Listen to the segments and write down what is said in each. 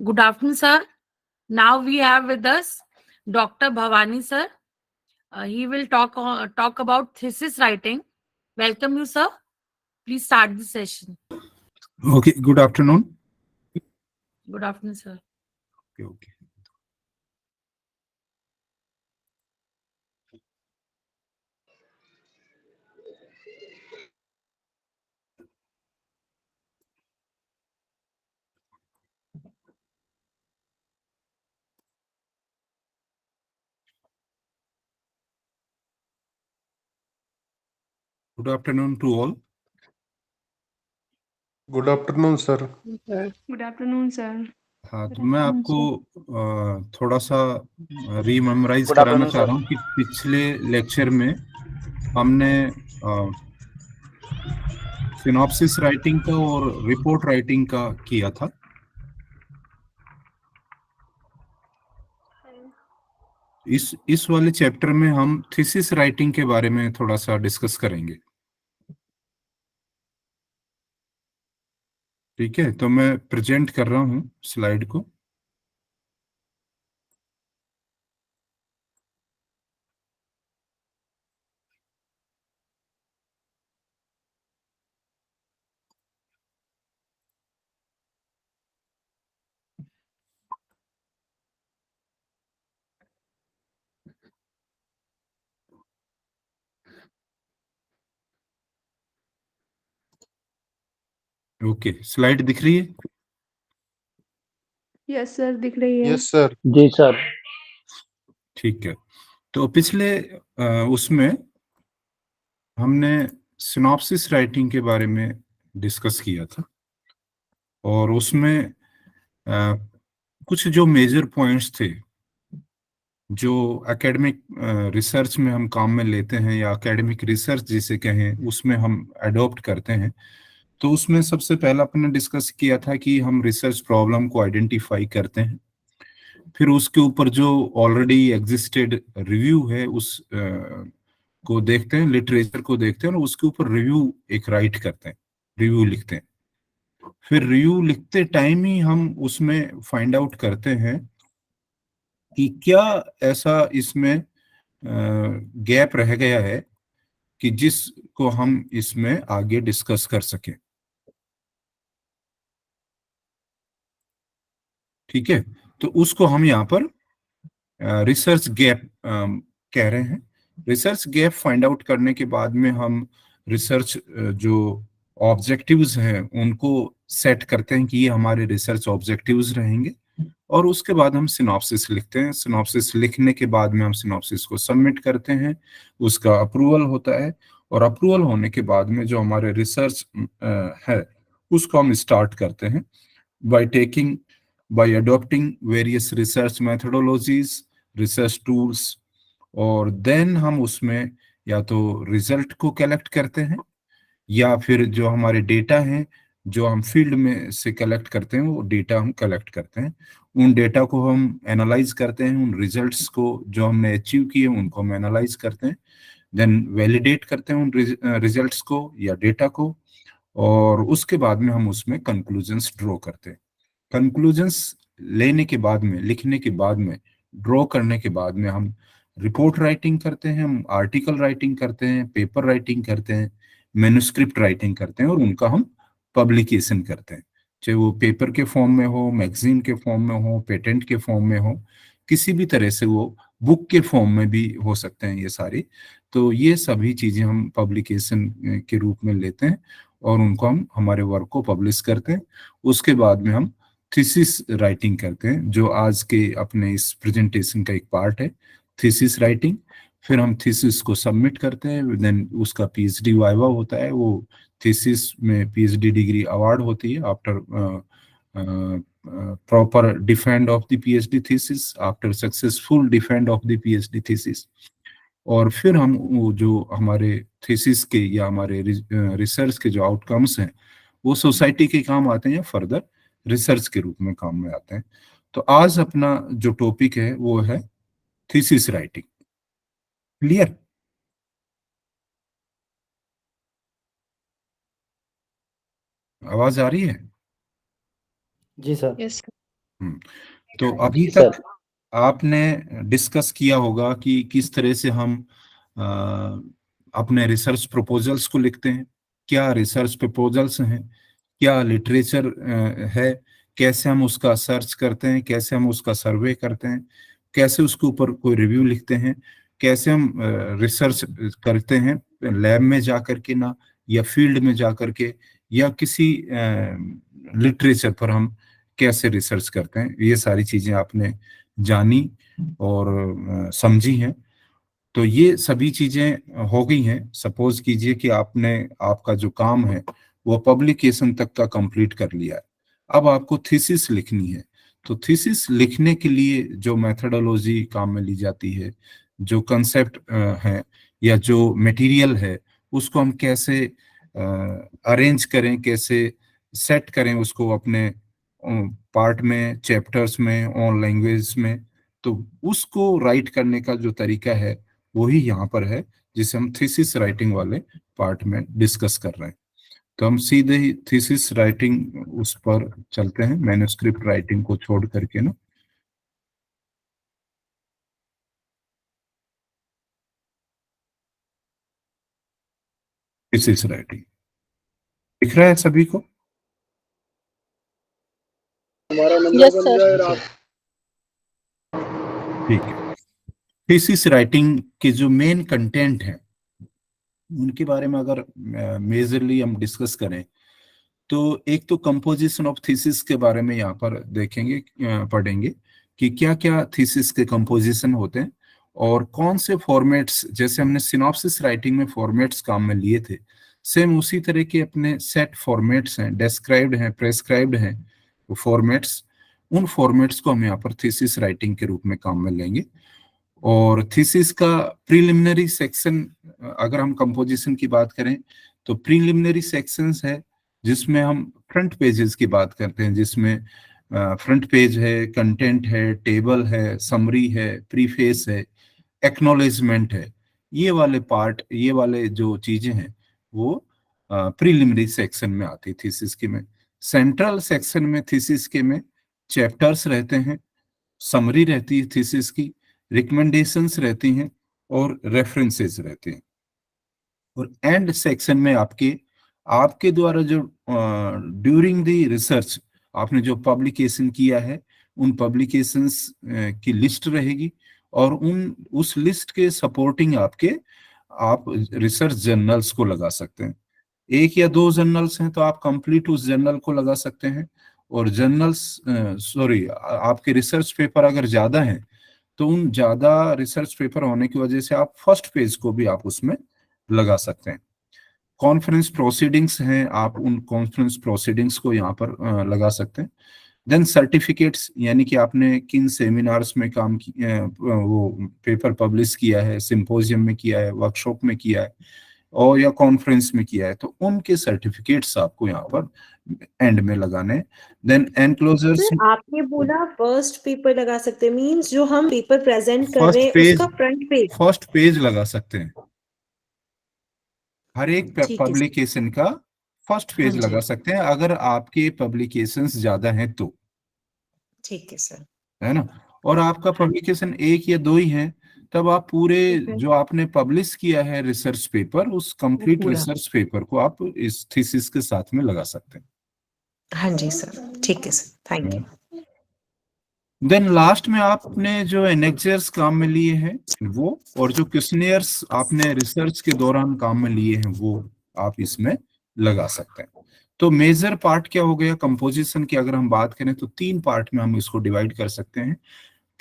Good afternoon, sir. Now we have with us Dr. Bhavani, sir. He will talk about thesis writing. Welcome you, sir. Please start the session. Okay, good afternoon. Good afternoon, sir. Okay. Good afternoon to all. Good afternoon sir. Good afternoon sir. हाँ, तो मैं आपको थोड़ा सा रीमेमोराइज कराना चाह रहा हूँ कि पिछले लेक्चर में हमने सिनॉप्सिस राइटिंग का और रिपोर्ट राइटिंग का किया था। इस वाले चैप्टर में हम थीसिस राइटिंग के बारे में थोड़ा सा डिस्कस करेंगे। ठीक है, तो मैं प्रेजेंट कर रहा हूँ स्लाइड को। ओके, स्लाइड दिख रही है? यस सर, दिख रही है। Yes sir. जी सर। ठीक है, तो पिछले उसमें हमने सिनॉप्सिस राइटिंग के बारे में डिस्कस किया था और उसमें कुछ जो मेजर पॉइंट्स थे जो एकेडमिक रिसर्च में हम काम में लेते हैं या एकेडमिक रिसर्च जिसे कहें उसमें हम अडॉप्ट करते हैं। तो उसमें सबसे पहला अपने डिस्कस किया था कि हम रिसर्च प्रॉब्लम को आइडेंटिफाई करते हैं, फिर उसके ऊपर जो ऑलरेडी एग्जिस्टेड रिव्यू है उस को देखते हैं, लिटरेचर को देखते हैं और उसके ऊपर रिव्यू एक राइट करते हैं, रिव्यू लिखते हैं। फिर रिव्यू लिखते टाइम ही हम उसमें फाइंड आउट करते हैं कि क्या ऐसा इसमें गैप रह गया है कि जिसको हम इसमें आगे डिस्कस कर सकें। ठीक है, तो उसको हम यहाँ पर रिसर्च गैप कह रहे हैं। रिसर्च गैप फाइंड आउट करने के बाद में हम रिसर्च जो ऑब्जेक्टिव्स हैं उनको सेट करते हैं कि ये हमारे रिसर्च ऑब्जेक्टिव्स रहेंगे और उसके बाद हम सिनॉप्सिस लिखते हैं। सिनॉप्सिस लिखने के बाद में हम सिनॉप्सिस को सबमिट करते हैं, उसका अप्रूवल होता है और अप्रूवल होने के बाद में जो हमारे रिसर्च है उसको हम स्टार्ट करते हैं by adopting various research methodologies, research tools, और देन हम उसमें या तो रिजल्ट को कलेक्ट करते हैं या फिर जो हमारे डेटा हैं जो हम फील्ड में से कलेक्ट करते हैं वो डेटा हम कलेक्ट करते हैं। उन डेटा को हम एनालाइज करते हैं, उन रिजल्ट्स को जो हमने अचीव किए उनको हम एनालाइज करते हैं, देन वैलिडेट करते हैं उन रिजल्ट्स को या डेटा को और उसके बाद में हम उसमें कंक्लूजन्स ड्रॉ करते हैं। कंक्लूजन्स लेने के बाद में, लिखने के बाद में, ड्रॉ करने के बाद में हम रिपोर्ट राइटिंग करते हैं, हम आर्टिकल राइटिंग करते हैं, पेपर राइटिंग करते हैं, मैन्युस्क्रिप्ट राइटिंग करते हैं और उनका हम पब्लिकेशन करते हैं, चाहे वो पेपर के फॉर्म में हो, मैगजीन के फॉर्म में हो, पेटेंट के फॉर्म में हो, किसी भी तरह से वो बुक के फॉर्म में भी हो सकते हैं ये सारी। तो ये सभी चीजें हम पब्लिकेशन के रूप में लेते हैं और उनको हम हमारे वर्क को पब्लिश करते हैं। उसके बाद में हम थीसिस राइटिंग करते हैं जो आज के अपने इस प्रेजेंटेशन का एक पार्ट है, थीसिस राइटिंग। फिर हम थीसिस को सबमिट करते हैं, देन उसका पीएचडी वाइवा होता है, वो थीसिस में पीएचडी डिग्री अवार्ड होती है after proper defend of the PhD thesis, after successful defend of the PhD thesis. और फिर हम वो जो हमारे थीसिस के या हमारे रिसर्च के जो आउटकम्स हैं वो सोसाइटी के काम आते हैं या फर्दर रिसर्च के रूप में काम में आते हैं। तो आज अपना जो टॉपिक है वो है थीसिस राइटिंग। क्लियर? आवाज आ रही है? जी सर। यस। तो अभी जी सर। तक आपने डिस्कस किया होगा कि किस तरह से हम अ, अपने रिसर्च प्रपोजल्स को लिखते हैं, क्या रिसर्च प्रपोजल्स हैं, क्या लिटरेचर है, कैसे हम उसका सर्च करते हैं, कैसे हम उसका सर्वे करते हैं, कैसे उसके ऊपर कोई रिव्यू लिखते हैं, कैसे हम रिसर्च करते हैं लैब में जा करके ना, या फील्ड में जा करके, या किसी लिटरेचर पर हम कैसे रिसर्च करते हैं। ये सारी चीजें आपने जानी और समझी हैं। तो ये सभी चीजें हो गई हैं। सपोज कीजिए कि आपने आपका जो काम है वो पब्लिकेशन तक का कंप्लीट कर लिया है। अब आपको थीसिस लिखनी है। तो थीसिस लिखने के लिए जो मेथोडोलॉजी काम में ली जाती है, जो कंसेप्ट है या जो मटेरियल है, उसको हम कैसे अरेंज करें, कैसे सेट करें उसको अपने पार्ट में, चैप्टर्स में, ऑन लैंग्वेज में, तो उसको राइट करने का जो तरीका है वही यहाँ पर है, जिसे हम थीसिस राइटिंग वाले पार्ट में डिस्कस कर रहे हैं। तो हम सीधे ही थीसिस राइटिंग उस पर चलते हैं, मैन्युस्क्रिप्ट राइटिंग को छोड़ करके ना। थीसिस राइटिंग दिख रहा है सभी को? Yes sir. ठीक है। थीसिस राइटिंग के जो मेन कंटेंट है उनके बारे में अगर मेजरली हम डिस्कस करें, तो एक तो कंपोजिशन ऑफ थीसिस के बारे में यहाँ पर देखेंगे, पढ़ेंगे कि क्या क्या थीसिस के कंपोजिशन होते हैं और कौन से फॉर्मेट्स, जैसे हमने सिनॉप्सिस राइटिंग में फॉर्मेट्स काम में लिए थे, सेम उसी तरह के अपने सेट फॉर्मेट्स हैं, डेस्क्राइब्ड हैं, प्रेस्क्राइब्ड हैं फॉर्मेट्स। उन फॉर्मेट्स को हम यहाँ पर थीसिस राइटिंग के रूप में काम में लेंगे। और थीसिस का प्रीलिमिनरी सेक्शन, अगर हम कंपोजिशन की बात करें तो प्रीलिमिनरी सेक्शंस है जिसमें हम फ्रंट पेजेस की बात करते हैं, जिसमें फ्रंट पेज है, कंटेंट है, टेबल है, समरी है, प्रीफेस है, एक्नॉलेजमेंट है। ये वाले पार्ट, ये वाले जो चीजें हैं वो प्रीलिमिनरी सेक्शन में आती थीसिस के में। सेंट्रल सेक्शन में थीसिस के में चैप्टर्स रहते हैं, समरी रहती है थीसिस की, रिकमेंडेशंस रहती हैं और रेफरेंसेस रहते हैं। और एंड सेक्शन में आपके आपके द्वारा जो ड्यूरिंग द रिसर्च आपने जो पब्लिकेशन किया है उन पब्लिकेशंस की लिस्ट रहेगी, और उस लिस्ट के सपोर्टिंग आप रिसर्च जर्नल्स को लगा सकते हैं। एक या दो जर्नल्स हैं तो आप कंप्लीट उस जर्नल को लगा सकते हैं। और आपके रिसर्च पेपर अगर ज्यादा हैं तो उन ज्यादा रिसर्च पेपर होने की वजह से आप फर्स्ट पेज को भी आप उसमें लगा सकते हैं। कॉन्फ्रेंस प्रोसीडिंग्स हैं, आप उन कॉन्फ्रेंस प्रोसीडिंग्स को यहाँ पर लगा सकते हैं। देन सर्टिफिकेट्स, यानी कि आपने किन सेमिनार्स में काम किया, वो पेपर पब्लिश किया है, सिंपोजियम में किया है, वर्कशॉप में किया है और या कॉन्फ्रेंस में किया है, तो उनके सर्टिफिकेट्स आपको यहाँ पर एंड में लगाने। देन एनक्लोजर्स, सर आपने बोला फर्स्ट पेपर लगा सकते हैं, मींस जो हम पेपर प्रेजेंट कर रहे फर्स्ट हैं पेज, उसका फ्रंट पेज। फर्स्ट पेज लगा सकते हैं। हर एक ठीक है सर। पब्लिकेशन का फर्स्ट हाँ पेज लगा जी सकते हैं अगर आपके पब्लिकेशंस ज्यादा हैं तो, ठीक है सर। है ना। और आपका पब्लिकेशन एक या दो ही है, तब आप पूरे ठीक है जो आपने पब्लिश किया है रिसर्च पेपर, उस वो कंप्लीट पूरा। रिसर्च पेपर को आप इस थीसिस के साथ में लगा सकते हैं। हाँ जी सर, ठीक है sir, thank you. Then last में आपने जो एनेक्जर्स काम में लिए हैं वो, और जो क्वेश्चनियर्स आपने रिसर्च के दौरान काम में लिए हैं वो आप इसमें लगा सकते हैं। तो मेजर पार्ट क्या हो गया कंपोजिशन की, अगर हम बात करें तो तीन पार्ट में हम इसको डिवाइड कर सकते हैं।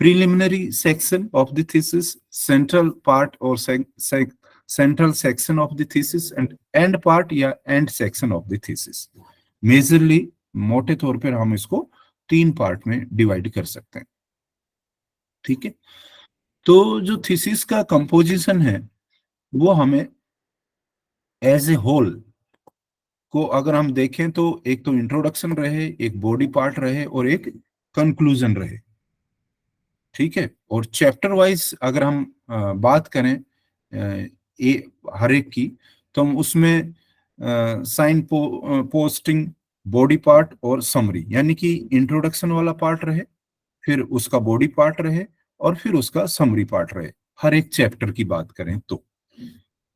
Preliminary section of the thesis, central part और central section of the thesis, and end part या end section of the thesis. Majorly मोटे तौर पर हम इसको तीन पार्ट में डिवाइड कर सकते हैं। ठीक है। तो जो थीसिस का कंपोजिशन है वो हमें एज ए होल को अगर हम देखें तो एक तो इंट्रोडक्शन रहे, एक बॉडी पार्ट रहे और एक कंक्लूजन रहे। ठीक है। और चैप्टर वाइज अगर हम बात करें हर एक की, तो हम उसमें पोस्टिंग, बॉडी पार्ट और समरी, यानी कि इंट्रोडक्शन वाला पार्ट रहे, फिर उसका बॉडी पार्ट रहे और फिर उसका समरी पार्ट रहे, हर एक चैप्टर की बात करें तो।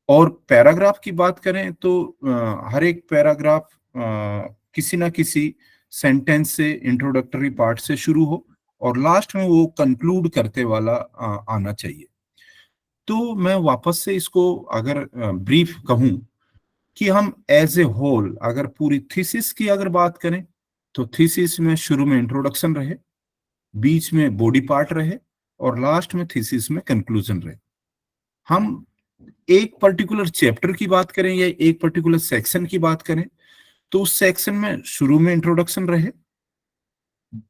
और पैराग्राफ की बात करें तो हर एक पैराग्राफ किसी ना किसी सेंटेंस से, इंट्रोडक्टरी पार्ट से शुरू हो और लास्ट में वो कंक्लूड करते वाला आना चाहिए। तो मैं वापस से इसको अगर ब्रीफ कहूं कि हम एज ए होल अगर पूरी थीसिस की अगर बात करें तो थीसिस में शुरू में इंट्रोडक्शन रहे, बीच में बॉडी पार्ट रहे और लास्ट में थीसिस में कंक्लूजन रहे। हम एक पर्टिकुलर चैप्टर की बात करें या एक पर्टिकुलर सेक्शन की बात करें तो उस सेक्शन में शुरू में इंट्रोडक्शन रहे,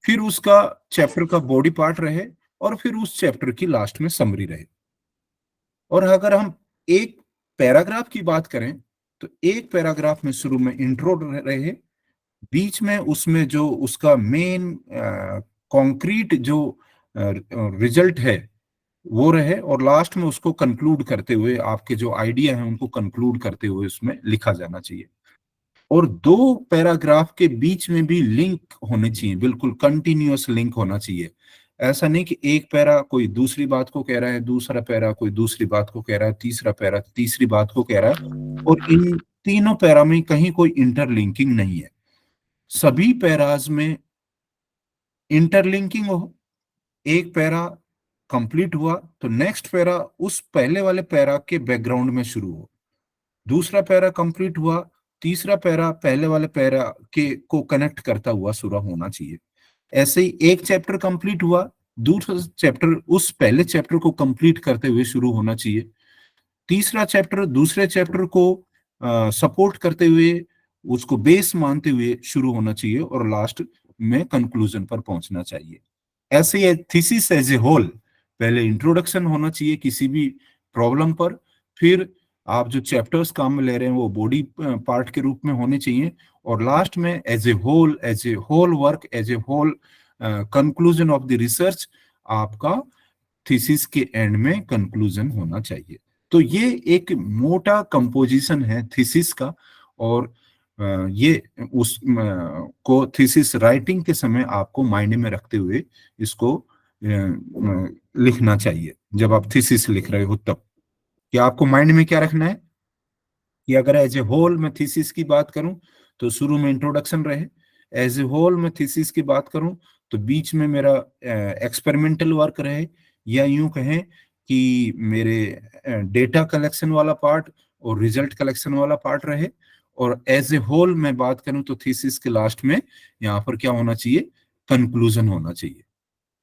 फिर उसका चैप्टर का बॉडी पार्ट रहे और फिर उस चैप्टर की लास्ट में समरी रहे। और अगर हम एक पैराग्राफ की बात करें तो एक पैराग्राफ में शुरू में इंट्रो रहे, बीच में उसमें जो उसका मेन कॉन्क्रीट जो रिजल्ट है वो रहे और लास्ट में उसको कंक्लूड करते हुए आपके जो आइडिया है उनको कंक्लूड करते हुए उसमें लिखा जाना चाहिए। और दो पैराग्राफ के बीच में भी लिंक होने चाहिए, बिल्कुल कंटिन्यूअस लिंक होना चाहिए। ऐसा नहीं कि एक पैरा कोई दूसरी बात को कह रहा है, दूसरा पैरा कोई दूसरी बात को कह रहा है, तीसरा पैरा तीसरी बात को कह रहा है और इन तीनों पैरा में कहीं कोई इंटरलिंकिंग नहीं है। सभी पैराज में इंटरलिंकिंग हो, एक पैरा कंप्लीट हुआ तो नेक्स्ट पैरा उस पहले वाले पैरा के बैकग्राउंड में शुरू हो, दूसरा पैरा कंप्लीट हुआ, तीसरा पैरा पहले वाले पैरा के को कनेक्ट करता हुआ शुरू होना चाहिए। ऐसे ही एक चैप्टर कंप्लीट हुआ, दूसरा चैप्टर उस पहले चैप्टर को कंप्लीट करते हुए शुरू होना चाहिए, तीसरा चैप्टर दूसरे चैप्टर को सपोर्ट करते हुए उसको बेस मानते हुए शुरू होना चाहिए और लास्ट में कंक्लूजन पर पहुंचना चाहिए। ऐसे ही थीसिस एज ए होल पहले इंट्रोडक्शन होना चाहिए किसी भी प्रॉब्लम पर, फिर आप जो चैप्टर्स काम में ले रहे हैं वो बॉडी पार्ट के रूप में होने चाहिए और लास्ट में as a whole work, as a whole conclusion of the research आपका थीसिस के एंड में कंक्लूजन होना चाहिए। तो ये एक मोटा कंपोजिशन है थीसिस का और ये उस को थीसिस राइटिंग के समय आपको मायने में रखते हुए इसको लिखना चाहिए। जब आप थीसिस लिख रहे हो तब कि आपको माइंड में क्या रखना है कि अगर एज ए होल मैं थीसिस की बात करूं तो शुरू में इंट्रोडक्शन रहे, एज ए होल मैं थीसिस की बात करूं तो बीच में मेरा एक्सपेरिमेंटल वर्क रहे, या यूं कहें कि मेरे डेटा कलेक्शन वाला पार्ट और रिजल्ट कलेक्शन वाला पार्ट रहे, और एज ए होल मैं बात करूं तो थीसिस के लास्ट में यहाँ पर क्या होना चाहिए, कंक्लूजन होना चाहिए।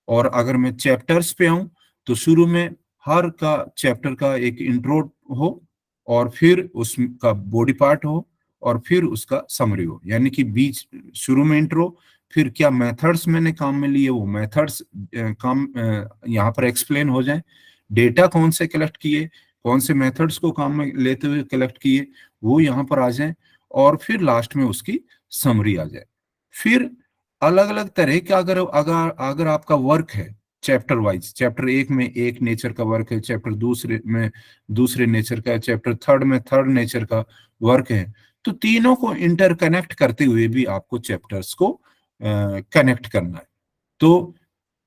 और अगर मैं चैप्टर्स पे आऊं तो शुरू में हर का चैप्टर का एक इंट्रो हो और फिर उसका बॉडी पार्ट हो और फिर उसका समरी हो, यानी कि बीच शुरू में इंट्रो, फिर क्या मेथड्स मैंने काम में लिए वो मेथड्स काम यहाँ पर एक्सप्लेन हो जाए, डेटा कौन से कलेक्ट किए, कौन से मेथड्स को काम में लेते हुए कलेक्ट किए वो यहाँ पर आ जाए और फिर लास्ट में उसकी समरी आ जाए। फिर अलग अलग तरह का अगर आपका वर्क है चैप्टर वाइज, चैप्टर एक में एक नेचर का वर्क है, चैप्टर दूसरे में दूसरे नेचर का, चैप्टर थर्ड में थर्ड नेचर का वर्क है, तो तीनों को इंटरकनेक्ट करते हुए भी आपको चैप्टर्स को कनेक्ट करना है। तो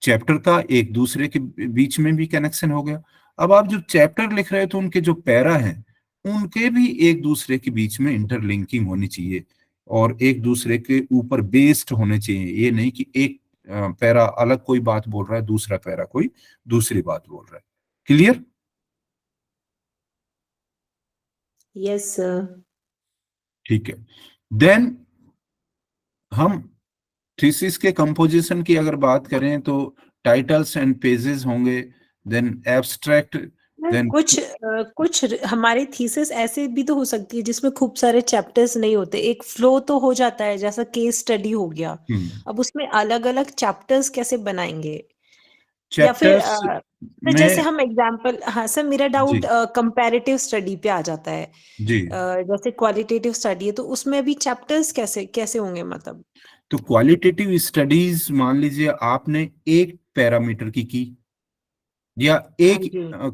चैप्टर का एक दूसरे के बीच में भी कनेक्शन हो गया। अब आप जो चैप्टर लिख रहे हो तो उनके जो पैरा हैं उनके भी एक दूसरे के बीच में इंटरलिंकिंग होनी चाहिए और एक दूसरे के ऊपर बेस्ड होने चाहिए। ये नहीं कि एक पैरा अलग कोई बात बोल रहा है, दूसरा पैरा कोई दूसरी बात बोल रहा है। क्लियर? Yes sir. ठीक है। देन हम थीसिस के कंपोजिशन की अगर बात करें तो टाइटल्स एंड पेजेस होंगे, देन एब्स्ट्रैक्ट, देन कुछ हमारी थीसिस ऐसे भी तो हो सकती है जिसमें खूब सारे चैप्टर्स नहीं होते, एक फ्लो तो हो जाता है, जैसा केस स्टडी हो गया। अब उसमें अलग अलग चैप्टर्स कैसे बनाएंगे, या फिर चैप्टर्स तो जैसे हम एग्जांपल, हाँ सर मेरा डाउट कंपैरेटिव स्टडी पे आ जाता है जी। जैसे क्वालिटेटिव स्टडी है तो उसमें भी चैप्टर्स कैसे कैसे होंगे, मतलब तो क्वालिटेटिव स्टडीज मान लीजिए आपने एक पैरामीटर की या एक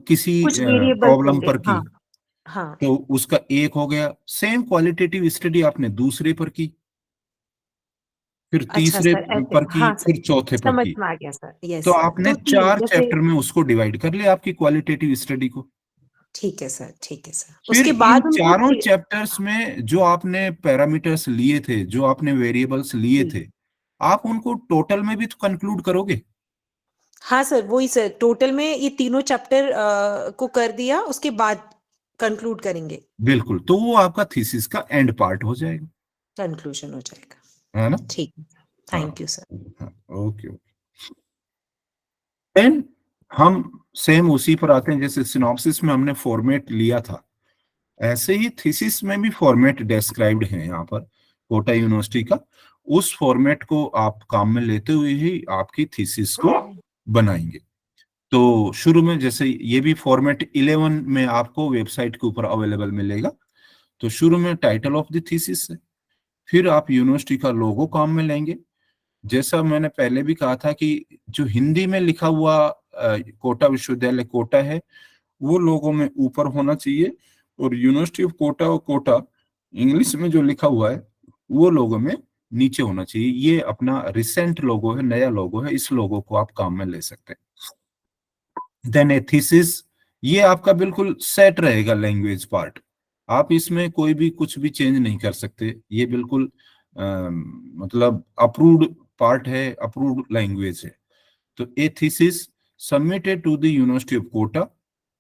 किसी कुछ वेरिएबल प्रॉब्लम पर की, हाँ तो उसका एक हो गया। सेम क्वालिटेटिव स्टडी आपने दूसरे पर की, फिर अच्छा तीसरे सर, ऐसे पर की, हाँ सर, फिर चौथे पर समझ की। में आ गया सर, तो यस सर। आपने तो तीन 4 जैसे, चैप्टर में उसको डिवाइड कर लिया आपकी क्वालिटेटिव स्टडी को। ठीक है सर, ठीक है सर। फिर उसके इन बाद उनको चारों चैप्टर्स में जो आपने पैरामीटर्स लिए थे, जो आपने वेरिएबल्स लिए जी, थे, आप उनको टोटल में भी तो कंक्लूड करोगे। हाँ सर, वही सर, टोटल में ये तीनों चैप्टर को कर दिया, उसके बाद कंक्लूड करेंगे, बिल्कुल, तो वो आपका थीसिस का एंड पार्ट हो जाएगा, कंक्लूजन हो जाएगा। है ना। ठीक है, हाँ थैंक यू सर। हाँ, ओके ओके। देन हम सेम उसी पर आते हैं, जैसे सिनॉप्सिस में हमने फॉर्मेट लिया था, ऐसे ही थीसिस में भी फॉर्मेट डिस्क्राइब्ड है यहाँ पर कोटा यूनिवर्सिटी का। उस फॉर्मेट को आप काम में लेते हुए ही आपकी थीसिस को बनाएंगे। तो शुरू में जैसे ये भी फॉर्मेट 11 में आपको वेबसाइट के ऊपर अवेलेबल मिलेगा। तो शुरू में टाइटल ऑफ द थीसिस है, फिर आप यूनिवर्सिटी का लोगो काम में लेंगे। जैसा मैंने पहले भी कहा था कि जो हिंदी में लिखा हुआ कोटा विश्वविद्यालय कोटा है, वो लोगों में ऊपर होना चाहिए, और यूनिवर्सिटी ऑफ कोटा और कोटा इंग्लिश में जो लिखा हुआ है वो लोगों में नीचे होना चाहिए। ये अपना रिसेंट लोगो है, नया लोगो है, इस लोगो को आप काम में ले सकते हैं। देन ए थीसिस, ये आपका बिल्कुल सेट रहेगा लैंग्वेज पार्ट, आप इसमें कोई भी कुछ भी चेंज नहीं कर सकते। ये बिल्कुल मतलब अप्रूव्ड पार्ट है, अप्रूव्ड लैंग्वेज है। तो a thesis submitted to the university of Kota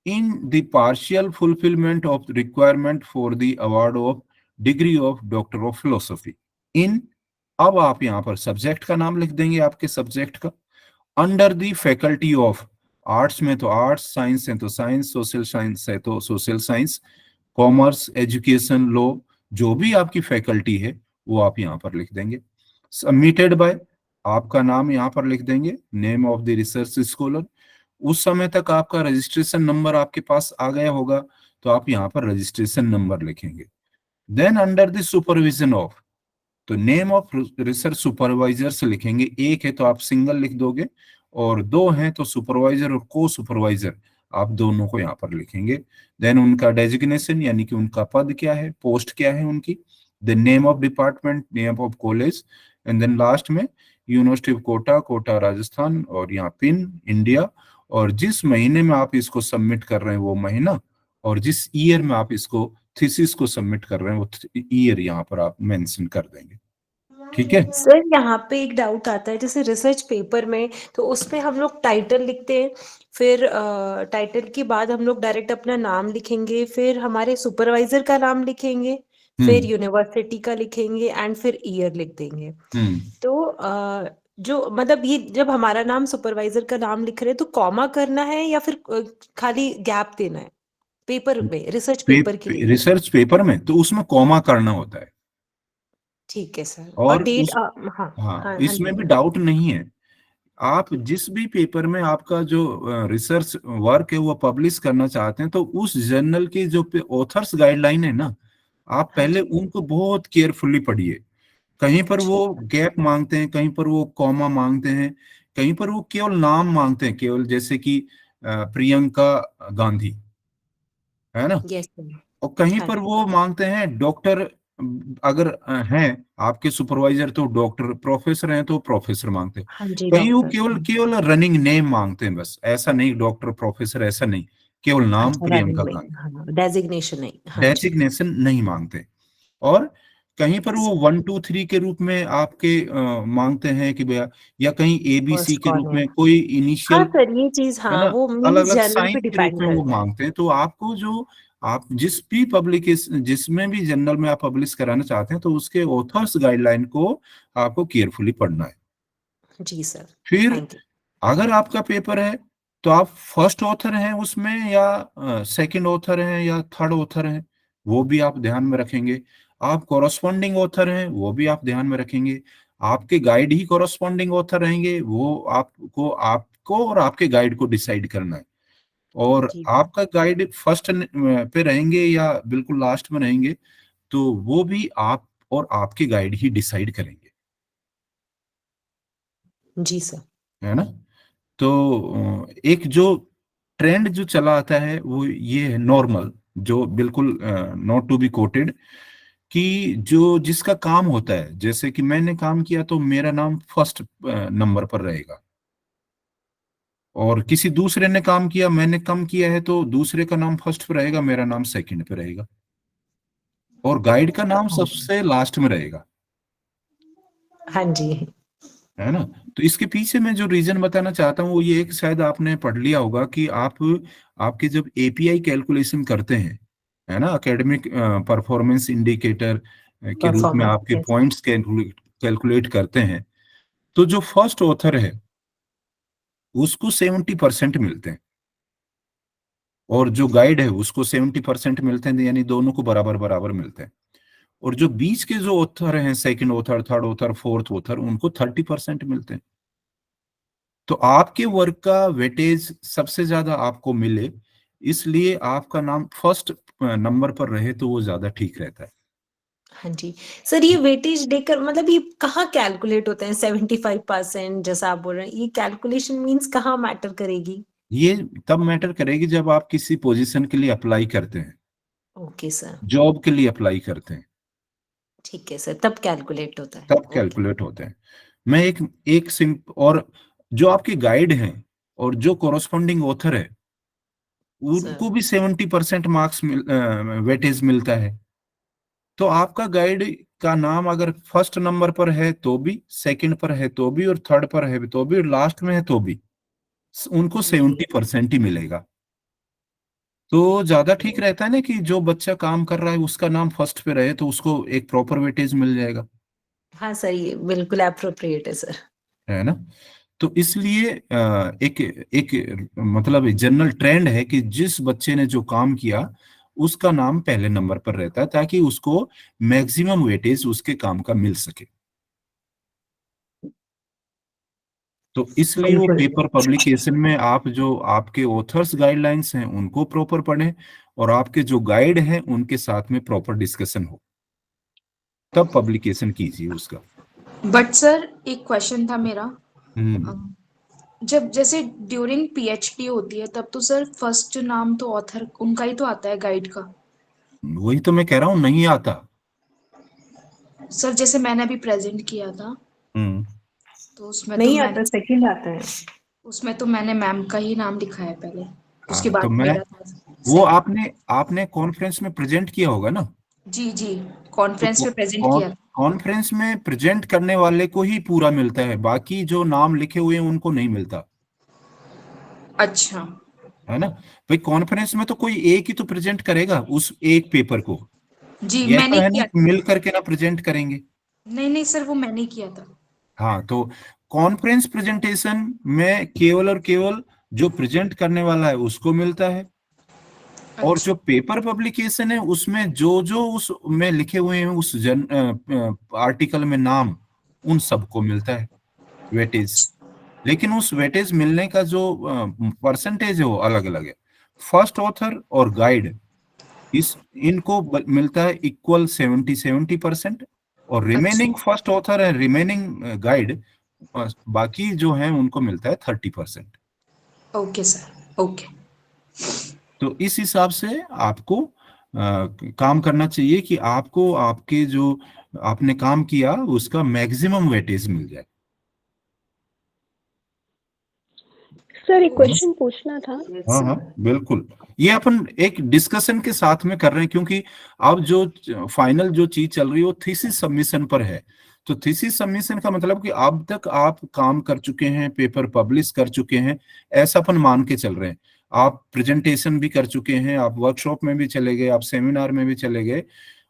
in the partial fulfillment of the requirement for the award of degree of Doctor of Philosophy in, अब आप यहां पर सब्जेक्ट का नाम लिख देंगे, आपके सब्जेक्ट का, under the faculty of, arts में तो आर्ट्स, साइंस है तो साइंस, सोशल साइंस है तो social science, commerce, education, law, जो भी आपकी फैकल्टी है वो आप यहां पर लिख देंगे। सबमिटेड बाय, आपका नाम यहां पर लिख देंगे, name of the research scholar. उस समय तक आपका रजिस्ट्रेशन नंबर आपके पास आ गया होगा, तो आप यहाँ पर रजिस्ट्रेशन नंबर लिखेंगे। Then under the supervision of, तो नेम ऑफ रिसर्च सुपरवाइजर्स लिखेंगे, एक है तो आप सिंगल लिख दोगे, और दो हैं तो सुपरवाइजर और को सुपरवाइजर, आप दोनों को यहाँ पर लिखेंगे। देन उनका डेजिग्नेशन, यानी कि उनका पद क्या है, पोस्ट क्या है उनकी, the name of department, name of college, and then last में यूनिवर्सिटी ऑफ कोटा, कोटा राजस्थान, और यहाँ पिन इंडिया, और जिस महीने में आप इसको सबमिट कर रहे हैं वो महीना, और जिस ईयर में आप इसको थीसिस को सबमिट कर रहे हैं वो ईयर यहाँ पर आप मेंशन कर देंगे। ठीक है। सर यहाँ पे एक डाउट आता है, जैसे रिसर्च पेपर में तो उसमें हम लोग टाइटल लिखते हैं, फिर टाइटल के बाद हम लोग डायरेक्ट अपना नाम लिखेंगे, फिर हमारे सुपरवाइजर का नाम लिखेंगे, फिर यूनिवर्सिटी का लिखेंगे, एंड फिर ईयर लिख देंगे। तो जो मतलब ये जब हमारा नाम, सुपरवाइजर का नाम लिख रहे हैं, तो कॉमा करना है या फिर खाली गैप देना है पेपर में, रिसर्च पेपर के लिए? रिसर्च पेपर में तो उसमें कॉमा करना होता है, ठीक है सर। और और डेट, उस, हाँ हाँ, हाँ हाँ इसमें जी भी सर। डाउट नहीं है। आप ठीक, जिस भी पेपर में आपका जो रिसर्च वर्क है वो पब्लिश करना चाहते हैं, तो उस जर्नल की जो ऑथर्स गाइडलाइन है ना, आप हाँ पहले जी, उनको बहुत केयरफुली पढ़िए। कहीं पर ठीक, वो गैप मांगते हैं, कहीं पर वो कॉमा मांगते हैं, कहीं पर वो केवल नाम मांगते हैं, केवल जैसे कि प्रियंका गांधी, है ना, यस सर, और कहीं हाँ पर जी, वो मांगते हैं डॉक्टर, अगर हैं आपके सुपरवाइजर तो डॉक्टर, प्रोफेसर हैं तो प्रोफेसर मांगते हैं। हाँ जी कहीं वो डॉक्टर, केवल केवल रनिंग नेम मांगते हैं, बस ऐसा नहीं डॉक्टर प्रोफेसर ऐसा नहीं, केवल नाम अच्छा प्रियंका रनिंग में, गांधी, हाँ डेजिग्नेशन नहीं, हाँ जी, डेजिग्नेशन नहीं मांगते। और कहीं पर यस वो 1 2 3 के रूप में आपके मांगते हैं कि भैया, या कहीं ABC फर्स्ट के कौन रूप है? में कोई हाँ इनिशियल, सर, ये चीज, है हाँ ना, वो अलग मीन्स अलग जर्नल साइन पे के रूप डिपेंड में वो करता है। मांगते हैं। तो आपको जो, आप जिस भी पब्लिकेशन, जिसमें भी जर्नल में आप पब्लिश कराना चाहते हैं, तो उसके ऑथर्स गाइडलाइन को आपको केयरफुली पढ़ना है। जी सर, फिर थैंक यू। अगर आपका पेपर है तो आप फर्स्ट ऑथर हैं उसमें, या सेकंड ऑथर हैं, या थर्ड ऑथर हैं, वो भी आप ध्यान में रखेंगे। आप कॉरस्पॉन्डिंग ऑथर हैं, वो भी आप ध्यान में रखेंगे। आपके गाइड ही कॉरस्पॉन्डिंग ऑथर रहेंगे, वो आपको और आपके गाइड को डिसाइड करना है। और जी आपका गाइड फर्स्ट पे रहेंगे या बिल्कुल लास्ट में रहेंगे, तो वो भी आप और आपके गाइड ही डिसाइड करेंगे, जी सर, है ना। तो एक जो ट्रेंड जो चला आता है वो ये है, नॉर्मल, जो बिल्कुल नॉट टू बी कोटेड, कि जो जिसका काम होता है, जैसे कि मैंने काम किया तो मेरा नाम फर्स्ट नंबर पर रहेगा, और किसी दूसरे ने काम किया, मैंने कम किया है तो दूसरे का नाम फर्स्ट पे रहेगा, मेरा नाम सेकंड पे रहेगा, और गाइड का नाम सबसे लास्ट में रहेगा। हाँ जी। है ना? तो इसके पीछे मैं जो रीजन बताना चाहता हूँ वो ये एक, शायद आपने पढ़ लिया होगा कि आपके जब एपीआई कैलकुलेशन करते हैं, है ना, एकेडमिक परफॉर्मेंस इंडिकेटर के रूप में परफॉर्मेंस, आपके यस। पॉइंट्स कैलकुलेट करते हैं, तो जो फर्स्ट ऑथर है उसको 70% मिलते हैं, और जो गाइड है उसको 70% मिलते हैं, यानी दोनों को बराबर बराबर मिलते हैं। और जो बीच के जो ऑथर हैं, second author, third author, fourth author, उनको 30% मिलते हैं। तो आपके वर्क का वेटेज सबसे ज्यादा आपको मिले, इसलिए आपका नाम फर्स्ट नंबर पर रहे तो वो ज्यादा ठीक रहता है। हाँ जी। सर, ये वेटेज देकर मतलब ये कहाँ कैलकुलेट होते हैं 75% जैसा आप बोल रहे हैं, ये कैलकुलेशन मीन्स कहाँ मैटर करेगी? ये तब मैटर करेगी जब आप किसी पोजीशन के लिए अप्लाई करते हैं, ओके सर, जॉब के लिए अप्लाई करते हैं, ठीक है सर, तब कैलकुलेट होता है। तब ओके कैलकुलेट होते हैं। मैं एक एक सिम और जो आपके गाइड हैं और जो कोरोस्पोंडिंग ऑथर है सर। उनको भी 70% मार्क्स वेटेज मिलता है। तो आपका गाइड का नाम अगर फर्स्ट नंबर पर है तो भी, सेकंड पर है तो भी, और थर्ड पर है तो भी, और लास्ट में है तो भी, उनको जी। 70% ही मिलेगा। तो ज्यादा ठीक रहता है ना कि जो बच्चा काम कर रहा है उसका नाम फर्स्ट पे रहे, तो उसको एक प्रॉपर वेटेज मिल जाएगा। हाँ सर, ये बिल्कुल एप्रोप्रिएट है सर। है ना? तो इसलिए एक एक मतलब जनरल ट्रेंड है कि जिस बच्चे ने जो काम किया उसका नाम पहले नंबर पर रहता है, ताकि उसको मैक्सिमम वेटेज उसके काम का मिल सके। तो इसलिए वो बिल्कुल। पेपर पब्लिकेशन में आप जो आपके ऑथर्स गाइडलाइंस हैं उनको प्रॉपर पढ़ें, और आपके जो गाइड हैं उनके साथ में प्रॉपर डिस्कशन हो, तब पब्लिकेशन कीजिए उसका। बट सर, एक क्वेश्चन था मेरा। हम्म। अम, जब जैसे ड्यूरिंग पीएचडी होती है तब तो सर फर्स्ट नाम तो ऑथर उनका ही तो आता है, गाइड का। वही तो मैं कह रहा हूँ, नहीं आता। सर जैसे मैंने अभी प्रेजेंट किया था हम्म। तो उसमें तो नहीं मैंने आता, सेकंड आता है। मैम का ही नाम लिखा है पहले, उसके हाँ, तो बाद मैं मेरा था वो सेकंड। आपने आपने कॉन्फ्रेंस में प्रेजेंट किया होगा ना? जी जी, तो कॉन्फ्रेंस पे प्रेजेंट किया था। कॉन्फ्रेंस में प्रेजेंट करने वाले को ही पूरा मिलता है, बाकी जो नाम लिखे हुए हैं उनको नहीं मिलता। अच्छा। है ना? भाई कॉन्फ्रेंस में तो कोई एक ही तो प्रेजेंट करेगा उस एक पेपर को, जी, ये तो मैंने है नहीं किया कि था। मिल करके ना प्रेजेंट करेंगे। नहीं नहीं सर, वो मैंने किया था। हाँ, तो कॉन्फ्रेंस प्रेजेंटेशन में केवल और केवल जो प्रेजेंट करने वाला है उसको मिलता है, और जो अच्छा पेपर पब्लिकेशन है उसमें जो जो उस में लिखे हुए हैं उस आर्टिकल में नाम, उन सबको मिलता है वेटेज। लेकिन उस वेटेज मिलने का जो परसेंटेज है वो अलग अलग है। फर्स्ट ऑथर और गाइड, इस इनको मिलता है इक्वल 70-70%, और अच्छा। रिमेनिंग फर्स्ट ऑथर है, रिमेनिंग गाइड, बाकी जो है उनको मिलता है 30%। Okay sir, okay. तो इस हिसाब से आपको काम करना चाहिए कि आपको आपके जो आपने काम किया उसका मैक्सिमम वेटेज मिल जाए। सर एक है ना? क्वेश्चन पूछना था। हाँ हाँ, बिल्कुल। ये अपन एक डिस्कशन के साथ में कर रहे हैं, क्योंकि अब जो फाइनल जो चीज चल रही है वो थीसिस सबमिशन पर है। तो थीसिस सबमिशन का मतलब कि अब तक आप काम कर चुके हैं, पेपर पब्लिश कर चुके हैं, ऐसा अपन मान के चल रहे हैं। आप प्रेजेंटेशन भी कर चुके हैं, आप वर्कशॉप में भी चले गए, आप सेमिनार में भी चले गए,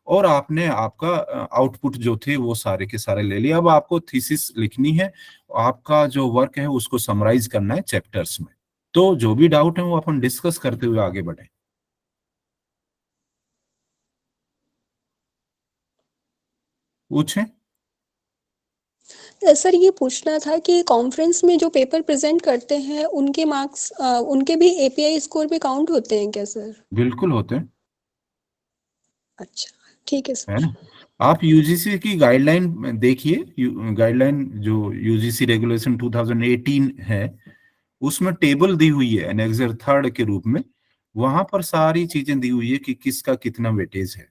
और आपने आपका आउटपुट जो थे वो सारे के सारे ले लिए। अब आपको थीसिस लिखनी है, आपका जो वर्क है उसको समराइज करना है चैप्टर्स में। तो जो भी डाउट है वो अपन डिस्कस करते हुए आगे बढ़े। पूछें। सर ये पूछना था कि कॉन्फ्रेंस में जो पेपर प्रेजेंट करते हैं उनके मार्क्स उनके भी एपीआई स्कोर में काउंट होते हैं क्या सर? बिल्कुल होते हैं। अच्छा, ठीक है है सर। ना? आप यूजीसी की गाइडलाइन देखिए, गाइडलाइन जो यूजीसी रेगुलेशन 2018 है उसमें टेबल दी हुई है एनेक्सर 3 के रूप में। वहां पर सारी चीजें दी हुई है कि किसका कितना वेटेज है।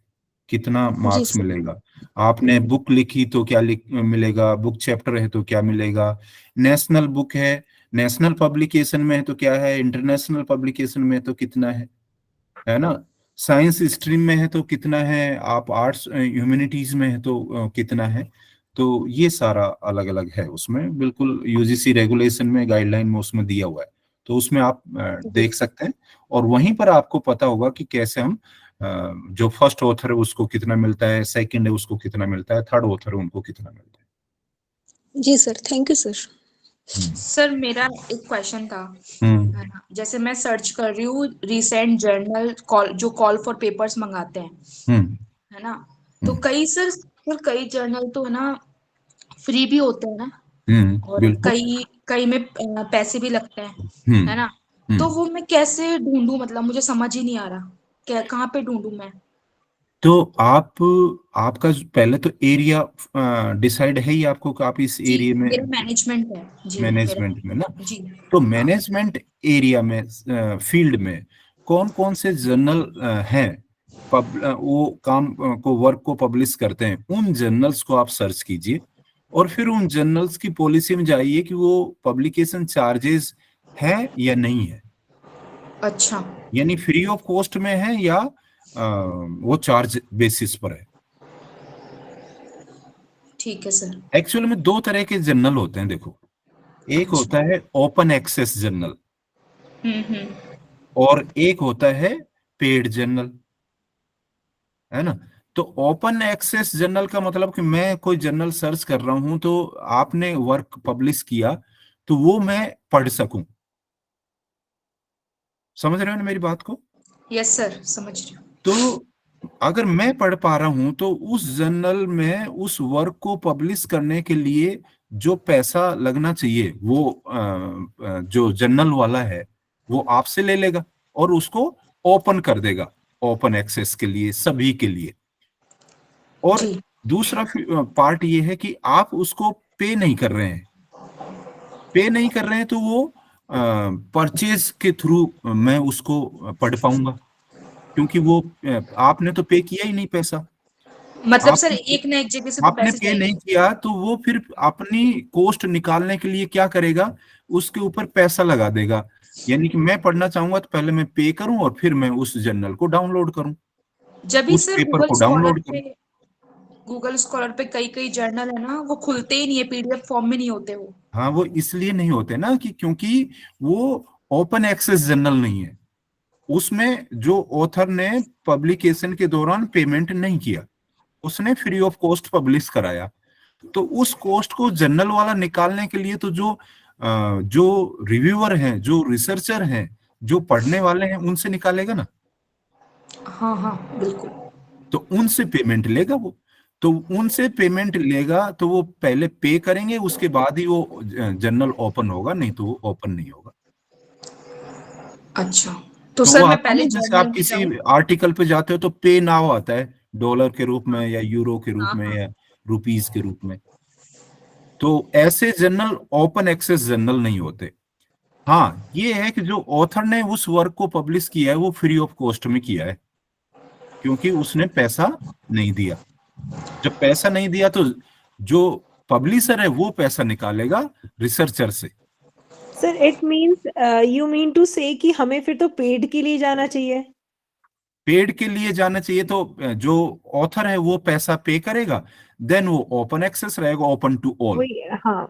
कितना जी मार्क्स सर। मिलेगा। आपने बुक लिखी तो क्या मिलेगा, बुक चैप्टर है तो क्या मिलेगा, नेशनल बुक है, नेशनल पब्लिकेशन में है तो क्या है, इंटरनेशनल पब्लिकेशन में है तो कितना है ना, साइंस स्ट्रीम में है तो कितना है, आप आर्ट्स ह्यूमैनिटीज में है तो कितना है। तो ये सारा अलग अलग है उसमें, बिल्कुल यूजीसी रेगुलेशन में, गाइडलाइन में उसमें दिया हुआ है। तो उसमें आप देख सकते हैं, और वहीं पर आपको पता होगा कि कैसे हम जो फर्स्ट ऑथर है उसको कितना मिलता है, सेकंड है उसको कितना मिलता है, थर्ड ऑथर है उनको कितना मिलता है। जी sir, thank you sir. Sir मेरा एक क्वेश्चन था, हम्म है ना, जैसे मैं सर्च कर रही हूँ रिसेंट जर्नल कॉल जो कॉल फॉर पेपर्स मंगाते हैं, हम्म है ना, तो हम्म कई जर्नल तो है ना फ्री भी होते हैं ना, और बिल्कुल। कई कई में पैसे भी लगते हैं, है हम्म ना, तो हम्म वो मैं कैसे ढूंढूं, मतलब मुझे समझ ही नहीं आ रहा क्या कहाँ पे ढूंढूं मैं। तो आपका पहले तो एरिया डिसाइड है ही आपको कि आप इस जी एरिया में, मेरा मैनेजमेंट है जी, मेरा मैनेजमेंट में ना, जी। तो हाँ मैनेजमेंट एरिया में, फील्ड में कौन कौन से जर्नल हैं, वो काम को, वर्क को पब्लिश करते हैं, उन जर्नल्स को आप सर्च कीजिए, और फिर उन जर्नल्स की पॉलिसी में जाइए कि वो पब्लिकेशन चार्जेस है या नहीं है, अच्छा यानी फ्री ऑफ कॉस्ट में है या वो चार्ज बेसिस पर है। ठीक है सर। एक्चुअल में दो तरह के जर्नल होते हैं, देखो, एक अच्छा। होता है ओपन एक्सेस जर्नल, हम्म। और एक होता है पेड जर्नल, है ना। तो ओपन एक्सेस जर्नल का मतलब कि मैं कोई जर्नल सर्च कर रहा हूं तो आपने वर्क पब्लिश किया तो वो मैं पढ़ सकूं, समझ रहे हो ना मेरी बात को। यस सर, समझ रही हूँ। तो अगर मैं पढ़ पा रहा हूं तो उस जर्नल में उस वर्क को पब्लिश करने के लिए जो पैसा लगना चाहिए वो जो जर्नल वाला है वो आपसे ले लेगा और उसको ओपन कर देगा, ओपन एक्सेस के लिए, सभी के लिए। और जी। दूसरा पार्ट ये है कि आप उसको पे नहीं कर रहे हैं, पे नहीं कर रहे हैं तो वो परचेज के थ्रू मैं उसको पढ़ पाऊंगा, क्योंकि वो आपने तो पे किया ही नहीं पैसा। मतलब सर आपने एक ना एक जगह से तो आपने पैसे पे नहीं जाएंगे। किया तो वो फिर अपनी कॉस्ट निकालने के लिए क्या करेगा, उसके ऊपर पैसा लगा देगा। यानी कि मैं पढ़ना चाहूंगा तो पहले मैं पे करूं और फिर मैं उस जर्नल को डाउनलोड करूं, जब भी उस सर पेपर को डाउनलोड करूं। गूगल स्कॉलर पे कई कई जर्नल है ना, वो खुलते ही नहीं है, पीडीएफ फॉर्म में नहीं होते वो। हाँ, वो इसलिए नहीं होते ना कि क्योंकि वो ओपन एक्सेस जर्नल नहीं है, उसमें जो ऑथर ने पब्लिकेशन के दौरान पेमेंट नहीं किया, उसने फ्री ऑफ कॉस्ट पब्लिश कराया। तो उस कॉस्ट को जर्नल वाला निकालने के लिए तो जो रिव्यूअर हैं, जो रिसर्चर हैं, जो पढ़ने वाले हैं, उनसे निकालेगा ना, हाँ हाँ बिल्कुल। तो उनसे पेमेंट लेगा वो। तो उनसे पेमेंट लेगा तो वो पहले पे करेंगे, उसके बाद ही वो जर्नल ओपन होगा, नहीं तो वो ओपन नहीं होगा। अच्छा, तो तो वो सर मैं आता है पहले ना, जैसे जर्नल आप में किसी जाऊँ। आर्टिकल पे जाते हो तो पे नाउ आता है, डॉलर के रूप में या यूरो के रूप हाँ में हाँ। या रुपीस के रूप में। तो ऐसे जर्नल ओपन एक्सेस जर्नल नहीं होते। हाँ, ये है कि जो ऑथर ने उस वर्क को पब्लिश किया है वो फ्री ऑफ कॉस्ट में किया है, क्योंकि उसने पैसा नहीं दिया। जब पैसा नहीं दिया तो जो पब्लिशर है वो पैसा निकालेगा रिसर्चर से। Sir it means you mean to say कि हमें फिर तो पेड के लिए जाना चाहिए। पेड के लिए जाना चाहिए तो जो ऑथर है वो पैसा पे करेगा, देन वो ओपन एक्सेस रहेगा, ओपन टू ऑल। वही हाँ,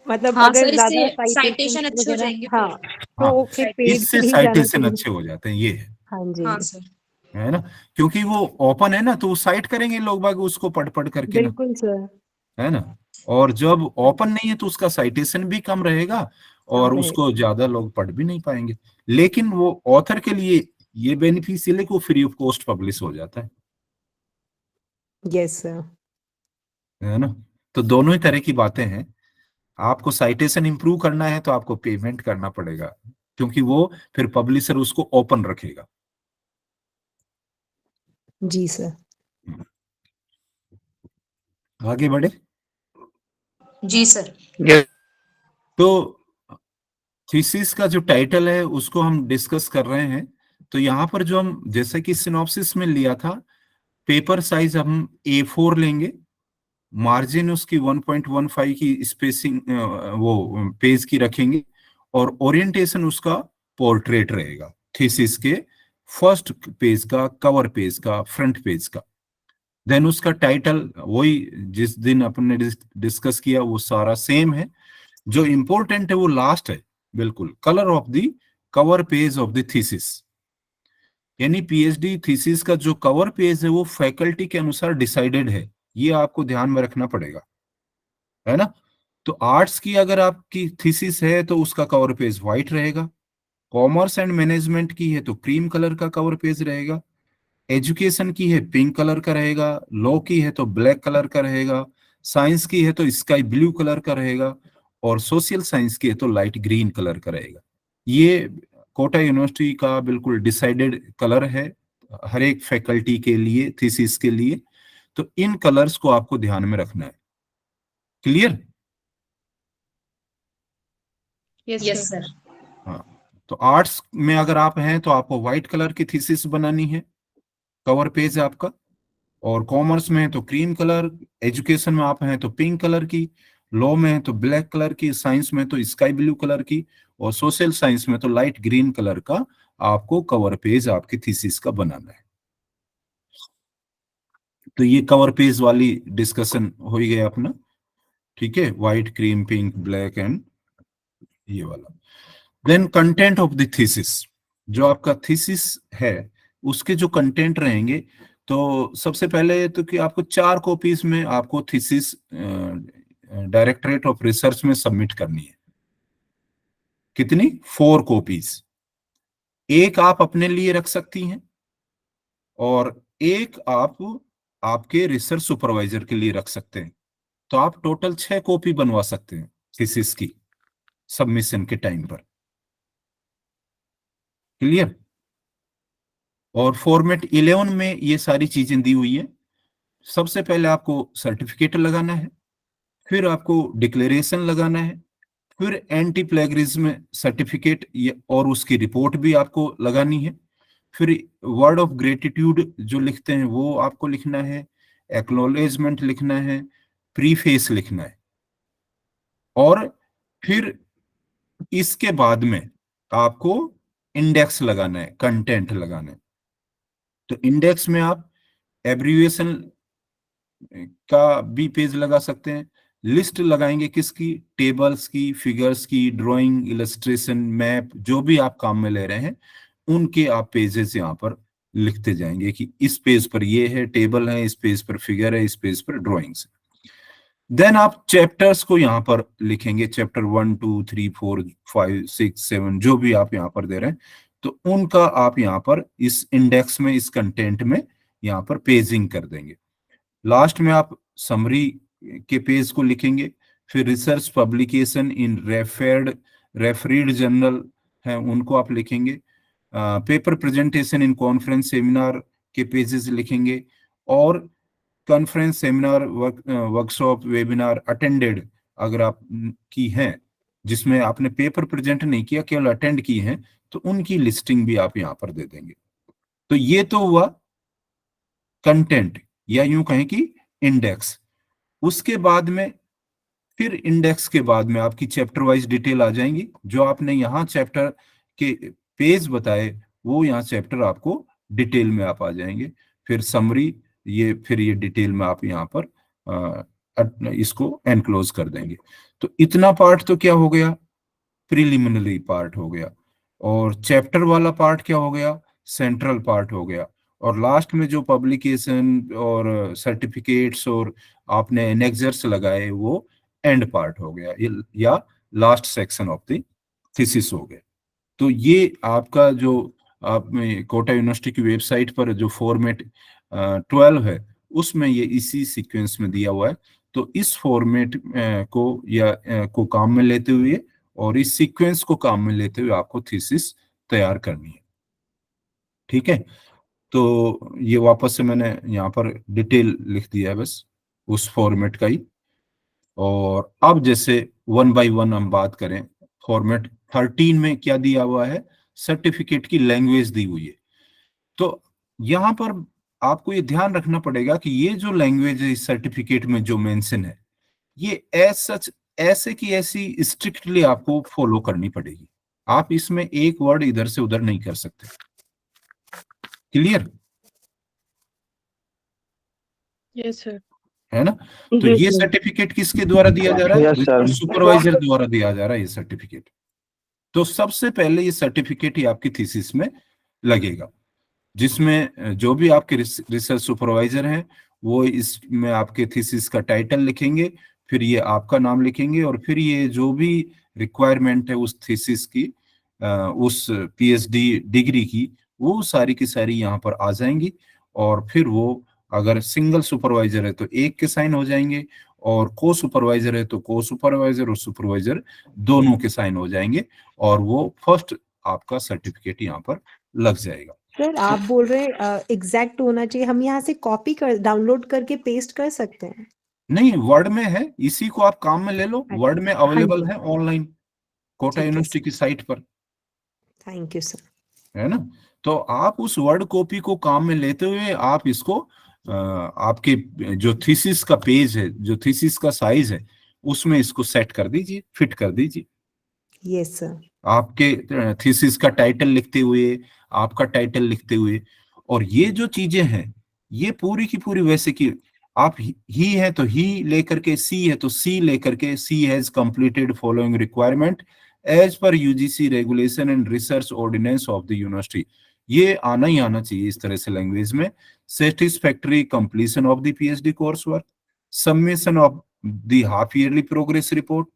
मतलब हाँ अगर सर, ज्यादा इससे साइटेशन साइटेशन अच्छे हो वगैरह, जाएंगे हाँ, फिर। हाँ, तो फिर पेड के इससे लिए जाना साइटेशन चाहिए। अच्छे हो जाते हैं, ये हाँ जी, हाँ सर। है ना, क्योंकि वो ओपन है ना तो वो साइट करेंगे लोग बाग उसको पढ़ पढ़ करके ना, बिल्कुल सर। है ना। और जब ओपन नहीं है तो उसका साइटेशन भी कम रहेगा कम और उसको रहेगा। ज्यादा लोग पढ़ भी नहीं पाएंगे। लेकिन वो ऑथर के लिए ये बेनिफिशियल है कि वो फ्री ऑफ कॉस्ट पब्लिश हो जाता यस सर। है ना। तो दोनों ही तरह की बातें हैं। आपको साइटेशन इंप्रूव करना है तो आपको पेमेंट करना पड़ेगा, क्योंकि वो फिर पब्लिशर उसको ओपन रखेगा। जी सर। आगे बढ़े। जी सर। तो थीसिस का जो टाइटल है उसको हम डिस्कस कर रहे हैं। तो यहाँ पर जो हम जैसे कि सिनॉप्सिस में लिया था पेपर साइज हम A4 लेंगे, मार्जिन उसकी 1.15 की स्पेसिंग वो पेज की रखेंगे, और ओरिएंटेशन उसका पोर्ट्रेट रहेगा, थीसिस के फर्स्ट पेज का, कवर पेज का, फ्रंट पेज का। देन उसका टाइटल वही जिस दिन अपने डिस्कस किया वो सारा सेम है, जो इंपॉर्टेंट है वो लास्ट है बिल्कुल, colour of the cover page of the thesis. यानी पीएचडी थीसिस का जो कवर पेज है वो फैकल्टी के अनुसार डिसाइडेड है, ये आपको ध्यान में रखना पड़ेगा, है ना। तो आर्ट्स की अगर आपकी थीसिस है तो उसका कवर पेज व्हाइट रहेगा, कॉमर्स एंड मैनेजमेंट की है तो क्रीम कलर का कवर पेज रहेगा, एजुकेशन की है पिंक कलर का रहेगा, लॉ की है तो ब्लैक कलर का रहेगा, साइंस की है तो स्काई ब्लू कलर का रहेगा, और सोशल साइंस की है तो लाइट ग्रीन कलर का रहेगा। ये कोटा यूनिवर्सिटी का बिल्कुल डिसाइडेड कलर है हर एक फैकल्टी के लिए, थीसिस के लिए। तो इन कलर्स को आपको ध्यान में रखना है। क्लियर? Yes sir. हाँ, तो आर्ट्स में अगर आप हैं तो आपको व्हाइट कलर की थीसिस बनानी है, कवर पेज आपका, और कॉमर्स में है तो क्रीम कलर, एजुकेशन में आप हैं तो पिंक कलर की, लॉ में है तो ब्लैक कलर की, साइंस में तो स्काई ब्लू कलर की, और सोशल साइंस में तो लाइट ग्रीन कलर का आपको कवर पेज आपकी थीसिस का बनाना है। तो ये कवर पेज वाली डिस्कशन हो ही गया अपना, ठीक है, white, cream, pink, black and ये वाला। Then content of the thesis, जो आपका थीसिस है उसके जो कंटेंट रहेंगे, तो सबसे पहले तो कि आपको 4 कॉपीज में आपको थीसिस डायरेक्टरेट ऑफ रिसर्च में सबमिट करनी है। कितनी? 4 कॉपीज। एक आप अपने लिए रख सकती हैं और एक आप आपके रिसर्च सुपरवाइजर के लिए रख सकते हैं। तो आप टोटल 6 कॉपी बनवा सकते हैं थीसिस की सबमिशन के टाइम पर। क्लियर? और फॉर्मेट 11 में ये सारी चीजें दी हुई है। सबसे पहले आपको सर्टिफिकेट लगाना है, फिर आपको डिक्लेरेशन लगाना है, फिर एंटी प्लेगरिज्म सर्टिफिकेट और उसकी रिपोर्ट भी आपको लगानी है, फिर वर्ड ऑफ ग्रेटिट्यूड जो लिखते हैं वो आपको लिखना है, एक्नॉलेजमेंट लिखना है, प्रीफेस लिखना है, और फिर इसके बाद में आपको इंडेक्स लगाना है, कंटेंट लगाना है। तो इंडेक्स में आप एब्रीविएशन का भी पेज लगा सकते हैं, लिस्ट लगाएंगे किसकी? टेबल्स की, फिगर्स की, ड्राइंग, इलस्ट्रेशन, मैप, जो भी आप काम में ले रहे हैं उनके आप पेजेस यहाँ पर लिखते जाएंगे कि इस पेज पर ये है, टेबल है, इस पेज पर फिगर है, इस पेज पर ड्राइंग्स है। देन आप चैप्टर्स को यहाँ पर लिखेंगे, चैप्टर 1, 2, 3, 4, 5, 6, 7 जो भी आप यहाँ पर दे रहे हैं, तो उनका आप यहाँ पर इस इंडेक्स में, इस कंटेंट में यहाँ पर पेजिंग कर देंगे। लास्ट में आप समरी के पेज को लिखेंगे, फिर रिसर्च पब्लिकेशन इन रेफरीड जर्नल है उनको आप लिखेंगे, paper presentation in conference seminar के पेजेस लिखेंगे, और conference seminar workshop webinar attended अगर आप की हैं जिसमें आपने पेपर प्रेजेंट नहीं किया, केवल अटेंड की हैं, तो उनकी लिस्टिंग भी आप यहाँ पर दे देंगे। तो ये तो हुआ कंटेंट, या यूं कहें कि इंडेक्स। उसके बाद में फिर इंडेक्स के बाद में आपकी चैप्टर वाइज डिटेल आ जाएंगी, जो आपने यहाँ चैप्टर के पेज बताए वो यहाँ चैप्टर आपको डिटेल में आप आ जाएंगे, फिर समरी, फिर ये डिटेल में आप यहाँ पर इसको एनक्लोज कर देंगे। तो इतना पार्ट तो क्या हो गया? प्रिलिमिनरी पार्ट हो गया। और चैप्टर वाला पार्ट क्या हो गया? सेंट्रल पार्ट हो गया। और लास्ट में जो पब्लिकेशन और सर्टिफिकेट्स और आपने एनेक्सर्स लगाए वो एंड पार्ट हो गया, या last section of the thesis हो गया। तो ये आपका जो आप कोटा यूनिवर्सिटी की वेबसाइट पर जो फॉर्मेट 12 है उसमें ये इसी सीक्वेंस में दिया हुआ है। तो इस फॉर्मेट को काम में लेते हुए और इस सीक्वेंस को काम में लेते हुए आपको थीसिस तैयार करनी है। ठीक है, तो ये वापस से मैंने यहाँ पर डिटेल लिख दिया है बस उस फॉर्मेट का ही। और अब जैसे 1 बाय 1 हम बात करें, फॉर्मेट 13 में क्या दिया हुआ है? सर्टिफिकेट की लैंग्वेज दी हुई है। तो यहाँ पर आपको ये ध्यान रखना पड़ेगा कि ये जो लैंग्वेज है इस सर्टिफिकेट में जो मेंशन है, ये एज सच ऐसे की ऐसी स्ट्रिक्टली आपको फॉलो करनी पड़ेगी। आप इसमें एक वर्ड इधर से उधर नहीं कर सकते। Clear yes sir. है ना? तो ये सर्टिफिकेट किसके द्वारा दिया जा रहा है? Yes, sir. रिसर्च सुपरवाइजर द्वारा दिया जा रहा है ये सर्टिफिकेट। तो सबसे पहले ये सर्टिफिकेट ही आपकी थीसिस में लगेगा, जिसमें जो भी आपके रिसर्च सुपरवाइजर हैं वो इसमें आपके थीसिस का टाइटल लिखेंगे, फिर ये आपका नाम लिखेंगे, और फिर ये जो भी रिक्वायरमेंट है उस थीसिस की, उस पीएचडी डिग्री की, वो सारी की सारी यहाँ पर आ जाएंगी। और फिर वो अगर सिंगल सुपरवाइजर है तो एक के साइन हो जाएंगे, और को सुपरवाइजर है तो को सुपरवाइजर और सुपरवाइजर दोनों के साइन हो जाएंगे, और वो फर्स्ट आपका सर्टिफिकेट यहाँ पर लग जाएगा। सर आप बोल रहे हैं एग्जैक्ट होना चाहिए, हम यहाँ से कॉपी कर डाउनलोड करके पेस्ट कर सकते हैं? नहीं, वर्ड में है, इसी को आप काम में ले लो, वर्ड में अवेलेबल हाँ जी। है ऑनलाइन कोटा ठीक है यूनिवर्सिटी की साइट पर, थैंक यू सर। है ना? तो आप उस वर्ड कॉपी को काम में लेते हुए आप इसको आपके जो थीसिस का पेज है, जो थीसिस का साइज है, उसमें इसको सेट कर दीजिए, फिट कर दीजिए। Yes sir. आपके थीसिस का टाइटल लिखते हुए, आपका टाइटल लिखते हुए, और ये जो चीजें हैं ये पूरी की पूरी वैसे कि आप ही है तो ही लेकर के, सी है तो सी लेकर के, C has completed following requirement as per UGC regulation and research ordinance of the university, ये आना ही आना चाहिए इस तरह से लैंग्वेज में। Satisfactory completion of the PhD course work, submission of the half yearly progress report,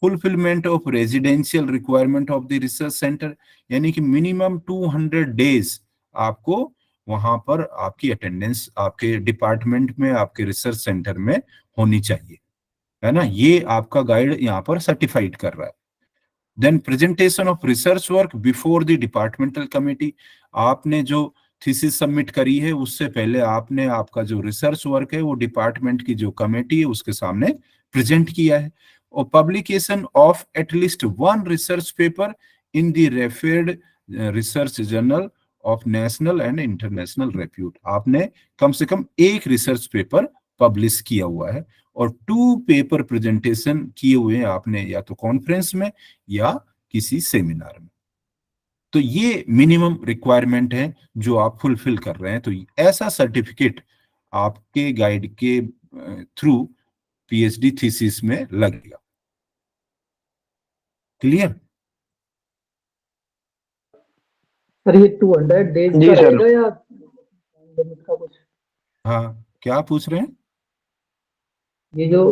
fulfilment of residential requirement of the research centre, यानी कि मिनिमम 200 डेज आपको वहां पर आपकी अटेंडेंस आपके डिपार्टमेंट में, आपके रिसर्च सेंटर में होनी चाहिए, है ना? ये आपका गाइड यहाँ पर सर्टिफाइड कर रहा है। Then presentation of research work before the departmental committee, आपने जो थीसिस सबमिट करी है उससे पहले आपने आपका जो रिसर्च वर्क है वो डिपार्टमेंट की जो कमेटी है उसके सामने प्रेजेंट किया है। और publication of at least one research paper in the referred research journal of national and international repute, आपने कम से कम एक रिसर्च पेपर पब्लिश किया हुआ है, और 2 पेपर प्रेजेंटेशन किए हुए हैं आपने, या तो कॉन्फ्रेंस में या किसी सेमिनार में। तो ये मिनिमम रिक्वायरमेंट है जो आप फुलफिल कर रहे हैं। तो ऐसा सर्टिफिकेट आपके गाइड के थ्रू पीएचडी थीसिस में लगेगा। क्लियर? सर ये 200 डेज जी का सर। रहेगा या लिमिट का कुछ? हाँ, क्या पूछ रहे हैं? ये जो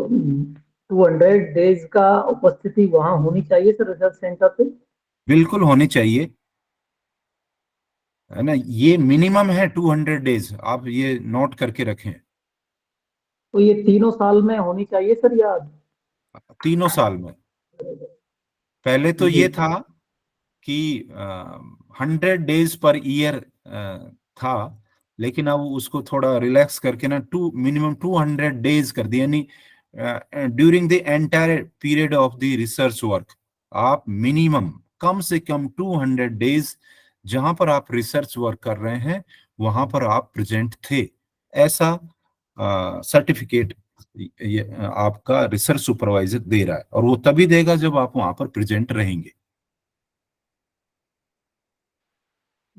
200 डेज का उपस्थिति वहां होनी चाहिए सर रिसर्च सेंटर पे? बिल्कुल होनी चाहिए, है ना? ये मिनिमम है 200 डेज, आप ये नोट करके रखें। तो ये तीनों साल में होनी चाहिए सर या? तीनों साल में। पहले तो ये था कि 100 डेज पर ईयर था, लेकिन अब उसको थोड़ा रिलैक्स करके ना मिनिमम 200 डेज कर दिया, यानी during the entire period of the research work आप मिनिमम कम से कम 200 डेज जहां पर आप रिसर्च वर्क कर रहे हैं वहां पर आप प्रेजेंट थे, ऐसा सर्टिफिकेट आपका रिसर्च सुपरवाइजर दे रहा है, और वो तभी देगा जब आप वहां पर प्रेजेंट रहेंगे।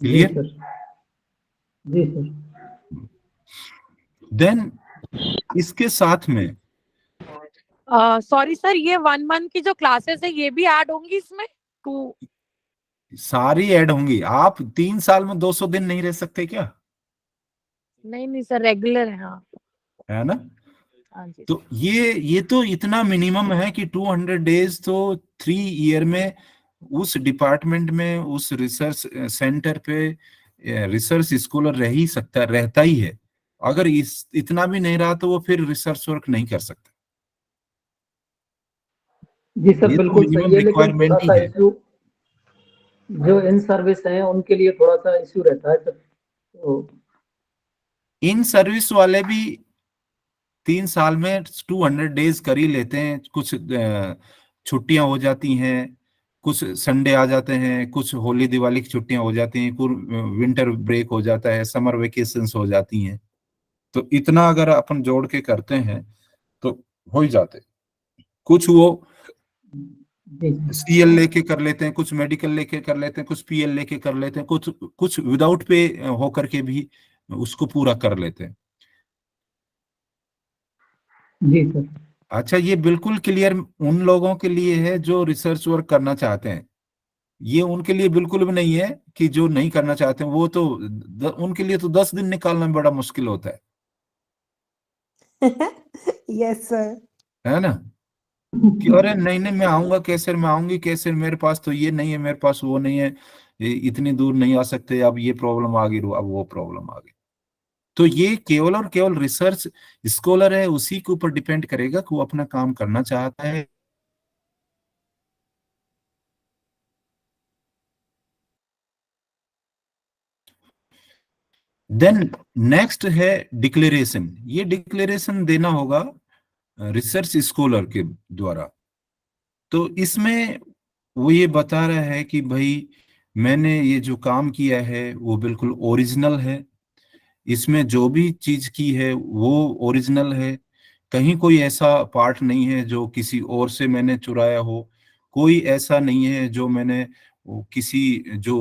जी क्लियर? सर। जी सर। देन इसके साथ में सॉरी सर, ये 1 मंथ की जो क्लासेस है ये भी ऐड होंगी इसमें? टू सारी ऐड होंगी। आप 3 साल में 200 दिन नहीं रह सकते क्या? नहीं सर, रेगुलर है। हाँ है ना? हाँ जी। तो ये तो इतना मिनिमम है कि 200 डेज तो 3 ईयर में उस डिपार्टमेंट में, उस रिसर्च सेंटर पे रिसर्च स्कॉलर रह ही सकता, रहता ही है। अगर इतना भी नहीं रहा तो वो फिर रिसर्च वर्क नहीं कर सकता। जी सर ये तो बिल्कुल मिनिमम सही है, लेकिन रिक्वायरमेंट थोड़ा ही सा है। इश्यू जो इन सर्विस हैं उनके लिए थोड़ा सा इश्यू रहता है सर। तो इन सर्विस वाले भी 3 साल में 200 डेज कर ही लेते हैं, कुछ छुट्टियां हो जाती हैं, कुछ संडे आ जाते हैं, कुछ होली दिवाली की छुट्टियां हो जाती हैं, कुछ विंटर ब्रेक हो जाता है, समर वेकेशंस हो जाती हैं। तो इतना अगर अपन जोड़ के करते हैं तो हो ही जाते। कुछ वो जी सर। सीएल लेके कर लेते हैं, कुछ मेडिकल लेके कर लेते हैं, कुछ पीएल लेके कर लेते हैं, कुछ कुछ विदाउट पे होकर के भी उसको पूरा कर लेते हैं। जी सर। अच्छा, ये बिल्कुल क्लियर उन लोगों के लिए है जो रिसर्च वर्क करना चाहते हैं। ये उनके लिए बिल्कुल भी नहीं है कि जो नहीं करना चाहते हैं, वो तो उनके लिए तो 10 दिन निकालना बड़ा मुश्किल होता यस सर। है ना? कि अरे नहीं नहीं, मैं आऊंगा कैसे, मैं आऊंगी कैसे, मेरे पास तो ये नहीं है, मेरे पास वो नहीं है, इतनी दूर नहीं आ सकते, अब ये प्रॉब्लम आ गई, अब वो प्रॉब्लम आ गई। तो ये केवल और केवल रिसर्च स्कॉलर है उसी के ऊपर डिपेंड करेगा कि वो अपना काम करना चाहता है। देन नेक्स्ट है डिक्लेरेशन। ये डिक्लेरेशन देना होगा रिसर्च स्कॉलर के द्वारा। तो इसमें वो ये बता रहा है कि भाई मैंने ये जो काम किया है वो बिल्कुल ओरिजिनल है, इसमें जो भी चीज की है वो ओरिजिनल है, कहीं कोई ऐसा पार्ट नहीं है जो किसी और से मैंने चुराया हो, कोई ऐसा नहीं है जो मैंने किसी जो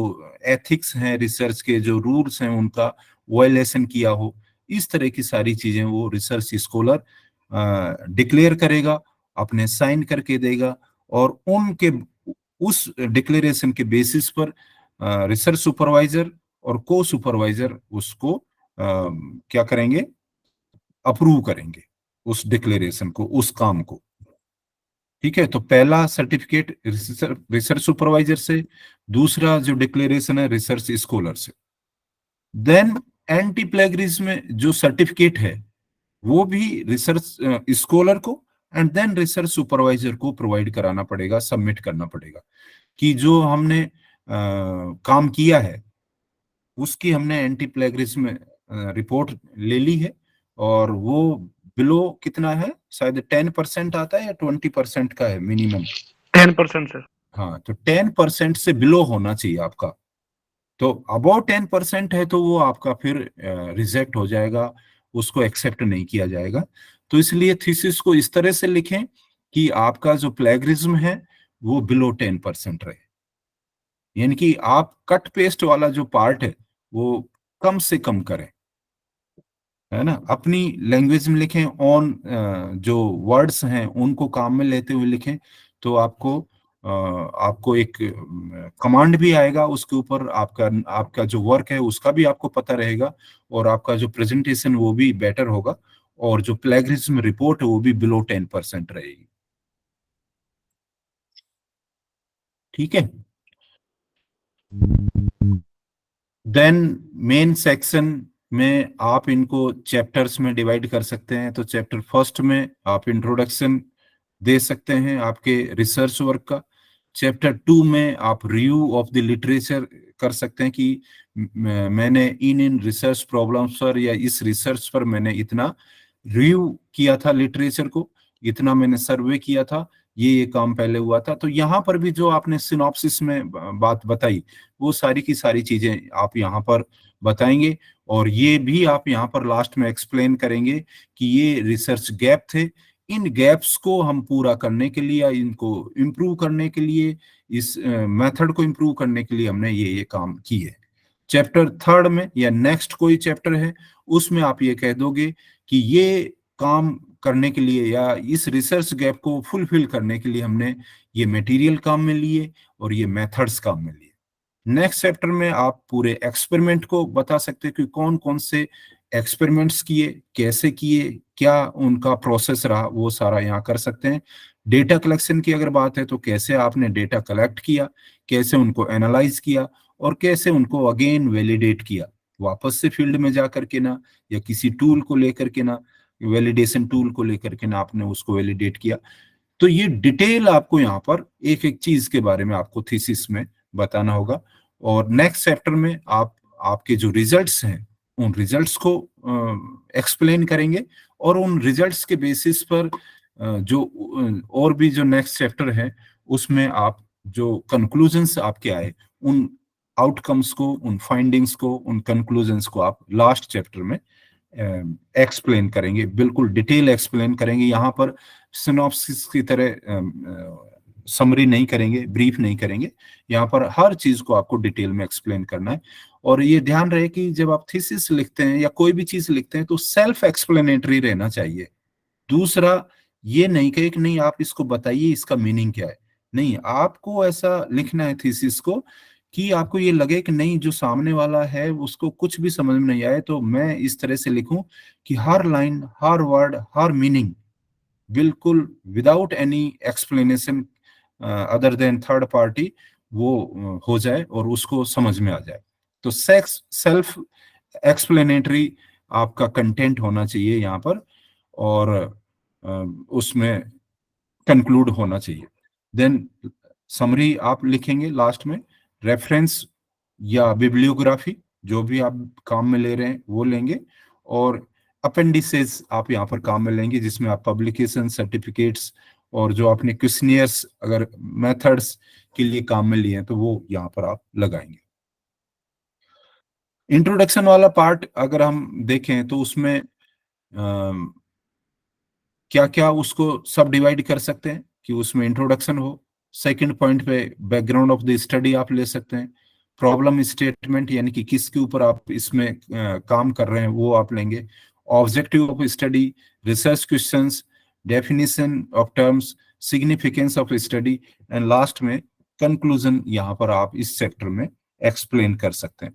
एथिक्स हैं रिसर्च के जो रूल्स हैं उनका वायलेशन किया हो। इस तरह की सारी चीजें वो रिसर्च स्कॉलर डिक्लेयर करेगा, अपने साइन करके देगा, और उनके उस डिक्लेरेशन के बेसिस पर रिसर्च सुपरवाइजर और को सुपरवाइजर उसको क्या करेंगे, अप्रूव करेंगे उस डिक्लेरेशन को, उस काम को। ठीक है, तो पहला सर्टिफिकेट रिसर्च सुपरवाइजर से, दूसरा जो डिक्लेरेशन है रिसर्च स्कॉलर से। देन एंटी प्लेगरिज्म में जो सर्टिफिकेट है वो भी रिसर्च स्कॉलर को एंड देन रिसर्च सुपरवाइजर को प्रोवाइड कराना पड़ेगा, सबमिट करना पड़ेगा कि जो हमने काम किया है उसकी हमने एंटी प्लेगरिज्म रिपोर्ट ले ली है, और वो बिलो कितना है, शायद 10% आता है या 20% का है मिनिमम? 10% सर। हाँ, तो 10% से बिलो होना चाहिए आपका। तो अबाउट 10% है तो वो आपका फिर रिजेक्ट हो जाएगा, उसको एक्सेप्ट नहीं किया जाएगा। तो इसलिए थीसिस को इस तरह से लिखें कि आपका जो प्लेगरिज्म है वो बिलो 10% रहे, यानी कि आप कट पेस्ट वाला जो पार्ट है वो कम से कम करें, है ना? अपनी लैंग्वेज में लिखें, ऑन जो वर्ड्स हैं उनको काम में लेते हुए लिखें, तो आपको एक कमांड भी आएगा उसके ऊपर, आपका आपका जो वर्क है उसका भी आपको पता रहेगा, और आपका जो प्रेजेंटेशन वो भी बेटर होगा, और जो प्लेगरिज्म रिपोर्ट है वो भी बिलो 10% रहेगी। ठीक है। देन मेन सेक्शन में आप इनको चैप्टर्स में डिवाइड कर सकते हैं। तो चैप्टर फर्स्ट में आप इंट्रोडक्शन दे सकते हैं आपके रिसर्च वर्क का। चैप्टर 2 में आप रिव्यू ऑफ द लिटरेचर कर सकते हैं कि मैंने इन रिसर्च प्रॉब्लम्स पर या इस रिसर्च पर मैंने इतना रिव्यू किया था लिटरेचर को, इतना मैंने सर्वे किया था, ये काम पहले हुआ था। तो यहाँ पर भी जो आपने सिनॉप्सिस में बात बताई वो सारी की सारी चीजें आप यहाँ पर बताएंगे, और ये भी आप यहाँ पर लास्ट में एक्सप्लेन करेंगे कि ये रिसर्च गैप थे, इन गैप्स को हम पूरा करने के लिए, इनको इम्प्रूव करने के लिए, इस मेथड को इम्प्रूव करने के लिए हमने ये काम किए। चैप्टर 3 में या नेक्स्ट कोई चैप्टर है उसमें आप ये कह दोगे कि ये काम करने के लिए या इस रिसर्च गैप को फुलफिल करने के लिए हमने ये मटेरियल काम में लिए और ये मेथड्स काम में लिए। नेक्स्ट चैप्टर में आप पूरे एक्सपेरिमेंट को बता सकते हैं कि कौन कौन से एक्सपेरिमेंट्स किए, कैसे किए, क्या उनका प्रोसेस रहा, वो सारा यहाँ कर सकते हैं। डेटा कलेक्शन की अगर बात है तो कैसे आपने डेटा कलेक्ट किया, कैसे उनको एनालाइज किया, और कैसे उनको अगेन वैलिडेट किया, वापस से फील्ड में जा करके ना, या किसी टूल को लेकर के ना, वैलिडेशन टूल को लेकर के ना आपने उसको वैलिडेट किया। तो ये डिटेल आपको यहाँ पर एक एक चीज के बारे में आपको थीसिस में बताना होगा। और नेक्स्ट चैप्टर में आप आपके जो रिजल्ट्स हैं उन रिजल्ट्स को एक्सप्लेन करेंगे, और उन रिजल्ट्स के बेसिस पर जो और भी जो नेक्स्ट चैप्टर है उसमें आप जो कंक्लूजन्स आपके आए, उन आउटकम्स को, उन फाइंडिंग्स को, उन कंक्लूजन्स को आप लास्ट चैप्टर में एक्सप्लेन करेंगे, बिल्कुल डिटेल एक्सप्लेन करेंगे। यहाँ पर सिनॉप्सिस की तरह समरी नहीं करेंगे, ब्रीफ नहीं करेंगे, यहाँ पर हर चीज को आपको डिटेल में एक्सप्लेन करना है। और ये ध्यान रहे कि जब आप थीसिस लिखते हैं या कोई भी चीज लिखते हैं तो सेल्फ एक्सप्लेनेटरी रहना चाहिए। दूसरा, ये नहीं कहे कि नहीं आप इसको बताइए इसका मीनिंग क्या है, नहीं, आपको ऐसा लिखना है थीसिस को कि आपको ये लगे कि नहीं, जो सामने वाला है उसको कुछ भी समझ में नहीं आए तो मैं इस तरह से लिखूं कि हर लाइन, हर वर्ड, हर मीनिंग बिल्कुल without any explanation other than third party वो हो जाए और उसको समझ में आ जाए। तो सेल्फ एक्सप्लेनेटरी आपका कंटेंट होना चाहिए यहाँ पर, और उसमें कंक्लूड होना चाहिए। देन समरी आप लिखेंगे लास्ट में, रेफरेंस या बिब्लियोग्राफी जो भी आप काम में ले रहे हैं वो लेंगे, और अपेंडिसेस आप यहाँ पर काम में लेंगे जिसमें आप पब्लिकेशन, सर्टिफिकेट्स और जो आपने क्वेश्चनियर्स अगर मेथड्स के लिए काम में लिए हैं तो वो यहाँ पर आप लगाएंगे। इंट्रोडक्शन वाला पार्ट अगर हम देखें तो उसमें क्या क्या उसको सब डिवाइड कर सकते हैं कि उसमें इंट्रोडक्शन हो, सेकंड पॉइंट पे बैकग्राउंड ऑफ द स्टडी आप ले सकते हैं, प्रॉब्लम स्टेटमेंट यानी कि किसके ऊपर आप इसमें काम कर रहे हैं वो आप लेंगे, objective of study, research questions, definition of terms, significance of study, and last में कंक्लूजन यहाँ पर आप इस चैप्टर में एक्सप्लेन कर सकते हैं।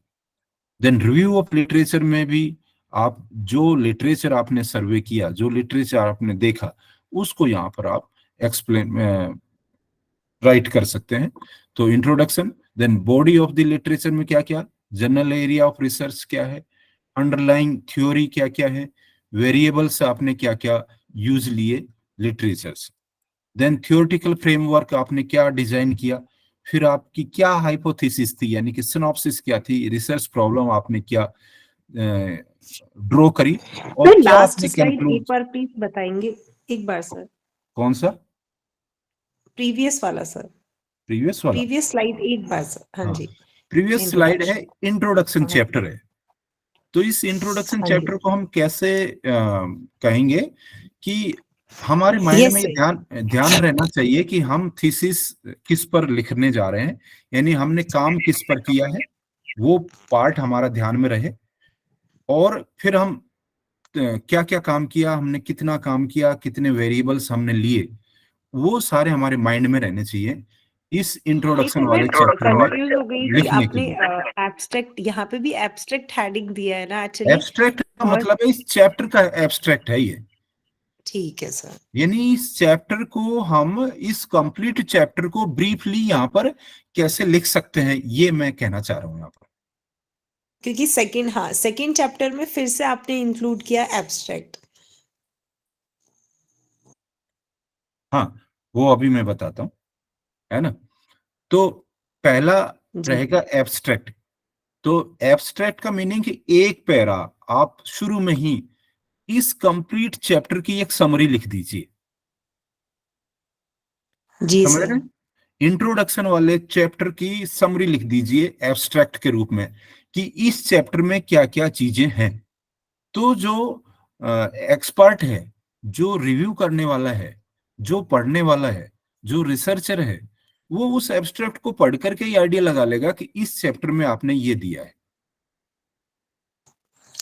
देन रिव्यू ऑफ लिटरेचर में भी आप जो लिटरेचर आपने सर्वे किया, जो लिटरेचर आपने देखा, उसको यहाँ पर आप एक्सप्लेन राइट कर सकते हैं। तो introduction, then body of the literature में क्या क्या, जनरल एरिया ऑफ रिसर्च क्या है, अंडरलाइंग थ्योरी क्या क्या है, वेरिएबल्स आपने क्या क्या यूज लिए लिटरेचर से, देन थियोरेटिकल फ्रेमवर्क आपने क्या डिजाइन किया, फिर आपकी क्या हाइपोथेसिस थी यानी कि सिनॉप्सिस क्या थी, रिसर्च प्रॉब्लम आपने क्या ड्रॉ करी, और सर क्या लास्ट आपने स्लाइड कंक्लूड। एक बार प्लीज बताएंगे, एक बार सर, कौन सा? प्रीवियस वाला सर, प्रीवियस वाला? प्रीवियस स्लाइड एक बार सर। हाँ हाँ, जी, प्रीवियस स्लाइड है इंट्रोडक्शन हाँ। चैप्टर है। तो इस इंट्रोडक्शन हाँ जी। चैप्टर को हम कैसे कहेंगे कि हमारे माइंड Yes, में ये sir. ध्यान रहना चाहिए कि हम थीसिस किस पर लिखने जा रहे हैं, यानी हमने काम किस पर किया है, वो पार्ट हमारा ध्यान में रहे, और फिर हम क्या क्या काम किया, हमने कितना काम किया, कितने वेरिएबल्स हमने लिए, वो सारे हमारे माइंड में रहने चाहिए इस इंट्रोडक्शन वाले चैप्टर में कंफ्यूज हो गई कि लिखने के आपने लिए। एब्स्ट्रैक्ट, यहाँ पे भी एब्स्ट्रैक्ट हेडिंग दिया है ना एक्चुअली। एब्स्ट्रैक्ट का और- मतलब है इस चैप्टर का एब्स्ट्रैक्ट है ये, ठीक है सर। यानी इस चैप्टर को हम, इस कंप्लीट चैप्टर को ब्रीफली यहाँ पर कैसे लिख सकते हैं, ये मैं कहना चाह रहा हूँ यहाँ पर। क्योंकि सेकंड चैप्टर में फिर से आपने इंक्लूड किया एब्स्ट्रैक्ट। हाँ, वो अभी मैं बताता हूँ, है ना। तो पहला जी। रहेगा एब्स्ट्रैक्ट। तो एब्स्ट्रैक्ट का मीनिंग कि एक पैरा आप शुरू में ही इस कंप्लीट चैप्टर की एक समरी लिख दीजिए। जी समझ सर। रहे हैं? इंट्रोडक्शन वाले चैप्टर की समरी लिख दीजिए एब्स्ट्रैक्ट के रूप में कि इस चैप्टर में क्या क्या चीजें हैं। तो जो एक्सपर्ट है, जो रिव्यू करने वाला है, जो पढ़ने वाला है, जो रिसर्चर है, वो उस एब्स्ट्रैक्ट को पढ़ करके ही आइडिया लगा लेगा कि इस चैप्टर में आपने ये दिया है।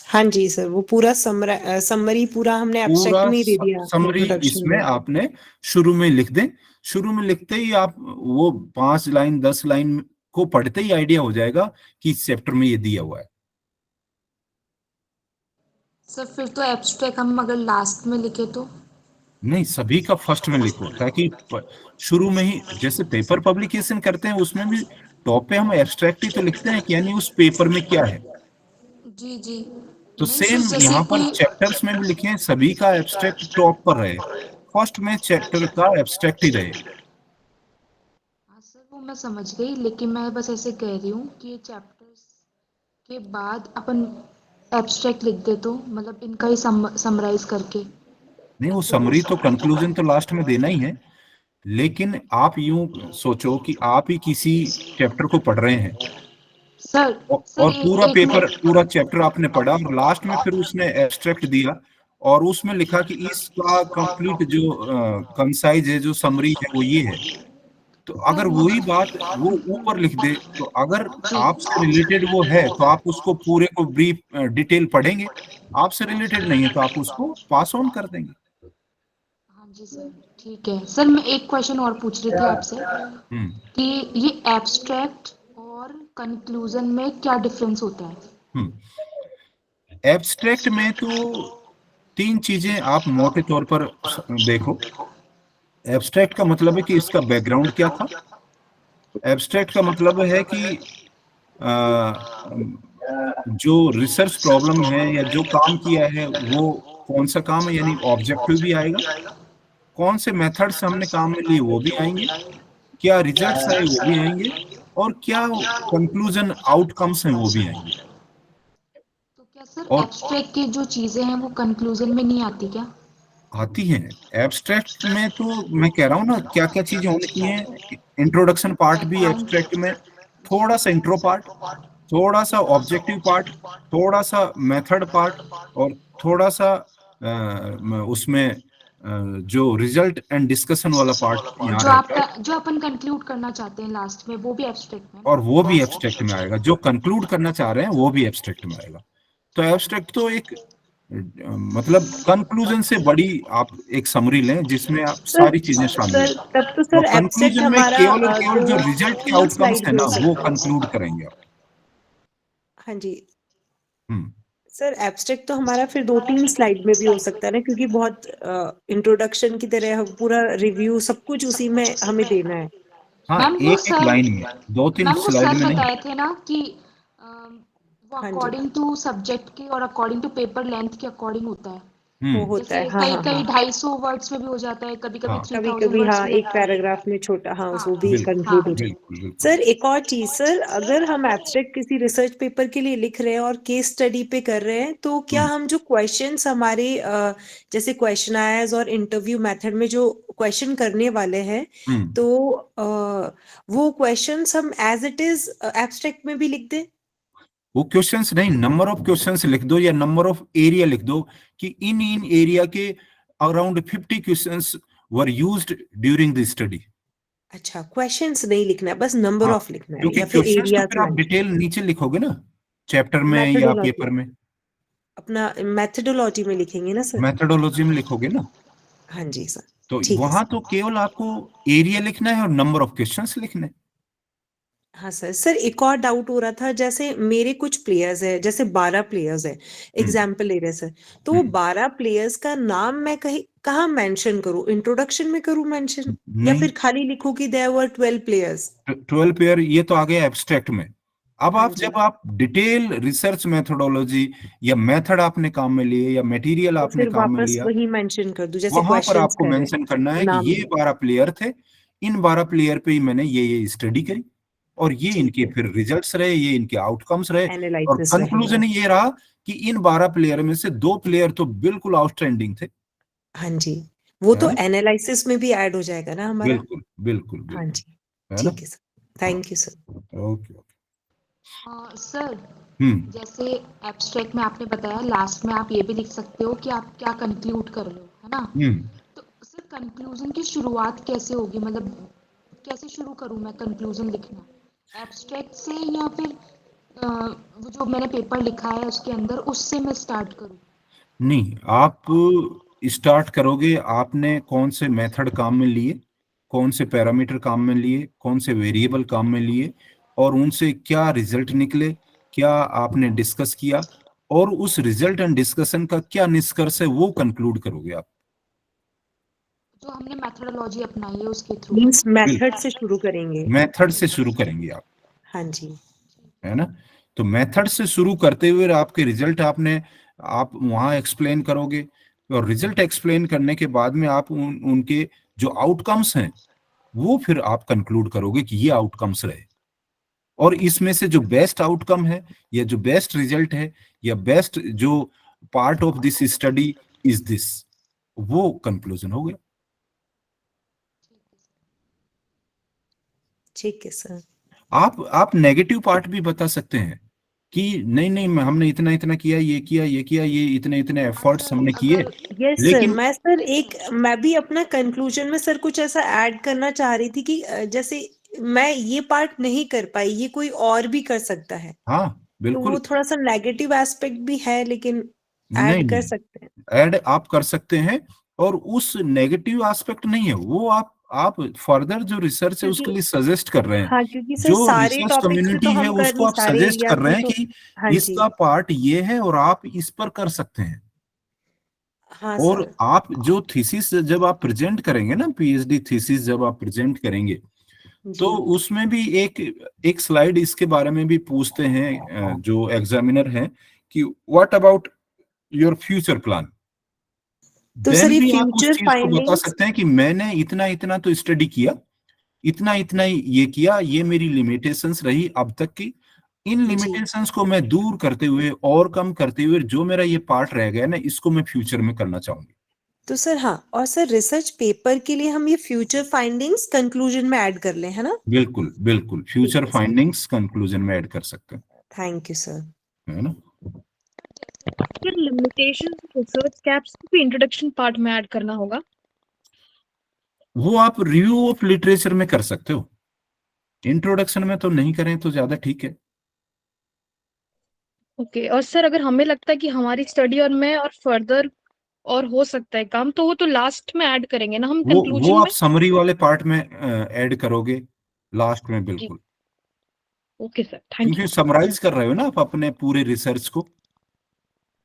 हाँ जी सर, वो पूरा समरी पूरा हमने एब्स्ट्रैक्ट पूरा में ही दे दिया समरी introduction इसमें में। आपने शुरू में लिख दें। शुरू में लिखते ही आप वो 5 लाइन 10 लाइन को पढ़ते ही आइडिया हो जाएगा कि इस चैप्टर में ये दिया हुआ है। सर फिर तो एब्स्ट्रैक्ट हम अगर लास्ट में लिखे तो? नहीं, सभी का फर्स्ट में लिखो, ताकि शुरू में ही, जैसे पेपर पब्लिकेशन करते हैं उसमें भी टॉप पे हम एब्स्ट्रैक्ट ही तो लिखते हैं कि यानी उस पेपर में क्या है। जी जी। तो नहीं, सेम सर, जैसे यहाँ पर कि- चैप्टर्स में भी लिखे हैं, सभी का एब्स्ट्रैक्ट टॉप पर रहे, फर्स्ट में चैप्टर का एब्स्ट्रैक्ट ही रहे। हाँ सर, वो मैं समझ गई, लेकिन मैं बस ऐसे कह रही हूँ कि ये चैप्टर्स के बाद अपन एब्स्ट्रैक्ट लिख दे तो, मतलब इनका ही समराइज करके। नहीं, वो समरी तो कंक्लूजन तो लास्ट में देना ही है, लेकिन आप यूं सोचो कि आप ही किसी चैप्टर को पढ़ रहे हैं सर और पूरा एक पेपर, मिनट। पूरा चैप्टर आपने पढ़ा और लास्ट में फिर उसने एब्स्ट्रैक्ट दिया और उसमें लिखा कि इसका कंप्लीट जो कंसाइज है, जो समरी है वो ये है। तो सर अगर वही बात वो ऊपर लिख दे, तो अगर जी आपसे रिलेटेड वो है तो आप उसको पूरे को ब्रीफ डिटेल पढ़ेंगे, आपसे रिलेटेड नहीं है तो आप उसको पास ऑन कर देंगे। हाँ जी सर, ठीक है सर। मैं एक क्वेश्चन और पूछ रही थी आपसे हम्म कि ये एब्स्ट्रैक्ट और कंक्लूजन में क्या डिफरेंस होता है? एब्स्ट्रैक्ट में तो तीन चीजें आप मोटे तौर पर देखो। एब्स्ट्रैक्ट का मतलब है कि इसका बैकग्राउंड क्या था। एब्स्ट्रैक्ट का मतलब है कि जो रिसर्च प्रॉब्लम है या जो काम किया है वो कौन सा काम है, यानी ऑब्जेक्टिव भी आएगा, कौन से मेथड्स हमने काम में लिए वो भी आएंगे, क्या रिजल्ट्स आए वो भी आएंगे, और क्या कंक्लूजन आउटकम्स हैं वो भी आएंगे। तो क्या सर और एब्स्ट्रैक्ट की जो चीजें हैं वो कंक्लूजन में नहीं आती क्या? आती हैं एब्स्ट्रैक्ट में, तो मैं कह रहा हूँ ना क्या क्या चीजें होनी चाहिए। इंट्रोडक्शन पार्ट भी एब्स्ट्रैक्ट में, थोड़ा सा इंट्रो पार्ट, थोड़ा सा ऑब्जेक्टिव पार्ट, थोड़ा सा मेथड पार्ट, और थोड़ा सा उसमें जो रिजल्ट एंड डिस्कशन वाला पार्ट यहाँ रहता है, जो अपन कंक्लूड करना चाहते हैं लास्ट में वो भी एब्स्ट्रैक्ट में और ना? वो भी एब्स्ट्रैक्ट में आएगा। जो कंक्लूड करना चाह रहे हैं वो भी एब्स्ट्रैक्ट में आएगा। तो एब्स्ट्रैक्ट तो एक मतलब कंक्लूजन से बड़ी आप एक समरी लें जिसमें आप सर सारी चीजें शामिल सर हैं, तब तो और सर एब्स्ट्रैक्ट कंक्लूजन में हमारा केवल और केवल जो दो रिजल्ट के तीन आउटकम्स स्लाइड है में ना हो वो सकता है। कंक्लूड करेंगे आप। हाँ जी हम्म सर, एब्स्ट्रैक्ट तो हमारा फिर 2-3 स्लाइड में भी हो सकता है ना, क्योंकि बहुत इंट्रोडक्शन की तरह पूरा रिव्यू सब कुछ उसी में हमें देना है। हाँ, मैम वो एक एक सर लाइन में, दो तीन मैम वो स्लाइड सर में नहीं। बताए थे ना कि वो हाँ जी, अकॉर्डिंग टू सब्जेक्ट के और अकॉर्डिंग टू पेपर लेंथ के अकॉर्डिंग होता है। वो हम्म होता जैसे है। हाँ कई हाँ कई हाँ, 250 वर्ड्स में भी हो जाता है, कभी कभी हाँ, 3000 कभी वर्ड्स हाँ में एक होता है। पैराग्राफ में छोटा, हाँ हाँ वो भी बिल्कुल कंक्लूड हो हाँ। जाए। बिल्कुल बिल्कुल। सर एक और चीज सर, अगर हम एब्स्ट्रैक्ट किसी रिसर्च पेपर के लिए लिख रहे हैं और केस स्टडी पे कर रहे हैं, तो क्या हम्म हम जो क्वेश्चंस हमारे जैसे क्वेश्चनायर्स और इंटरव्यू मेथड में जो क्वेश्चन करने वाले हैं, हम्म तो वो क्वेश्चंस हम एज इट इज एब्स्ट्रैक्ट में भी लिख दें? वो क्वेश्चंस नहीं, नंबर ऑफ क्वेश्चंस लिख दो या नंबर ऑफ एरिया लिख दो कि इन इन एरिया के around 50 questions were used during the study. अच्छा, क्वेश्चंस नहीं लिखना है, बस नंबर हाँ, ऑफ लिखना है क्योंकि या फिर क्वेश्चंस तो एरियाज फिर आप मेंशन, डिटेल नीचे लिखोगे ना, चैप्टर में या मेथडोलॉजी पेपर में, अपना मेथडोलॉजी में लिखेंगे ना सर? मेथडोलॉजी में लिखोगे ना। हाँ जी सर, तो ठीक है वहां सर। तो केवल आपको एरिया लिखना है और नंबर ऑफ क्वेश्चंस लिखने हैं। हाँ सर, सर एक और डाउट हो रहा था, जैसे मेरे कुछ प्लेयर्स है, जैसे 12 प्लेयर्स है, हम्म एग्जाम्पल ले रहे सर, तो वो हम्म 12 प्लेयर्स का नाम मैं कहीं कहाँ मेंशन करूँ? इंट्रोडक्शन में करूँ मेंशन, या नहीं, फिर खाली लिखूं कि देयर वर 12 प्लेयर्स? 12 पेयर ये तो आ गया एब्स्ट्रैक्ट में। अब हाँ आप जी, जब आप डिटेल रिसर्च मेथोडोलॉजी या मेथड आपने काम में लिए या मटेरियल तो आपने फिर काम में वापस लिया, वही मेंशन कर दूं जैसे वहां पर क्वेश्चंस आपको कर रहे मेंशन करना हैं है कि नाम ये में, 12 प्लेयर थे, इन 12 प्लेयर पे ही मैंने ये स्टडी करी, और ये ठीक इनके है, फिर रिजल्ट्स रहे, ये इनके आउटकम्स रहे, और एनालिसिस रहेगा। कंक्लूजन ये रहा कि इन 12 प्लेयर में से 2 प्लेयर तो बिल्कुल आउटस्टैंडिंग थे। हाँ जी, वो है तो ना? एनालिसिस में भी ऐड हो जाएगा ना हमारा? बिल्कुल बिल्कुल हाँ बिल्कुल। जी, है ना? ठीक है सर, हाँ, thank you sir. Okay okay. Sir हम्म जैसे एब्स्ट्रैक्ट में आपने बताया लास्ट में आप ये भी लिख सकते हो कि आप क्या कंक्लूड कर रहे हो, है ना? हम्म तो सर कंक्लूजन की शुरुआत कैसे होगी, मतलब कैसे शुरू करूं मैं कंक्लूजन लिखना, एब्स्ट्रैक्ट से या फिर वो जो मैंने पेपर लिखा है उसके अंदर उससे मैं स्टार्ट करूं? नहीं, आप स्टार्ट करोगे, आपने कौन से मेथड काम में लिए, कौन से पैरामीटर काम में लिए, कौन से वेरिएबल काम में लिए, और उनसे क्या रिजल्ट निकले, क्या आपने डिस्कस किया, और उस रिजल्ट एंड डिस्कशन का क्या निष्कर्ष है वो कंक्लूड करोगे आप। जो हमने मेथोडोलॉजी अपनाई है उसके थ्रू, है मीन्स ना? मेथड बिल्कुल, से शुरू करेंगे। मेथड से शुरू करेंगे आप। हाँ जी, है ना? तो मेथड से शुरू करते हुए आपके रिजल्ट आपने आप वहां एक्सप्लेन करोगे, और रिजल्ट एक्सप्लेन करने के बाद में आप उनके जो आउटकम्स हैं वो फिर आप कंक्लूड करोगे कि ये आउटकम्स रहे, और इसमें से जो बेस्ट आउटकम है या जो बेस्ट रिजल्ट है या बेस्ट जो part of this study is this, वो कंक्लूजन हो गया। ठीक है सर। आप नेगेटिव पार्ट भी बता सकते हैं कि नहीं नहीं हमने इतना इतना किया, ये किया, ये किया, ये इतने इतने एफर्ट्स हमने किए, यस सर, लेकिन मैं भी अपना कंक्लूजन में सर कुछ ऐसा ऐड करना चाह रही थी कि जैसे मैं ये पार्ट नहीं कर पाई, ये कोई और भी कर सकता है, हाँ तो बिल्कुल, वो थोड़ा सा नेगेटिव एस्पेक्ट भी है, लेकिन नहीं ऐड कर नहीं सकते हैं। ऐड आप कर सकते हैं, और उस नेगेटिव एस्पेक्ट नहीं है वो, आप फर्दर जो रिसर्च है उसके क्योंकि लिए सजेस्ट कर रहे हैं। हाँ, क्योंकि सर जो सारे रिसर्च टॉपिक्स पे तो कम्युनिटी है हम कर उसको नहीं, आप सारे सजेस्ट कर एरियाज रहे में हैं तो। कि हाँ जी, इसका पार्ट ये है और आप इस पर कर सकते हैं। हाँ और सर, आप जो थीसिस जब आप प्रेजेंट करेंगे ना, पीएचडी थीसिस जब आप प्रेजेंट करेंगे, तो जी उसमें भी एक स्लाइड इसके बारे में भी पूछते हैं जो एग्जामिनर हैं कि what about your future plan. तो सर देन ये भी आप उस फ्यूचर चीज को बता फाइंडिंग्स। सकते हैं कि मैंने इतना इतना तो स्टडी किया, इतना इतना ये किया, ये मेरी लिमिटेशंस रही अब तक की, इन जी, लिमिटेशंस को मैं दूर करते हुए और कम करते हुए जो मेरा ये पार्ट रह गया ना, इसको मैं फ्यूचर में करना चाहूंगी। तो सर हाँ, और सर रिसर्च पेपर के लिए हम ये फ्यूचर फाइंडिंग्स कंक्लूजन में ऐड कर लें, है ना? बिल्कुल बिल्कुल, ठीक फ्यूचर है सर, फाइंडिंग्स कंक्लूजन में ऐड कर सकते हैं, थैंक यू सर। है ना। फिर लिमिटेशंस रिसर्च कैप्स को भी इंट्रोडक्शन पार्ट में ऐड करना होगा। वो आप रिव्यू ऑफ लिटरेचर में कर सकते हो, इंट्रोडक्शन में तो नहीं करें तो ज्यादा ठीक है। ओके, और सर अगर हमें लगता है कि हमारी स्टडी और में और फर्दर और हो सकता है काम, तो वो तो लास्ट में ऐड करेंगे ना हम वो कंक्लूजन आप में। समरी वाले पार्ट में ऐड करोगे लास्ट में, जी, बिल्कुल, ओके सर, थैंक क्योंकि यू। समराइज कर रहे हो ना आप अपने पूरे रिसर्च को,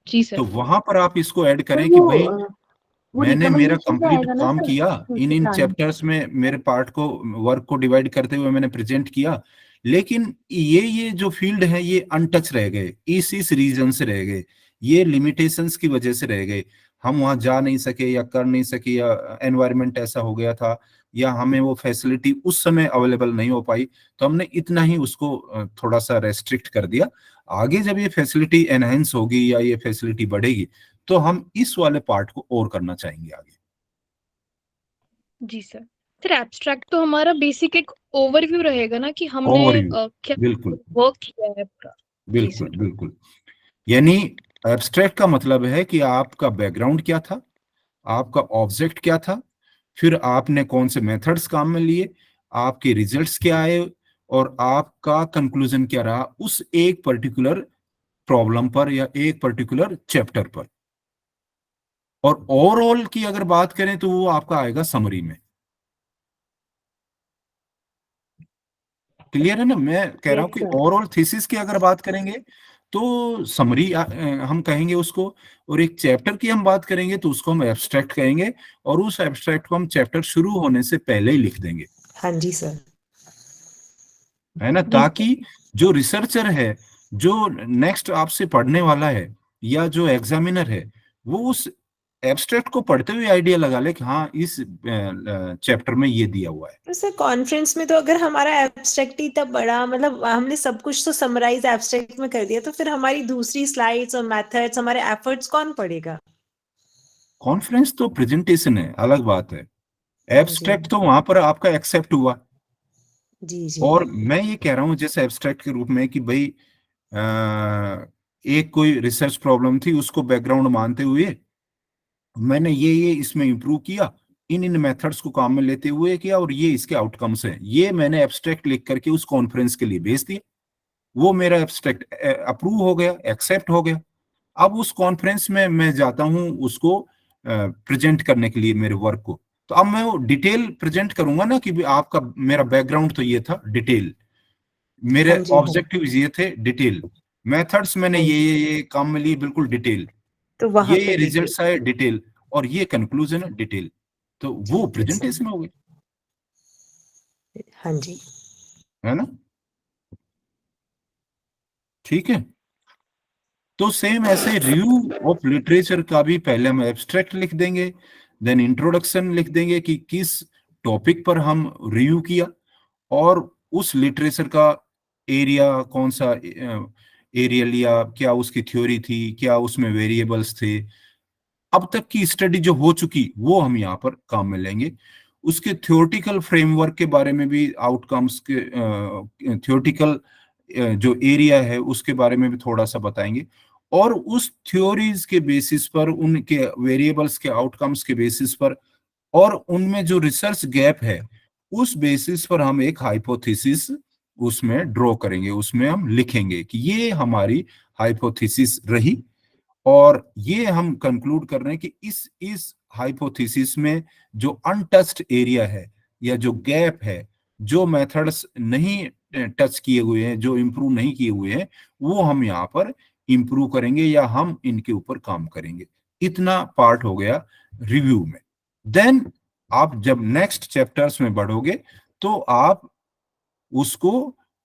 जी तो सर। वहां पर आप इसको ऐड सर करें कि भाई वो मैंने मेरा रिकमेंडेशन पे कंप्लीट आएगा ना काम सर, किया, फ्यूचर इन प्लान। चैप्टर्स में मेरे पार्ट को, वर्क को डिवाइड करते हुए मैंने प्रेजेंट किया, लेकिन ये जो फील्ड है ये अनटच रह गए, इस रीजन से रह गए, ये लिमिटेशंस की वजह से रह गए, हम वहां जा नहीं सके या कर नहीं सके, या एनवायरनमेंट ऐसा हो गया था, या हमें वो फैसिलिटी उस समय अवेलेबल नहीं हो पाई, तो हमने इतना ही उसको थोड़ा सा रेस्ट्रिक्ट कर दिया। आगे जब ये फैसिलिटी एनहेंस होगी या ये फैसिलिटी बढ़ेगी, तो हम इस वाले पार्ट को और करना चाहेंगे आगे। जी सर। सर एब्स्ट्रैक्ट तो हमारा बेसिक एक ओवरव्यू रहेगा ना कि हमने ओवरव्यू, क्या बिल्कुल वर्क किया है पूरा। जी बिल्कुल सर। बिल्कुल, यानी एब्स्ट्रैक्ट का मतलब है कि आपका बैकग्राउंड क्या था, आपका ऑब्जेक्ट क्या था, फिर आपने कौन से मेथड्स काम में लिए, आपके रिजल्ट्स क्या आए, और आपका कंक्लूजन क्या रहा उस एक पर्टिकुलर प्रॉब्लम पर या एक पर्टिकुलर चैप्टर पर। और ओवरऑल की अगर बात करें तो वो आपका आएगा समरी में। क्लियर है ना, मैं कह रहा हूं यस कि सर, ओवरऑल थीसिस की अगर बात करेंगे तो समरी हम कहेंगे उसको, और एक चैप्टर की हम बात करेंगे तो उसको हम एब्स्ट्रैक्ट कहेंगे, और उस एब्स्ट्रैक्ट को हम चैप्टर शुरू होने से पहले ही लिख देंगे, हाँ जी सर, है ना, जी सर। ताकि जो रिसर्चर है, जो नेक्स्ट आपसे पढ़ने वाला है, या जो एग्जामिनर है, वो उस एब्स्ट्रैक्ट को पढ़ते हुए आइडिया लगा ले कि हाँ इस चैप्टर में ये दिया हुआ है। तो सर कॉन्फ्रेंस में तो अगर हमारा एब्स्ट्रैक्ट ही इतना बड़ा, मतलब हमने सब कुछ तो समराइज एब्स्ट्रैक्ट में कर दिया, तो फिर हमारी दूसरी स्लाइड्स और मेथड्स, हमारे एफर्ट्स कौन पढ़ेगा? कॉन्फ्रेंस तो प्रेजेंटेशन है, अलग बात है, हाँ जी, एब्स्ट्रैक्ट तो वहां पर आपका एक्सेप्ट हुआ। जी जी, और मैं ये कह रहा हूँ जैसे एब्स्ट्रैक्ट के रूप में कि भाई एक कोई रिसर्च प्रॉब्लम थी, उसको बैकग्राउंड मानते हुए मैंने ये इसमें इम्प्रूव किया, इन मेथड्स को काम में लेते हुए किया, और ये इसके आउटकम्स हैं, ये मैंने एब्स्ट्रैक्ट लिख करके उस कॉन्फ्रेंस के लिए भेज दिया, वो मेरा एब्स्ट्रैक्ट अप्रूव हो गया, एक्सेप्ट हो गया। अब उस कॉन्फ्रेंस में मैं जाता हूँ उसको प्रेजेंट करने के लिए मेरे वर्क को, तो अब मैं वो डिटेल प्रेजेंट करूंगा ना कि भी आपका मेरा बैकग्राउंड तो ये था, डिटेल मेरे हाँ जी, हाँ, ऑब्जेक्टिव ये थे, डिटेल मेथड्स मैंने हाँ जी, ये काम में लिए, बिल्कुल डिटेल, तो वहां पे ये डिटेल। रिजल्ट्स आए डिटेल, और ये कंक्लूजन है डिटेल, तो वो ठीक है सर, प्रेजेंटेशन हो गई, हाँ जी, है ना। ठीक है, तो सेम ऐसे रिव्यू ऑफ लिटरेचर का भी पहले हम एब्स्ट्रैक्ट लिख देंगे, देन इंट्रोडक्शन लिख देंगे कि किस टॉपिक पर हम रिव्यू किया, और उस लिटरेचर का एरिया कौन सा एरिया लिया, क्या उसकी थ्योरी थी, क्या उसमें वेरिएबल्स थे, अब तक की स्टडी जो हो चुकी वो हम यहाँ पर काम में लेंगे। उसके थ्योरेटिकल फ्रेमवर्क के बारे में भी, आउटकम्स के थ्योरेटिकल जो एरिया है उसके बारे में भी थोड़ा सा बताएंगे, और उस थ्योरीज के बेसिस पर, उनके वेरिएबल्स के आउटकम्स के बेसिस पर और उनमें जो रिसर्च गैप है उस बेसिस पर हम एक हाइपोथेसिस उसमें ड्रॉ करेंगे, उसमें हम लिखेंगे कि ये हमारी हाइपोथेसिस रही, और ये हम कंक्लूड कर रहे हैं कि इस हाइपोथेसिस में जो अनटच्ड एरिया है या जो गैप है, जो मेथड्स नहीं टच किए हुए हैं, जो इंप्रूव नहीं किए हुए हैं, वो हम यहाँ पर इंप्रूव करेंगे या हम इनके ऊपर काम करेंगे। इतना पार्ट हो गया रिव्यू में। देन आप जब नेक्स्ट चैप्टर्स में बढ़ोगे तो आप उसको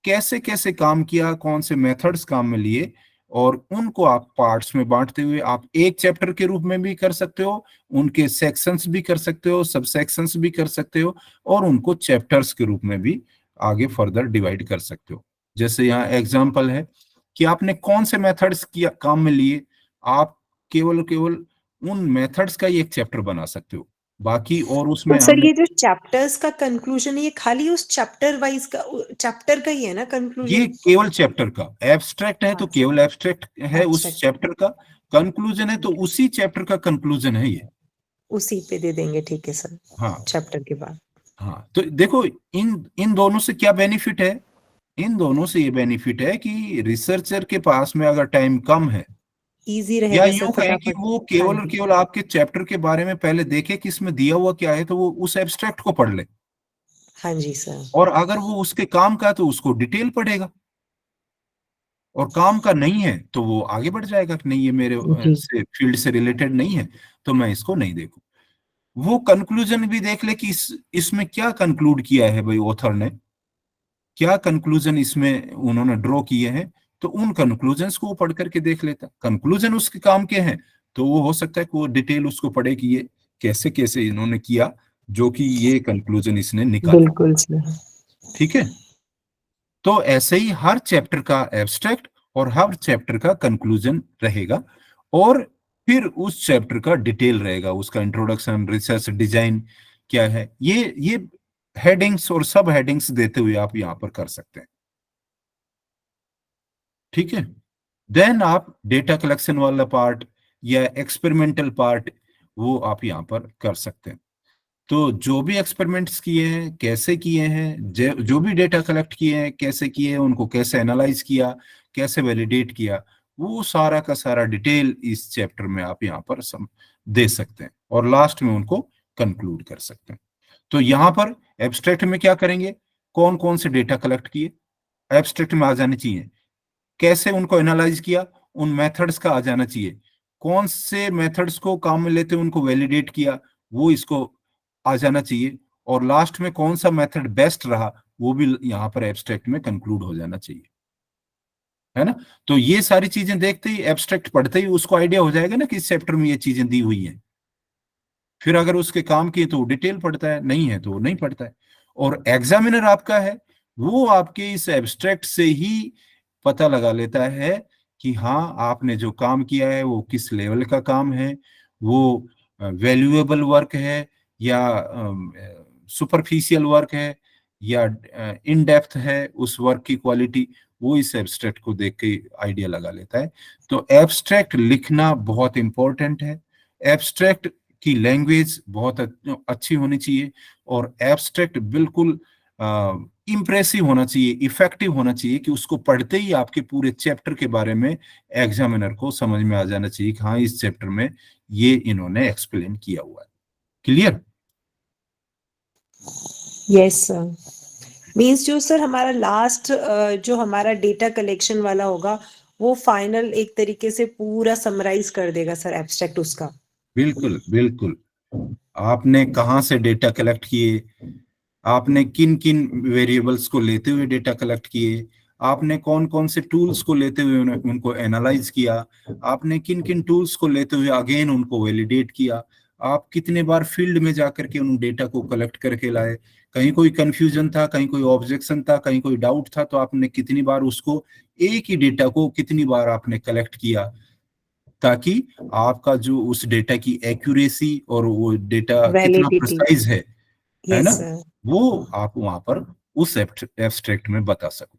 कैसे कैसे काम किया, कौन से मेथड्स काम में लिए, और उनको आप पार्ट्स में बांटते हुए आप एक चैप्टर के रूप में भी कर सकते हो, उनके सेक्शंस भी कर सकते हो, सब सेक्शंस भी कर सकते हो, और उनको चैप्टर्स के रूप में भी आगे फर्दर डिवाइड कर सकते हो। जैसे यहाँ एग्जांपल है कि आपने कौन से मेथड्स किया काम में लिए, आप केवल उन मेथड्स का ही एक चैप्टर बना सकते हो, बाकी और उसमें तो सर हमने ये जो चैप्टर्स का कंक्लूजन है ये खाली उस चैप्टर वाइज का चैप्टर का ही है ना ये कंक्लूजन? केवल चैप्टर का, एब्स्ट्रैक्ट है तो केवल एब्स्ट्रैक्ट है उस Abstract. चैप्टर का, कंक्लूजन है तो उसी चैप्टर का कंक्लूजन है ये। उसी पे दे देंगे, ठीक है सर, हाँ चैप्टर के बाद। हाँ, तो देखो इन दोनों से क्या बेनिफिट है, इन दोनों से ये बेनिफिट है कि रिसर्चर के पास में अगर टाइम कम है, इजी या रहेगा सर यूं कहें कि फटाफट। वो हाँ केवल और जी, केवल आपके चैप्टर के बारे में पहले देखे कि इसमें दिया हुआ क्या है, तो वो उस एब्स्ट्रैक्ट को पढ़ ले, हाँ जी सर। और अगर वो उसके काम का तो उसको डिटेल पढ़ेगा, और काम का नहीं है तो वो आगे बढ़ जाएगा कि नहीं ये मेरे जी से फील्ड से रिलेटेड नहीं है तो मैं इसको नहीं देखूं। वो कंक्लूजन भी देख ले कि इसमें क्या कंक्लूड किया है भाई ऑथर ने, क्या कंक्लूजन इसमें उन्होंने ड्रॉ किए हैं, तो उन कंक्लूजन्स को वो पढ़ करके देख लेता। कंक्लूजन उसके काम के हैं तो वो हो सकता है कि वो डिटेल उसको पढ़े कि ये कैसे कैसे इन्होंने किया, जो कि ये कंक्लूजन इसने निकाला। बिल्कुल सर। ठीक है, तो ऐसे ही हर चैप्टर का एब्स्ट्रैक्ट और हर चैप्टर का कंक्लूजन रहेगा, और फिर उस चैप्टर का डिटेल रहेगा, उसका इंट्रोडक्शन, रिसर्च डिजाइन क्या है, ये हेडिंग्स और सब हेडिंग्स देते हुए आप यहां पर कर सकते हैं। ठीक है, देन आप डेटा कलेक्शन वाला पार्ट या एक्सपेरिमेंटल पार्ट वो आप यहां पर कर सकते हैं। तो जो भी एक्सपेरिमेंट्स किए हैं, कैसे किए हैं, जो भी डेटा कलेक्ट किए हैं, कैसे किए हैं, उनको कैसे एनालाइज किया, कैसे वैलिडेट किया, वो सारा का सारा डिटेल इस चैप्टर में आप यहाँ पर दे सकते हैं, और लास्ट में उनको कंक्लूड कर सकते हैं। तो यहाँ पर एब्स्ट्रैक्ट में क्या करेंगे, कौन कौन से डेटा कलेक्ट किए एब्स्ट्रैक्ट में आ जाने चाहिए, कैसे उनको एनालाइज किया, उन मेथड्स का आ जाना चाहिए, कौन से मेथड्स को काम में लेते उनको वैलिडेट किया, वो इसको आ जाना चाहिए, और लास्ट में कौन सा मेथड बेस्ट रहा वो भी यहाँ पर एब्स्ट्रैक्ट में कंक्लूड हो जाना चाहिए, है ना। तो ये सारी चीजें देखते ही, एब्स्ट्रैक्ट पढ़ते ही उसको आइडिया हो जाएगा ना कि इस चैप्टर में ये चीजें दी हुई हैं। फिर अगर उसके काम की तो डिटेल पढ़ता है, नहीं है तो वो नहीं पढ़ता है। और एग्जामिनर आपका है, वो आपके इस एब्स्ट्रैक्ट से ही पता लगा लेता है कि हाँ आपने जो काम किया है वो किस लेवल का काम है, वो वैल्यूएबल वर्क है या सुपरफिशियल वर्क है या इन डेप्थ है, उस वर्क की क्वालिटी वो इस एब्स्ट्रैक्ट को देख के आइडिया लगा लेता है। तो एब्स्ट्रैक्ट लिखना बहुत इंपॉर्टेंट है, एब्स्ट्रैक्ट की लैंग्वेज बहुत अच्छी होनी चाहिए, और एब्स्ट्रैक्ट बिल्कुल इंप्रेसिव होना चाहिए, इफेक्टिव होना चाहिए कि उसको पढ़ते ही आपके पूरे चैप्टर के बारे में एग्जामिनर को समझ में आ जाना चाहिए कि हाँ इस चैप्टर में ये इन्होंने एक्सप्लेन किया हुआ है। क्लियर? Yes sir. मीन्स जो सर हमारा लास्ट जो हमारा डेटा कलेक्शन वाला होगा वो फाइनल एक तरीके से पूरा समराइज कर देगा सर एब्स्ट्रैक्ट उसका। बिल्कुल बिल्कुल, आपने कहाँ से डेटा कलेक्ट किए, आपने किन किन वेरिएबल्स को लेते हुए डेटा कलेक्ट किए, आपने कौन कौन से टूल्स को लेते हुए उनको एनालाइज किया, आपने किन किन टूल्स को लेते हुए अगेन उनको वैलिडेट किया, आप कितने बार फील्ड में जाकर के उन डेटा को कलेक्ट करके लाए, कहीं कोई कंफ्यूजन था, कहीं कोई ऑब्जेक्शन था, कहीं कोई डाउट था, तो आपने कितनी बार उसको, एक ही डेटा को कितनी बार आपने कलेक्ट किया, ताकि आपका जो उस डेटा की एक्यूरेसी और वो डेटा कितना वैलिडिटी। प्रिसाइज है है ना, यस सर। वो आप वहां पर उस एब्स्ट्रैक्ट में बता सको।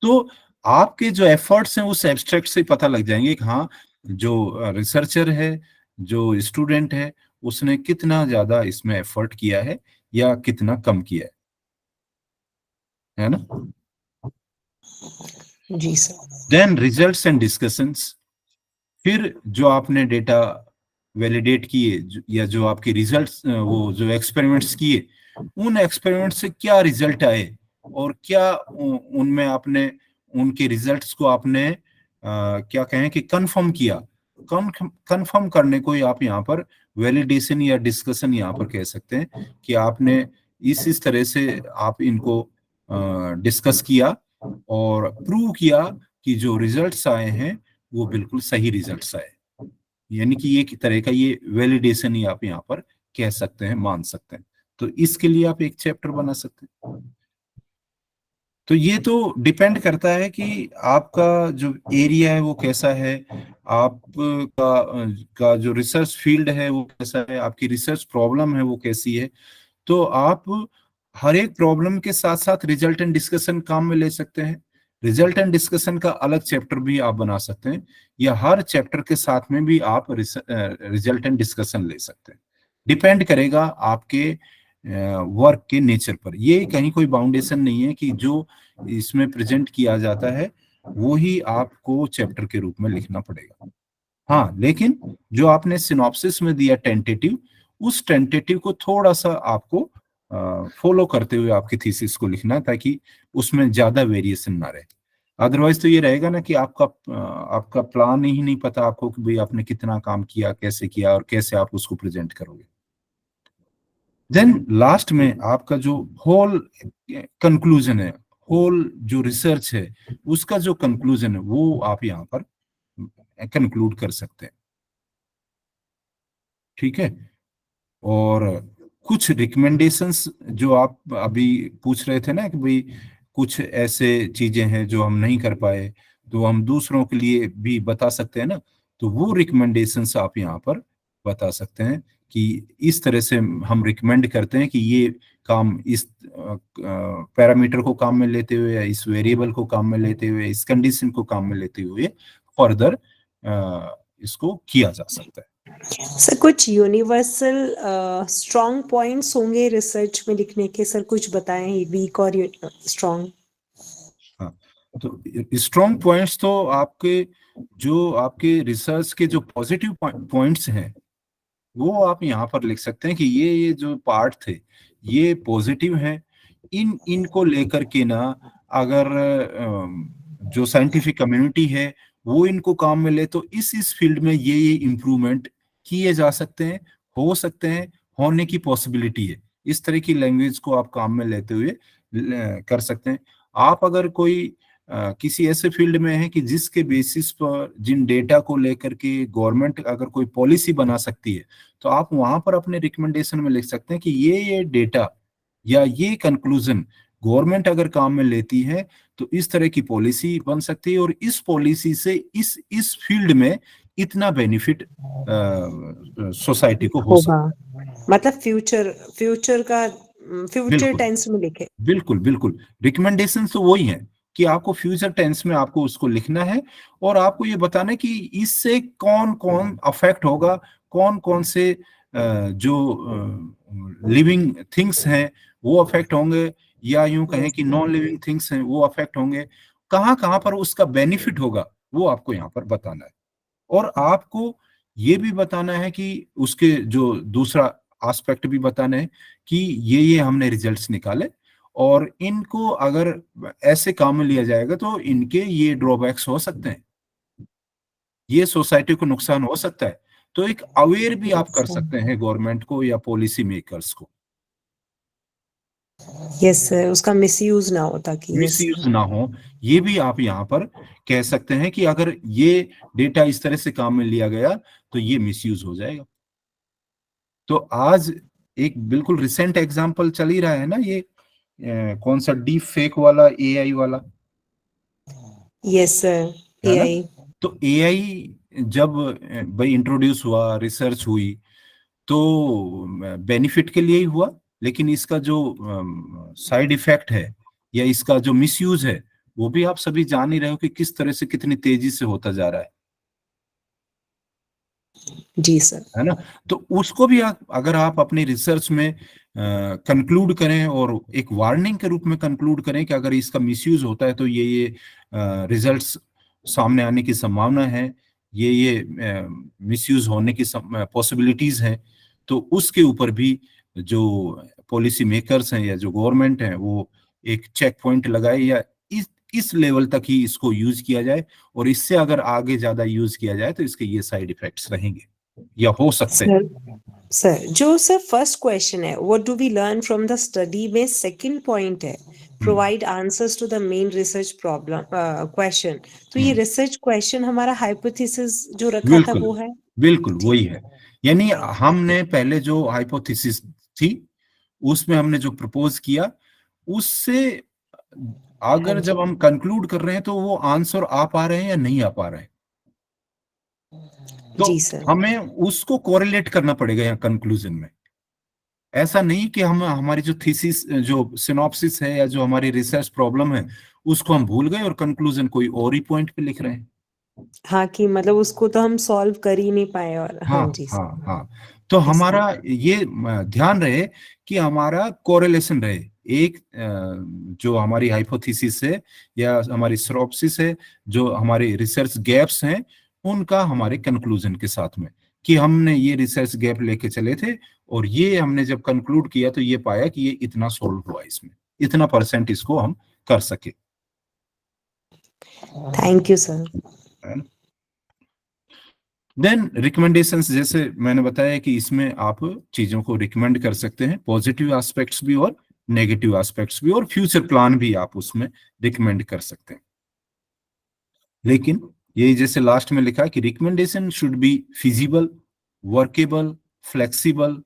तो आपके जो एफर्ट्स हैं उस एब्स्ट्रैक्ट से पता लग जाएंगे कि हाँ, जो रिसर्चर है, जो स्टूडेंट है, उसने कितना ज्यादा इसमें एफर्ट किया है या कितना कम किया है ना। जी sir. Then results and discussions, फिर जो आपने डेटा वैलिडेट किए या जो आपके रिजल्ट्स, वो जो एक्सपेरिमेंट्स किए, उन एक्सपेरिमेंट से क्या रिजल्ट आए और क्या उनमें आपने उनके रिजल्ट्स को आपने क्या कहें कि कंफर्म किया। कंफर्म करने को ही आप यहाँ पर वैलिडेशन या डिस्कशन यहाँ पर कह सकते हैं कि आपने इस तरह से आप इनको डिस्कस किया और प्रूव किया कि जो रिजल्ट्स आए हैं वो बिल्कुल सही रिजल्ट्स आए। यानी कि एक तरह का ये वैलिडेशन ही आप यहाँ पर कह सकते हैं, मान सकते हैं। तो इसके लिए आप एक चैप्टर बना सकते हैं। तो ये तो डिपेंड करता है कि आपका जो एरिया है वो कैसा है, आपका जो रिसर्च फील्ड है वो कैसा है, आपकी रिसर्च प्रॉब्लम है वो कैसी है। तो आप हर एक प्रॉब्लम के साथ साथ रिजल्ट एंड डिस्कशन काम में ले सकते हैं। रिजल्ट एंड डिस्कशन का अलग चैप्टर भी आप बना सकते हैं, या हर चैप्टर के साथ में भी आप रिजल्ट एंड डिस्कशन ले सकते हैं। डिपेंड करेगा आपके वर्क के नेचर पर। ये कहीं कोई बाउंडेशन नहीं है कि जो इसमें प्रेजेंट किया जाता है वो ही आपको चैप्टर के रूप में लिखना पड़ेगा। हाँ, लेकिन जो आपने सिनॉप्सिस में दिया टेंटेटिव, उस टेंटेटिव को थोड़ा सा आपको फॉलो करते हुए आपकी थीसिस को लिखना है, ताकि उसमें ज्यादा वेरिएशन ना रहे। अदरवाइज तो ये रहेगा ना कि आपका प्लान ही नहीं पता आपको कि भाई आपने कितना काम किया, कैसे किया और कैसे आप उसको प्रेजेंट करोगे। देन लास्ट में आपका जो होल कंक्लूजन है, होल जो रिसर्च है, उसका जो कंक्लूजन है वो आप यहाँ पर कंक्लूड कर सकते हैं। ठीक है। और कुछ रिकमेंडेशंस जो आप अभी पूछ रहे थे ना कि भाई कुछ ऐसे चीजें हैं जो हम नहीं कर पाए तो हम दूसरों के लिए भी बता सकते हैं ना, तो वो रिकमेंडेशंस आप यहाँ पर बता सकते हैं कि इस तरह से हम रिकमेंड करते हैं कि ये काम इस पैरामीटर को काम में लेते हुए या इस वेरिएबल को काम में लेते हुए, इस कंडीशन को काम में लेते हुए फर्दर इसको किया जा सकता है। सर कुछ यूनिवर्सल स्ट्रॉन्ग पॉइंट्स होंगे रिसर्च में लिखने के, सर कुछ बताएं, वीक और स्ट्रॉन्ग। हाँ, तो स्ट्रॉन्ग पॉइंट्स तो आपके रिसर्च के जो पॉजिटिव पॉइंट्स हैं वो आप यहाँ पर लिख सकते हैं कि ये जो पार्ट थे ये पॉजिटिव हैं। इनको लेकर के ना, अगर जो साइंटिफिक कम्युनिटी है वो इनको काम में ले तो इस फील्ड में ये इम्प्रूवमेंट किए जा सकते हैं, हो सकते हैं, होने की पॉसिबिलिटी है। इस तरह की लैंग्वेज को आप काम में लेते हुए कर सकते हैं। आप अगर कोई किसी ऐसे फील्ड में है कि जिसके बेसिस पर जिन डेटा को लेकर के गवर्नमेंट अगर कोई पॉलिसी बना सकती है, तो आप वहां पर अपने रिकमेंडेशन में लिख सकते हैं कि ये डेटा या ये कंक्लूजन गवर्नमेंट अगर काम में लेती है तो इस तरह की पॉलिसी बन सकती है और इस पॉलिसी से इस फील्ड में इतना बेनिफिट सोसाइटी को हो सकता। मतलब फ्यूचर टेंस में लिखे। बिल्कुल बिल्कुल, रिकमेंडेशन तो वही है कि आपको फ्यूचर टेंस में आपको उसको लिखना है और आपको ये बताना है कि इससे कौन कौन अफेक्ट होगा, कौन कौन से जो लिविंग थिंग्स हैं वो अफेक्ट होंगे, या यूं कहें कि नॉन लिविंग थिंग्स हैं वो अफेक्ट होंगे, कहाँ कहाँ पर उसका बेनिफिट होगा वो आपको यहाँ पर बताना है। और आपको ये भी बताना है कि उसके जो दूसरा एस्पेक्ट भी बताना है कि ये हमने रिजल्ट्स निकाले और इनको अगर ऐसे काम में लिया जाएगा तो इनके ये ड्रॉबैक्स हो सकते हैं, ये सोसाइटी को नुकसान हो सकता है। तो एक अवेयर भी आप कर सकते हैं गवर्नमेंट को या पॉलिसी मेकर्स को। यस सर, उसका मिसयूज ना हो, ताकि मिसयूज ना हो, ये भी आप यहाँ पर कह सकते हैं कि अगर ये डेटा इस तरह से काम में लिया गया तो ये मिसयूज हो जाएगा। तो आज एक बिल्कुल रिसेंट एग्जांपल चल ही रहा है ना, ये कौन सा डीप फेक वाला, एआई वाला। Yes sir, AI. तो एआई जब भाई इंट्रोड्यूस हुआ, रिसर्च हुई, तो बेनिफिट के लिए ही हुआ, लेकिन इसका जो साइड इफेक्ट है या इसका जो मिसयूज है वो भी आप सभी जान ही रहे हो कि किस तरह से कितनी तेजी से होता जा रहा है जी सर। है ना। तो उसको भी अगर आप अपनी रिसर्च में कंक्लूड करें और एक वार्निंग के रूप में कंक्लूड करें कि अगर इसका मिसयूज होता है तो ये रिजल्ट्स सामने आने की संभावना है, ये मिसयूज होने की पॉसिबिलिटीज हैं, तो उसके ऊपर भी जो पॉलिसी मेकर्स हैं या जो गवर्नमेंट है वो एक चेक पॉइंट लगाए या इस लेवल तक ही इसको यूज किया जाए, और इससे अगर आगे ज्यादा यूज किया जाए तो इसके ये साइड इफेक्ट्स रहेंगे या हो सकते हैं। सर जो सर फर्स्ट क्वेश्चन है what do we learn from the study में सेकंड पॉइंट है provide answers to the main research problem question, तो ये रिसर्च क्वेश्चन हमारा हाइपोथेसिस जो रखा था वो है? बिल्कुल वही है। यानी हमने पहले जो हाइपोथेसिस थी उसमें हमने जो प्रपोज किया उससे अगर जब हम कंक्लूड कर रहे हैं तो वो आंसर आ पा रहे हैं या नहीं आ पा रहे हैं, तो जी सर। हमें उसको कोरिलेट करना पड़ेगा यहाँ कंक्लूजन में। ऐसा नहीं कि हम हमारी जो थीसिस जो सिनॉप्सिस है या जो हमारी रिसर्च प्रॉब्लम है उसको हम भूल गए और कंक्लूजन कोई और ही पॉइंट पे लिख रहे हैं। हाँ कि मतलब उसको तो हम सॉल्व कर ही नहीं पाए और हाँ जी सर। हाँ तो हमारा ये ध्यान रहे कि हमारा कोरिलेशन रहे, एक जो हमारी हाइपोथेसिस है या हमारी सिनॉप्सिस है, जो हमारे रिसर्च गैप्स हैं उनका हमारे कंक्लूजन के साथ में, कि हमने ये रिसर्च गैप लेके चले थे और ये हमने जब कंक्लूड किया तो ये पाया कि ये इतना सोल्व हुआ, इसमें इतना % इसको हम कर सके। Thank you sir. Then recommendations, जैसे मैंने बताया कि इसमें आप चीजों को रिकमेंड कर सकते हैं, पॉजिटिव एस्पेक्ट्स भी और नेगेटिव एस्पेक्ट्स भी, और फ्यूचर प्लान भी आप उसमें रिकमेंड कर सकते हैं। लेकिन ये जैसे लास्ट में लिखा है कि recommendation should be feasible, workable, flexible,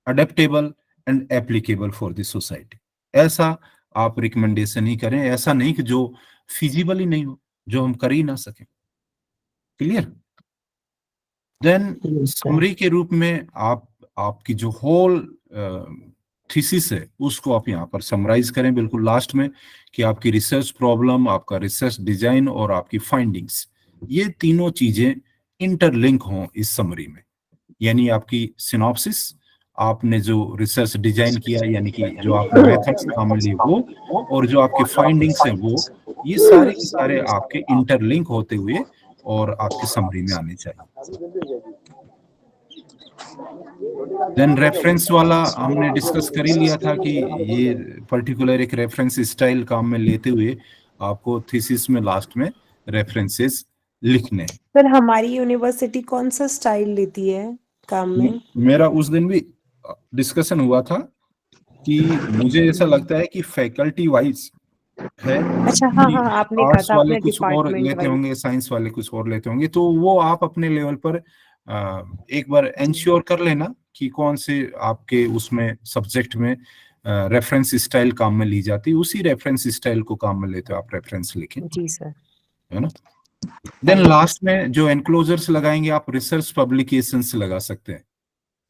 adaptable and applicable for the society. ऐसा आप रिकमेंडेशन ही करें, ऐसा नहीं कि जो फिजिबल ही नहीं हो, जो हम कर ही ना सकें। क्लियर? देन समरी के रूप में आपकी जो होल थीसिस है उसको आप यहाँ पर समराइज करें बिल्कुल लास्ट में, कि आपकी रिसर्च प्रॉब्लम, आपका रिसर्च डिजाइन और आपकी फाइंडिंग्स, ये तीनों चीजें इंटरलिंक हों इस समरी में। यानी आपकी सिनॉप्सिस, आपने जो रिसर्च डिजाइन किया यानी कि जो आपने मेथड्स काम में लिए वो, और जो आपके फाइंडिंग्स हैं वो, ये सारे के सारे आपके इंटरलिंक होते हुए और आपकी समरी में आने चाहिए। देन रेफरेंस वाला हमने डिस्कस कर ही लिया था कि ये पर्टिकुलर एक रेफरेंस स्टाइल काम में लेते हुए आपको थीसिस में लास्ट में रेफरेंसेस लिखने। सर हमारी यूनिवर्सिटी कौन सा स्टाइल लेती है काम में? मेरा उस दिन भी डिस्कशन हुआ था कि मुझे ऐसा लगता है कि फैकल्टी वाइज है। अच्छा हाँ आपने कहा था वाले अपने कुछ और लेते होंगे, साइंस वाले कुछ और लेते होंगे, तो वो आप अपने लेवल पर एक बार एंश्योर कर लेना कि कौन से आपके उसमें सब्जेक्ट में रेफरेंस स्टाइल काम में ली जाती है, उसी रेफरेंस स्टाइल को काम में लेते हो आप रेफरेंस लिखें। जी सर। है ना। देन लास्ट में जो एनक्लोजर्स लगाएंगे आप रिसर्च पब्लिकेशंस लगा सकते हैं,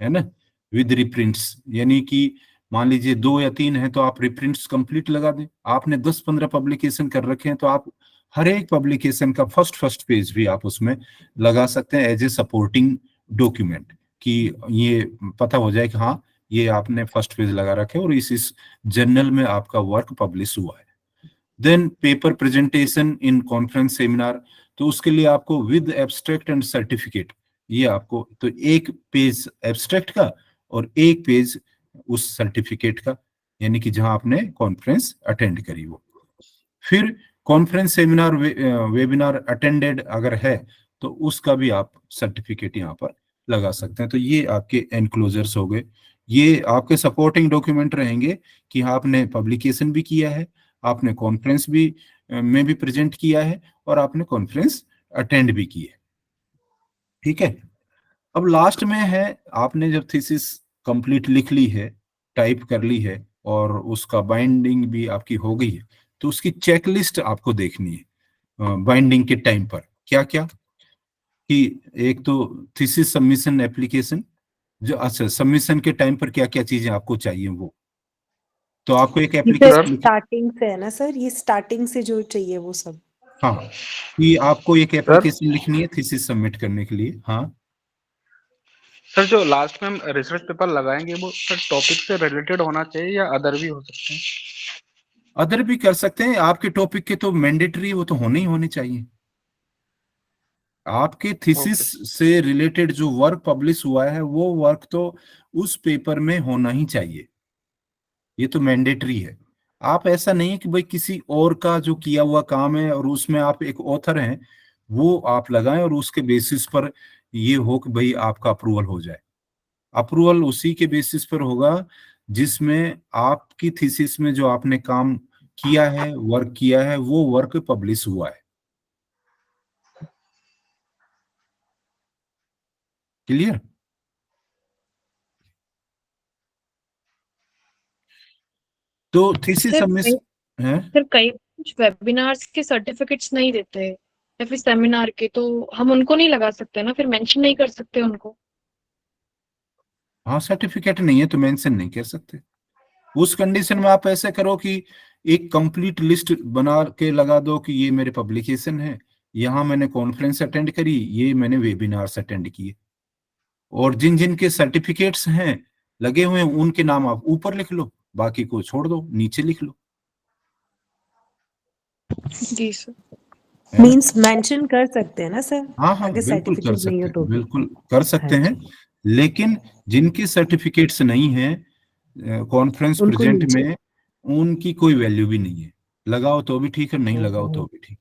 है ना, विद रिप्रिंट्स। यानी कि मान लीजिए 2 या 3 है तो आप रिप्रिंट्स कंप्लीट लगा दें। आपने 10-15 पब्लिकेशन कर रखे हैं तो आप हर एक पब्लिकेशन का फर्स्ट पेज भी आप उसमें लगा सकते हैं एज ए सपोर्टिंग डॉक्यूमेंट, कि ये पता हो जाए कि हाँ ये आपने फर्स्ट पेज लगा रखे और इस जर्नल में आपका वर्क पब्लिश हुआ है। Then paper presentation in conference seminar, तो उसके लिए आपको विद एब्स्ट्रैक्ट एंड सर्टिफिकेट, ये आपको तो 1 पेज एब्स्ट्रैक्ट का और 1 पेज उस सर्टिफिकेट का, यानी कि जहां आपने कॉन्फ्रेंस अटेंड करी वो। फिर कॉन्फ्रेंस सेमिनार वेबिनार अटेंडेड अगर है तो उसका भी आप सर्टिफिकेट यहाँ पर लगा सकते हैं। तो ये आपके एनक्लोजर्स हो गए। ये आपके सपोर्टिंग डॉक्यूमेंट रहेंगे कि आपने पब्लिकेशन भी किया है, आपने कॉन्फ्रेंस भी में भी प्रेजेंट किया है और आपने कॉन्फ्रेंस अटेंड भी की है। ठीक है। अब लास्ट में है, आपने जब थीसिस कंप्लीट लिख ली है, टाइप कर ली है और उसका बाइंडिंग भी आपकी हो गई है, तो उसकी चेकलिस्ट आपको देखनी है बाइंडिंग के टाइम पर क्या क्या, कि एक तो थीसिस सबमिशन एप्लीकेशन, जो अच्छा सबमिशन के टाइम पर क्या क्या चीजें आपको चाहिए वो, तो आपको एक ये एप्लीकेशन स्टार्टिंग से है ना सर, ये स्टार्टिंग से जो चाहिए वो सब। हाँ, कि आपको एक एप्लीकेशन लिखनी है थीसिस सबमिट करने के लिए। हाँ सर, जो लास्ट में हम रिसर्च पेपर लगाएंगे वो सर टॉपिक से रिलेटेड होना चाहिए या अदर भी हो सकते हैं? अदर भी कर सकते हैं, आपके टॉपिक के तो मैंडेटरी वो तो होने ही होने चाहिए। आपके थीसिस से रिलेटेड जो वर्क पब्लिश हुआ है वो वर्क तो उस पेपर में होना ही चाहिए, ये तो मैंडेटरी है। आप ऐसा नहीं है कि भाई किसी और का जो किया हुआ काम है और उसमें आप एक ऑथर हैं वो आप लगाएं और उसके बेसिस पर ये हो कि भाई आपका अप्रूवल हो जाए। अप्रूवल उसी के बेसिस पर होगा जिसमें आपकी थीसिस में जो आपने काम किया है, वर्क किया है, वो वर्क पब्लिश हुआ है। क्लियर? तो थीसिस सर सबमिट है। सर कई कुछ वेबिनार्स के सर्टिफिकेट्स नहीं देते हैं या फिर सेमिनार के, तो हम उनको नहीं लगा सकते ना, फिर मेंशन नहीं कर सकते उनको। हाँ, सर्टिफिकेट नहीं है तो मेंशन नहीं कर सकते। उस कंडीशन में आप ऐसा करो कि एक कंप्लीट लिस्ट बना के लगा दो कि ये मेरे पब्लिकेशन है, यहाँ मैंने कॉन्फ्रेंस अटेंड करी, ये मैंने वेबिनार्स अटेंड किए, और जिन जिन के सर्टिफिकेट्स हैं लगे हुए हैं उनके नाम आप ऊपर लिख लो, बाकी को छोड़ दो, नीचे लिख लो। जी सर। है ना? मींस मेंशन कर सकते हैं ना सर, हाँ हाँ, अगर बिल्कुल कर सर्टिफिकेट नहीं सकते हो हैं, तो भी। बिल्कुल कर सकते हैं। लेकिन जिनके सर्टिफिकेट्स नहीं है कॉन्फ्रेंस उनको प्रेजेंट नीचे। में, उनकी कोई वैल्यू भी नहीं है। लगाओ तो भी ठीक है, नहीं लगाओ तो भी ठीक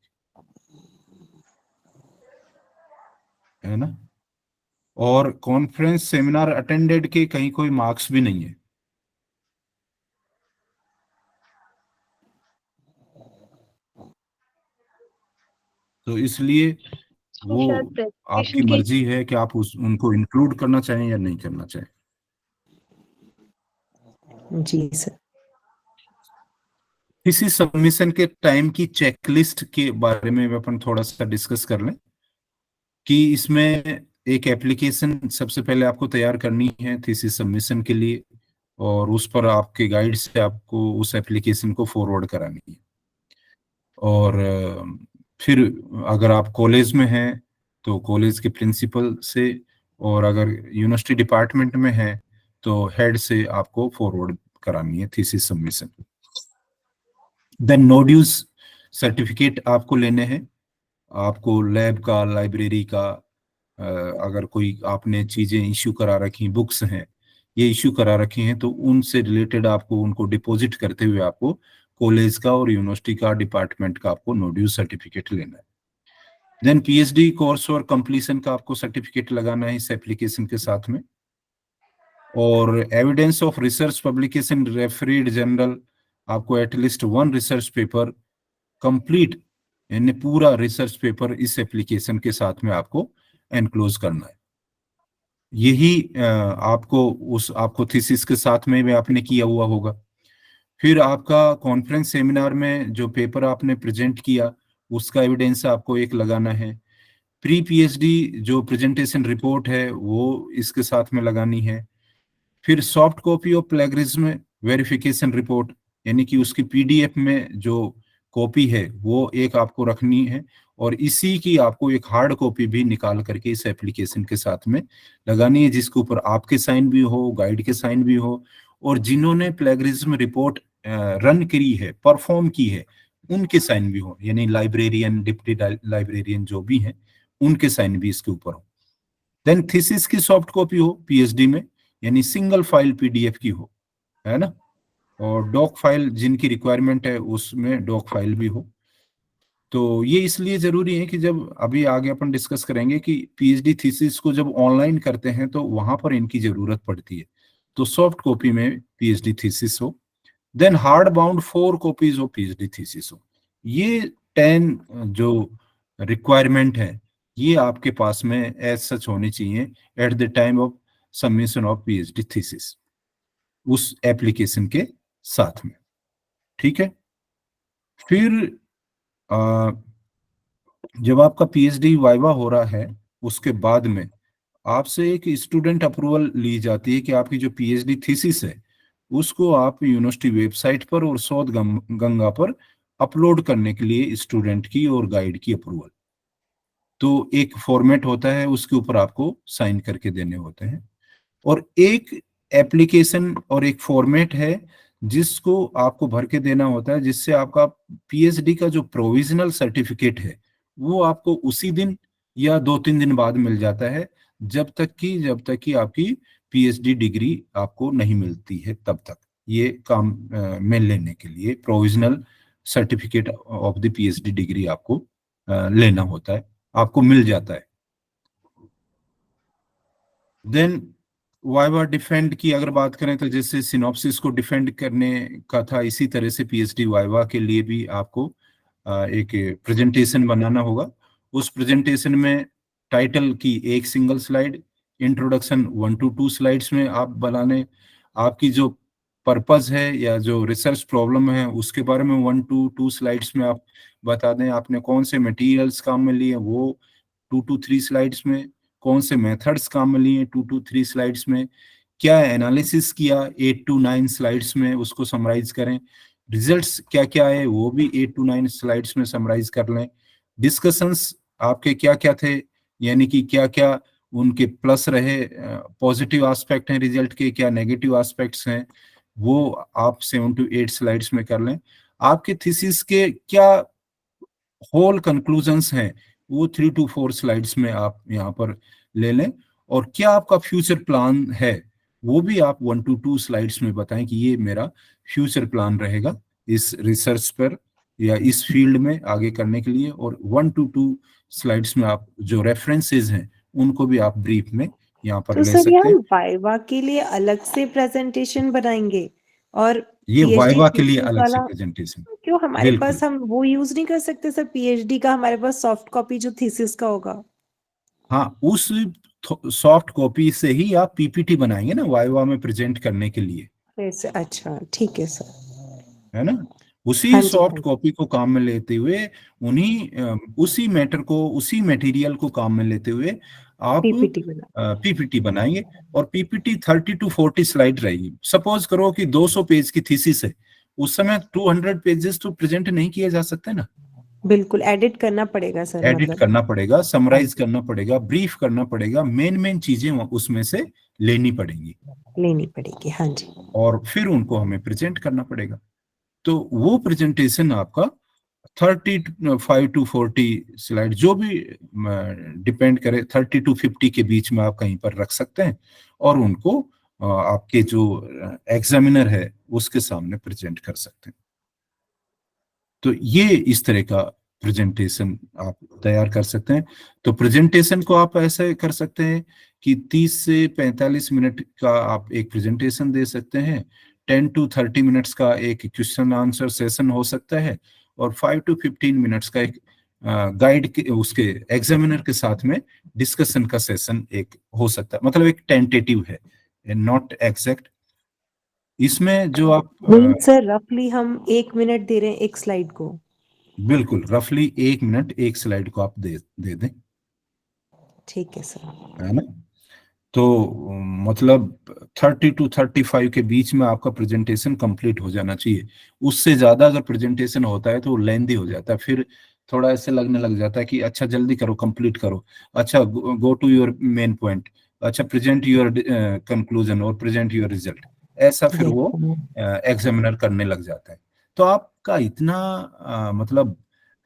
है ना। और कॉन्फ्रेंस सेमिनार अटेंडेड के कहीं कोई मार्क्स भी नहीं है। तो इसलिए वो शायद आपकी presentation की मर्जी है कि आप उनको इंक्लूड करना चाहें या नहीं करना चाहें। जी सर। किसी सबमिशन के टाइम की चेकलिस्ट के बारे में अपन थोड़ा सा डिस्कस कर लें कि इसमें एक एप्लीकेशन सबसे पहले आपको तैयार करनी है थीसिस सबमिशन के लिए, और उस पर आपके गाइड से आपको उस एप्लीकेशन को फॉरवर्ड करानी है। और फिर अगर आप कॉलेज में हैं तो कॉलेज के प्रिंसिपल से, और अगर यूनिवर्सिटी डिपार्टमेंट में है तो हेड से आपको फॉरवर्ड करानी है थीसिस सबमिशन। देन नोड्यूस सर्टिफिकेट आपको लेने हैं, आपको लैब का, लाइब्रेरी का, अगर कोई आपने चीजें इश्यू करा रखी, बुक्स हैं ये इश्यू करा रखी हैं, तो उनसे रिलेटेड आपको उनको डिपॉजिट करते हुए आपको कॉलेज का और यूनिवर्सिटी का, डिपार्टमेंट का आपको नोड्यूस सर्टिफिकेट लेना है। देन पीएचडी कोर्स और कंप्लीशन का आपको सर्टिफिकेट लगाना है इस एप्लीकेशन के साथ में। और evidence of research publication refereed journal, आपको एटलीस्ट 1 रिसर्च पेपर कंप्लीट, यानी पूरा रिसर्च पेपर इस एप्लीकेशन के साथ में आपको एनक्लोज करना है। यही आपको थीसिस के साथ में आपने किया हुआ होगा। फिर आपका कॉन्फ्रेंस सेमिनार में जो पेपर आपने प्रेजेंट किया उसका एविडेंस आपको एक लगाना है। प्री पीएचडी जो प्रेजेंटेशन रिपोर्ट है वो इसके साथ में लगानी है। फिर soft copy of plagiarism verification report, यानी कि उसकी पीडीएफ में जो कॉपी है वो एक आपको रखनी है, और इसी की आपको एक हार्ड कॉपी भी निकाल करके इस एप्लीकेशन के साथ में लगानी है, जिसके ऊपर आपके साइन भी हो, गाइड के साइन भी हो, और जिन्होंने प्लेगरिज्म रिपोर्ट रन करी है, परफॉर्म की है, उनके साइन भी हो, यानी लाइब्रेरियन, डिप्टी लाइब्रेरियन जो भी हैं उनके साइन भी इसके ऊपर हो। देन थीसिस की सॉफ्ट कॉपी हो पीएचडी में, यानी सिंगल फाइल पीडीएफ की हो, है ना। और डॉक फाइल जिनकी रिक्वायरमेंट है उसमें डॉक फाइल भी हो। तो ये इसलिए जरूरी है कि जब अभी आगे अपन डिस्कस करेंगे कि पीएचडी थीसिस को जब ऑनलाइन करते हैं तो वहां पर इनकी जरूरत पड़ती है, तो सॉफ्ट कॉपी में पीएचडी थीसिस हो। Then hard bound 4 copies of PhD thesis हो। ये 10 जो रिक्वायरमेंट है ये आपके पास में एज सच होनी चाहिए at the time of submission of PhD thesis उस एप्लीकेशन के साथ में। ठीक है। फिर जब आपका पीएचडी वाइवा हो रहा है उसके बाद में आपसे एक स्टूडेंट अप्रूवल ली जाती है कि आपकी जो पीएचडी थीसिस है उसको आप यूनिवर्सिटी वेबसाइट पर और शोध गंगा पर अपलोड करने के लिए स्टूडेंट की और गाइड की अप्रूवल। तो एक फॉर्मेट होता है, उसके ऊपर आपको साइन करके देने होते हैं, और एक एप्लीकेशन और एक फॉर्मेट है जिसको आपको भर के देना होता है, जिससे आपका पीएचडी का जो प्रोविजनल सर्टिफिकेट है वो आपको उसी दिन या 2-3 दिन बाद मिल जाता है, जब तक कि आपकी पीएचडी डिग्री आपको नहीं मिलती है तब तक। ये काम में लेने के लिए provisional certificate of the PhD degree आपको लेना होता है, आपको मिल जाता है। देन वाइवा डिफेंड की अगर बात करें तो जैसे सिनॉप्सिस को डिफेंड करने का था, इसी तरह से पीएचडी वाइवा के लिए भी आपको एक प्रेजेंटेशन बनाना होगा। उस प्रेजेंटेशन में टाइटल की एक single slide, introduction 1 to 2 slides में आप बनाने, आपकी जो पर्पस है या जो रिसर्च प्रॉब्लम है उसके बारे में 1 to 2 स्लाइड्स में आप बता दें, आपने कौन से मटेरियल्स काम में लिए वो 2 to 3 स्लाइड्स में, कौन से मेथड्स काम में लिए 2 to 3 स्लाइड्स में, क्या एनालिसिस किया 8 to 9 स्लाइड्स में उसको समराइज करें, रिजल्ट्स क्या क्या है वो भी 8 to 9 स्लाइड्स में समराइज कर लें, डिस्कशंस आपके क्या क्या थे, यानी कि क्या क्या उनके प्लस रहे, पॉजिटिव एस्पेक्ट हैं रिजल्ट के, क्या नेगेटिव एस्पेक्ट्स हैं, वो आप 7 to 8 स्लाइड्स में कर लें। आपके थीसिस के क्या होल कंक्लूजन्स हैं वो 3 to 4 स्लाइड्स में आप यहाँ पर ले लें, और क्या आपका फ्यूचर प्लान है वो भी आप 1 to 2 स्लाइड्स में बताएं कि ये मेरा फ्यूचर प्लान रहेगा इस रिसर्च पर या इस फील्ड में आगे करने के लिए। और 1 to 2 स्लाइड्स में आप जो रेफरेंसेस हैं उनको भी आप ब्रीफ में यहाँ पर तो ले सर सकते हैं। हम वाइवा के लिए अलग से प्रेजेंटेशन बनाएंगे और ये पीएचडी वाइवा के लिए थीसिस अलग से वाला प्रेजेंटेशन, क्यों हमारे बिल्कुल। पास हम वो यूज नहीं कर सकते सर? पीएचडी का हमारे पास सॉफ्ट कॉपी जो थीसिस का होगा। हाँ, उस सॉफ्ट कॉपी से ही आप पीपीटी बनाएंगे ना वाइवा में प्रेजेंट करने के लिए, वैसे अच्छा ठीक है सर। है ना। उसी हाँ जी, सॉफ्ट हाँ जी। कॉपी को काम में लेते हुए उसी मैटर को, उसी मटेरियल को काम में लेते हुए आप पीपीटी बना। पीपीटी बनाएंगे, और पीपीटी 30 to 40 स्लाइड रहेगी। सपोज करो कि 200 पेज की थीसिस है, उस समय 200 पेजेस तो प्रेजेंट नहीं किए जा सकते ना, बिल्कुल एडिट करना पड़ेगा सर, एडिट मतलब करना पड़ेगा, समराइज करना पड़ेगा, ब्रीफ करना पड़ेगा, मेन चीजें उसमें से लेनी पड़ेंगी लेनी पड़ेगी। हाँ जी। और फिर उनको हमें प्रेजेंट करना पड़ेगा। तो वो प्रेजेंटेशन आपका 35 to 40 स्लाइड, जो भी डिपेंड करे, 30 to 50 के बीच में आप कहीं पर रख सकते हैं और उनको आपके जो एग्जामिनर है उसके सामने प्रेजेंट कर सकते हैं। तो ये इस तरह का प्रेजेंटेशन आप तैयार कर सकते हैं। तो प्रेजेंटेशन को आप ऐसे कर सकते हैं कि 30 से 45 मिनट का आप एक प्रेजेंटेशन दे सकते हैं, 10 to 30 मिनट्स का एक क्वेश्चन आंसर सेशन हो सकता है, और 5 to 15 मिनट्स का एक गाइड के उसके एग्जामिनर के साथ में डिस्कशन का सेशन एक हो सकता है। मतलब एक टेंटेटिव है, नॉट एग्जैक्ट। इसमें जो आप सर रफली हम 1 मिनट दे रहे हैं एक स्लाइड को। बिल्कुल रफली 1 मिनट एक स्लाइड को आप दे दें, ठीक है सर, है ना। तो मतलब 30 to 35 के बीच में आपका प्रेजेंटेशन कंप्लीट हो जाना चाहिए। उससे ज्यादा अगर प्रेजेंटेशन होता है तो लेंदी हो जाता है, फिर थोड़ा ऐसे लगने लग जाता है कि अच्छा जल्दी करो, कंप्लीट करो, अच्छा go to your main point, अच्छा प्रेजेंट योर कंक्लूजन और प्रेजेंट योर रिजल्ट, ऐसा फिर वो एग्जामिनर करने लग जाता है। तो आपका इतना मतलब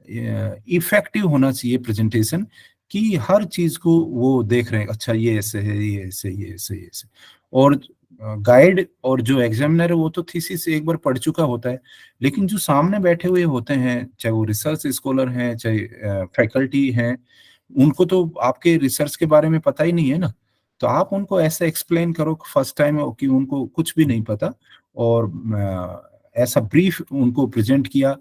इफेक्टिव होना चाहिए प्रेजेंटेशन कि हर चीज को वो देख रहे हैं, अच्छा ये ऐसे है, ये ऐसे, ये ऐसे, ये ऐसे। और गाइड और जो एग्जामिनर है वो तो थीसिस एक बार पढ़ चुका होता है, लेकिन जो सामने बैठे हुए होते हैं, चाहे वो रिसर्च स्कॉलर हैं चाहे फैकल्टी हैं, उनको तो आपके रिसर्च के बारे में पता ही नहीं है ना। तो आप उनको ऐसा एक्सप्लेन करो फर्स्ट टाइम कि उनको कुछ भी नहीं पता, और ऐसा ब्रीफ उनको प्रेजेंट किया,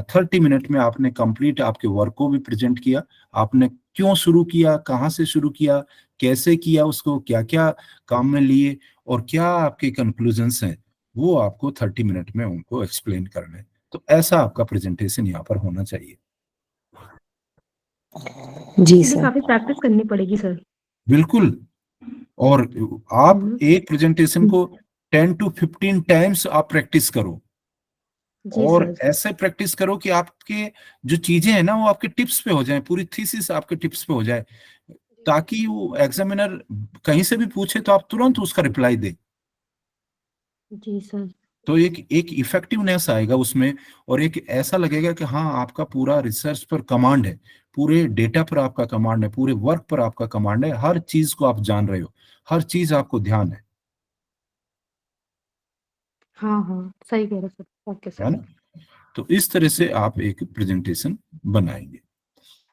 30 मिनट में आपने कंप्लीट आपके वर्क को भी प्रेजेंट किया, आपने क्यों शुरू किया, कहाँ से शुरू किया, कैसे किया, उसको क्या क्या काम में लिए, और क्या आपके कंक्लूजन्स हैं, वो आपको 30 मिनट में उनको एक्सप्लेन करना है। तो ऐसा आपका प्रेजेंटेशन यहाँ पर होना चाहिए। जी सर। काफी प्रैक्टिस करनी पड़ेगी सर। बिल्कुल। और आप एक प्रेजेंटेशन को 10 to 15 टाइम्स आप प्रैक्टिस करो, जी और सर। ऐसे प्रैक्टिस करो कि आपके जो चीजें हैं ना वो आपके टिप्स पे हो जाए, पूरी थीसिस आपके टिप्स पे हो जाए, ताकि वो एग्जामिनर कहीं से भी पूछे तो आप तुरंत उसका रिप्लाई दे। जी सर। तो एक एक इफेक्टिवनेस आएगा उसमें, और एक ऐसा लगेगा कि हाँ आपका पूरा रिसर्च पर कमांड है, पूरे डेटा पर आपका कमांड है, पूरे वर्क पर आपका कमांड है, हर चीज को आप जान रहे हो, हर चीज आपको ध्यान हाँ हाँ, सही कह रहे सर। ओके है सर। ना। तो इस तरह से आप एक प्रेजेंटेशन बनाएंगे।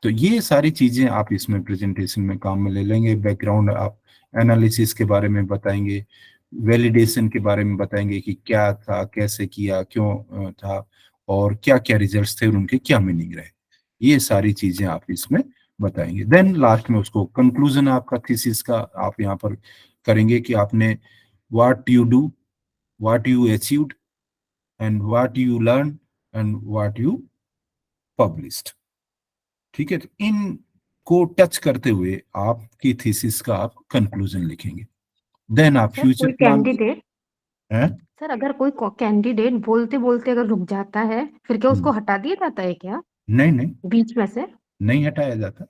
तो ये सारी चीजें आप इसमें प्रेजेंटेशन में काम में ले लेंगे। बैकग्राउंड आप एनालिसिस के बारे में बताएंगे, वैलिडेशन के बारे में बताएंगे कि क्या था, कैसे किया, क्यों था, और क्या क्या रिजल्ट्स थे और उनके क्या मीनिंग रहे, ये सारी चीजें आप इसमें बताएंगे। देन लास्ट में उसको कंक्लूजन आपका थीसिस का आप यहाँ पर करेंगे कि आपने what you do, what you achieved, and what you learn, and what you published. ठीक है, तो इन को टच करते हुए आपकी थीसिस का आप कंक्लूजन लिखेंगे। देन आप सर फ्यूचर कोई प्लान कैंडिडेट है। सर अगर कोई कैंडिडेट बोलते बोलते अगर रुक जाता है, फिर क्या उसको हटा दिया जाता है क्या नहीं नहीं, बीच में से? नहीं हटाया जाता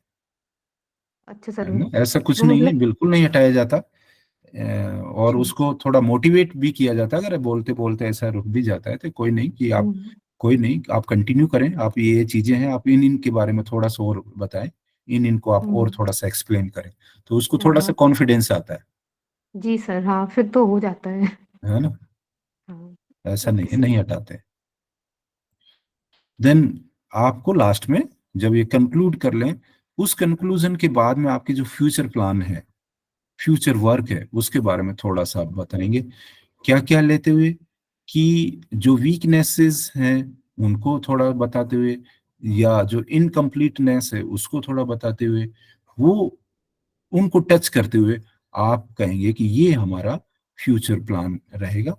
अच्छा सर। है ना, ऐसा कुछ वो नहीं है, मतलब बिल्कुल नहीं हटाया जाता। और अच्छा। उसको थोड़ा मोटिवेट भी किया जाता है, अगर बोलते बोलते ऐसा रुक भी जाता है तो कोई नहीं कि आप, हम्म, कोई नहीं, आप कंटिन्यू करें, आप ये चीजें हैं आप इन इन के बारे में थोड़ा सा और बताएं, इन इनको आप और हम्म, थोड़ा सा एक्सप्लेन करें, तो उसको थोड़ा सा हाँ कॉन्फिडेंस आता जी सर, हाँ फिर तो हो जाता है। है ना। हाँ। ऐसा नहीं ओके है, सर। नहीं हटाते। देन आपको लास्ट में जब ये कंक्लूड कर लें, उस कंक्लूजन के बाद में आपके जो फ्यूचर प्लान है, फ्यूचर वर्क है, उसके बारे में थोड़ा सा आप बताएंगे, क्या क्या लेते हुए कि जो वीकनेसेस हैं उनको थोड़ा बताते हुए, या जो इनकम्प्लीटनेस है उसको थोड़ा बताते हुए, वो उनको टच करते हुए आप कहेंगे कि ये हमारा फ्यूचर प्लान रहेगा,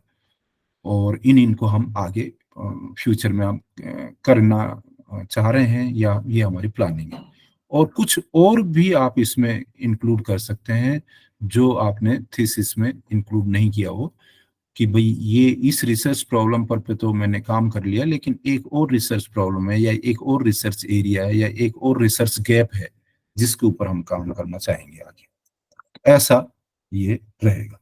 और इन इनको हम आगे फ्यूचर में हम करना चाह रहे हैं, या ये हमारी प्लानिंग है। और कुछ और भी आप इसमें इंक्लूड कर सकते हैं जो आपने थीसिस में इंक्लूड नहीं किया हो, कि भाई ये इस रिसर्च प्रॉब्लम पर तो मैंने काम कर लिया, लेकिन एक और रिसर्च प्रॉब्लम है, या एक और रिसर्च एरिया है, या एक और रिसर्च गैप है जिसके ऊपर हम काम करना चाहेंगे आगे, ऐसा ये रहेगा।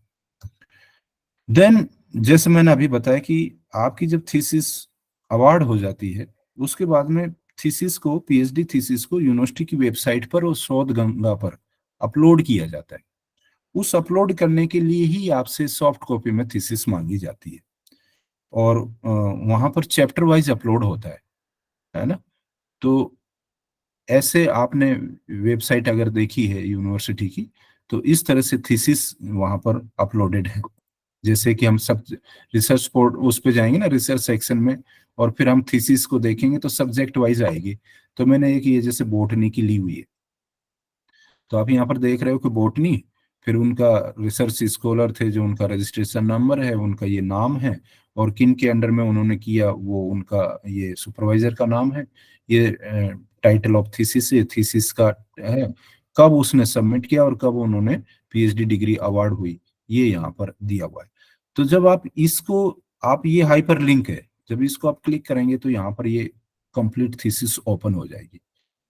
देन जैसे मैंने अभी बताया कि आपकी जब थीसिस अवार्ड हो जाती है, उसके बाद में थीसिस को, पीएचडी थीसिस को यूनिवर्सिटी की वेबसाइट पर और शोध गंगा पर अपलोड किया जाता है। उस अपलोड करने के लिए ही आपसे सॉफ्ट कॉपी में थीसिस मांगी जाती है, और वहां पर चैप्टर वाइज अपलोड होता है ना। तो ऐसे आपने वेबसाइट अगर देखी है यूनिवर्सिटी की, तो इस तरह से थीसिस वहां पर अपलोडेड है। जैसे कि हम सब रिसर्च पोर्ट उस पे जाएंगे ना, रिसर्च सेक्शन में, और फिर हम थीसिस को देखेंगे तो सब्जेक्ट वाइज आएगी। तो मैंने एक ये जैसे बोटनी की ली हुई है, तो आप यहाँ पर देख रहे हो कि बोटनी, फिर उनका रिसर्च स्कॉलर थे जो उनका रजिस्ट्रेशन नंबर है, उनका ये नाम है, और किन के अंडर में उन्होंने किया वो उनका ये सुपरवाइजर का नाम है, ये टाइटल ऑफ थीसिस, ये थीसिस का है, कब उसने सबमिट किया और कब उन्होंने पीएचडी डिग्री अवार्ड हुई, ये यहाँ पर दिया हुआ है। तो जब आप इसको, आप ये हाइपर लिंक है, जब इसको आप क्लिक करेंगे तो यहाँ पर ये कंप्लीट थीसिस ओपन हो जाएगी।